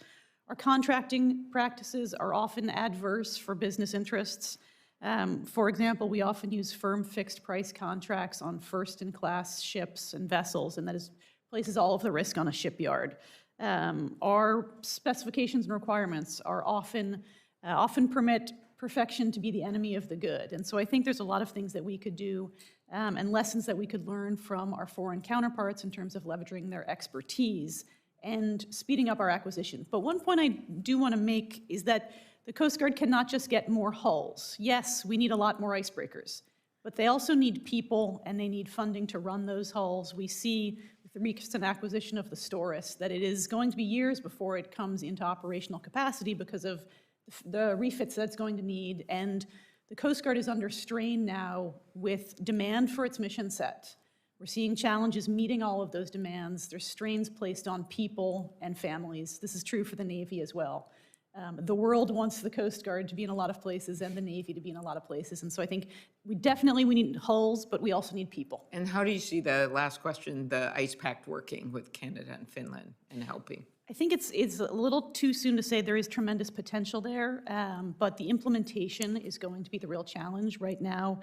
Our contracting practices are often adverse for business interests. For example, we often use firm fixed price contracts on first-in-class ships and vessels, and that places all of the risk on a shipyard. Our specifications and requirements are often permit perfection to be the enemy of the good. And so I think there's a lot of things that we could do and lessons that we could learn from our foreign counterparts in terms of leveraging their expertise and speeding up our acquisition. But one point I do want to make is that the Coast Guard cannot just get more hulls. Yes, we need a lot more icebreakers, but they also need people and they need funding to run those hulls. We see with the recent acquisition of the Storis that it is going to be years before it comes into operational capacity because of the refits that it's going to need, and the Coast Guard is under strain now with demand for its mission set. We're seeing challenges meeting all of those demands. There's strains placed on people and families. This is true for the Navy as well. The world wants the Coast Guard to be in a lot of places and the Navy to be in a lot of places, and so I think we need hulls, but we also need people. and how do you see the last question, the Ice Pact working with Canada and Finland and helping? I think it's a little too soon to say there is tremendous potential there, but the implementation is going to be the real challenge right now.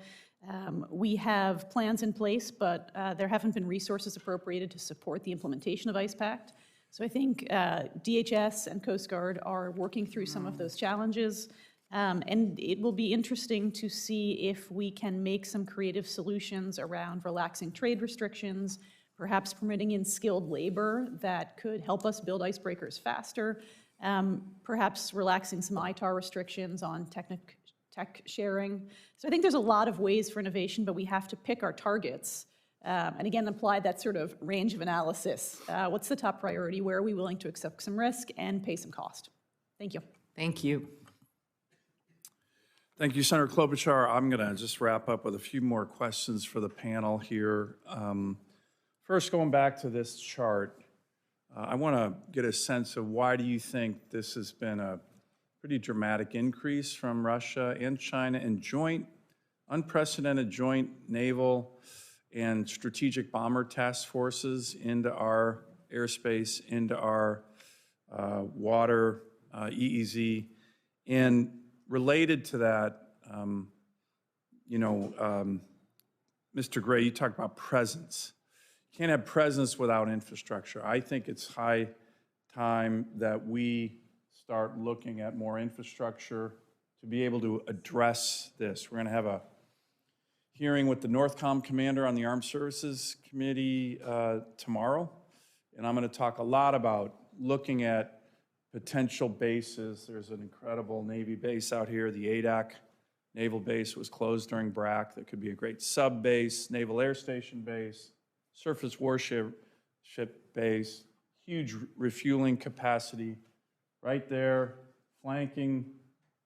We have plans in place, but there haven't been resources appropriated to support the implementation of Ice Pact. So I think DHS and Coast Guard are working through some of those challenges, and it will be interesting to see if we can make some creative solutions around relaxing trade restrictions, perhaps permitting in skilled labor that could help us build icebreakers faster, perhaps relaxing some ITAR restrictions on tech sharing. So I think there's a lot of ways for innovation, but we have to pick our targets and again, apply that sort of range of analysis. What's the top priority? Where are we willing to accept some risk and pay some cost? Thank you. Thank you. Thank you, Senator Klobuchar. I'm going to just wrap up with a few more questions for the panel here. First, going back to this chart, I want to get a sense of why do you think this has been a pretty dramatic increase from Russia and China in unprecedented joint naval and strategic bomber task forces into our airspace, into our water, EEZ. And related to that, Mr. Gray, you talked about presence. You can't have presence without infrastructure. I think it's high time that we start looking at more infrastructure to be able to address this. We're going to have a hearing with the NORTHCOM commander on the Armed Services Committee tomorrow, and I'm going to talk a lot about looking at potential bases. There's an incredible Navy base out here, the ADAC Naval Base was closed during BRAC. That could be a great sub base, Naval Air Station base, surface warship base, huge refueling capacity right there, flanking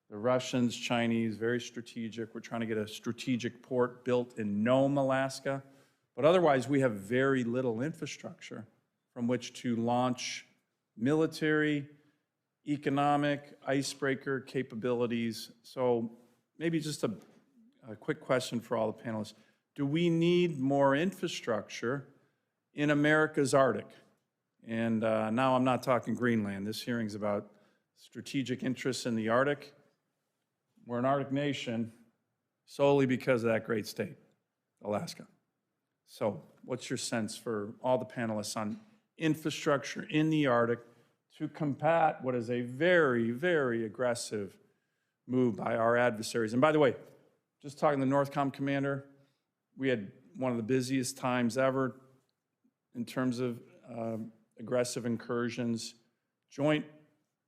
the Russians, Chinese, very strategic. We're trying to get a strategic port built in Nome, Alaska. But otherwise, we have very little infrastructure from which to launch military, economic, icebreaker capabilities. So maybe just a quick question for all the panelists. Do we need more infrastructure in America's Arctic? And now I'm not talking Greenland. This hearing's about strategic interests in the Arctic. We're an Arctic nation solely because of that great state, Alaska. So what's your sense for all the panelists on infrastructure in the Arctic to combat what is a very, very aggressive move by our adversaries? And by the way, just talking to the NORTHCOM commander, we had one of the busiest times ever in terms of aggressive incursions, joint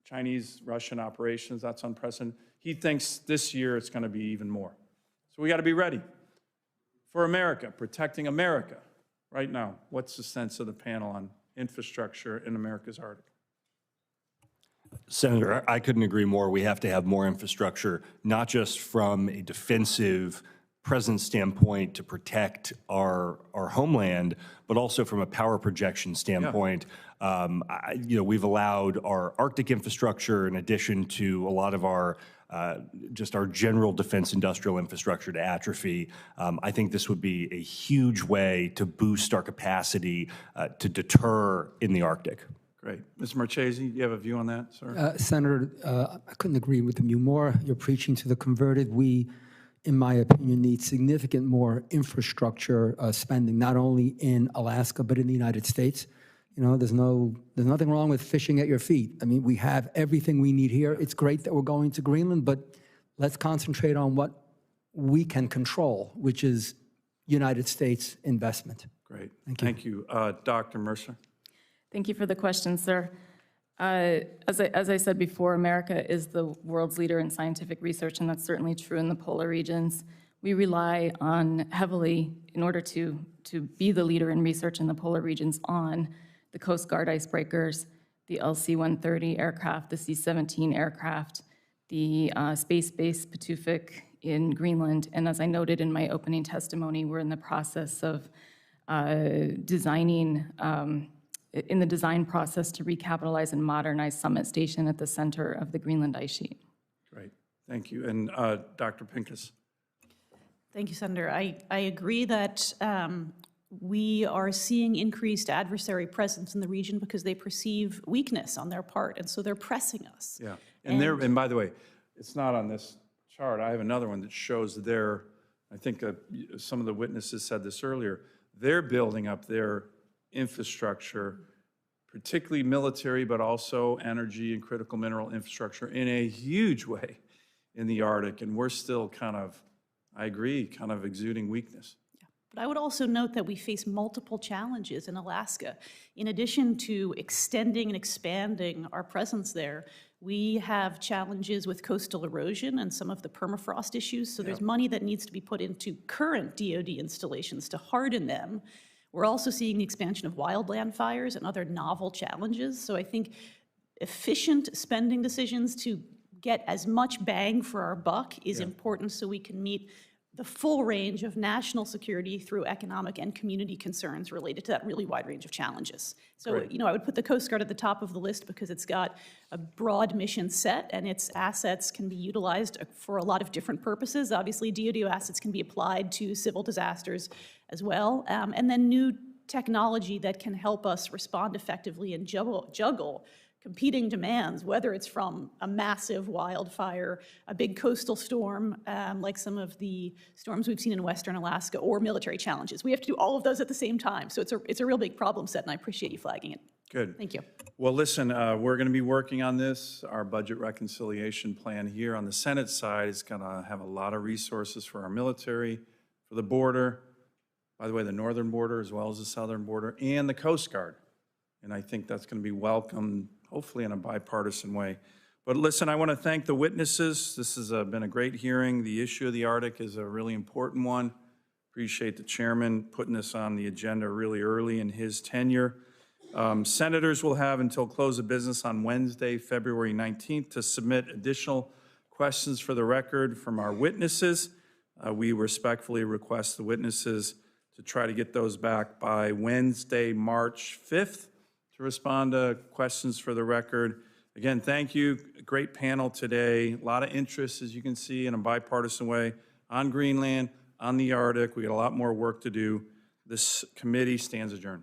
Chinese-Russian operations, that's unprecedented. He thinks this year it's going to be even more. So we got to be ready. For America, protecting America, right now, what's the sense of the panel on infrastructure in America's Arctic? Senator, I couldn't agree more. We have to have more infrastructure, not just from a defensive presence standpoint to protect our homeland, but also from a power projection standpoint. We've allowed our Arctic infrastructure, in addition to a lot of our just our general defense industrial infrastructure, to atrophy. I think this would be a huge way to boost our capacity to deter in the Arctic. Great. Mr. Marchese, do you have a view on that, sir? Senator, I couldn't agree with you more. You're preaching to the converted. We, in my opinion, need significant more infrastructure spending, not only in Alaska, but in the United States. You know, there's nothing wrong with fishing at your feet. I mean, we have everything we need here. It's great that we're going to Greenland, but let's concentrate on what we can control, which is United States investment. Great. Thank you. Dr. Mercer. Thank you for the question, sir. As I said before, America is the world's leader in scientific research, and that's certainly true in the polar regions. We rely on heavily, in order to be the leader in research in the polar regions, on the Coast Guard icebreakers, the LC-130 aircraft, the C-17 aircraft, the space-based Patufic in Greenland, and as I noted in my opening testimony, we're in the process of in the design process to recapitalize and modernize Summit Station at the center of the Greenland ice sheet. Great, thank you. And Dr. Pincus. Thank you, Senator. I agree that we are seeing increased adversary presence in the region because they perceive weakness on their part, and so they're pressing us. Yeah, and by the way, it's not on this chart. I have another one that shows their, I think some of the witnesses said this earlier, they're building up their infrastructure, particularly military, but also energy and critical mineral infrastructure in a huge way in the Arctic, and we're still kind of, I agree, kind of exuding weakness. But I would also note that we face multiple challenges in Alaska. In addition to extending and expanding our presence there, we have challenges with coastal erosion and some of the permafrost issues, so there's money that needs to be put into current DoD installations to harden them. We're also seeing the expansion of wildland fires and other novel challenges, so I think efficient spending decisions to get as much bang for our buck is important so we can meet the full range of national security through economic and community concerns related to that really wide range of challenges. So, you know, I would put the Coast Guard at the top of the list because it's got a broad mission set and its assets can be utilized for a lot of different purposes. Obviously, DoD assets can be applied to civil disasters as well, and then new technology that can help us respond effectively and juggle competing demands, whether it's from a massive wildfire, a big coastal storm, like some of the storms we've seen in Western Alaska, or military challenges. We have to do all of those at the same time. So it's a real big problem set, and I appreciate you flagging it. Good. Thank you. Well, listen, we're going to be working on this. Our budget reconciliation plan here on the Senate side is going to have a lot of resources for our military, for the border, by the way, the northern border as well as the southern border, and the Coast Guard. And I think that's going to be welcomed, hopefully in a bipartisan way. But listen, I want to thank the witnesses. This has been a great hearing. The issue of the Arctic is a really important one. Appreciate the chairman putting this on the agenda really early in his tenure. Senators will have until close of business on Wednesday, February 19th, to submit additional questions for the record from our witnesses. We respectfully request the witnesses to try to get those back by Wednesday, March 5th. To respond to questions for the record. Again, thank you. Great panel today. A lot of interest, as you can see, in a bipartisan way on Greenland, on the Arctic. We got a lot more work to do. This committee stands adjourned.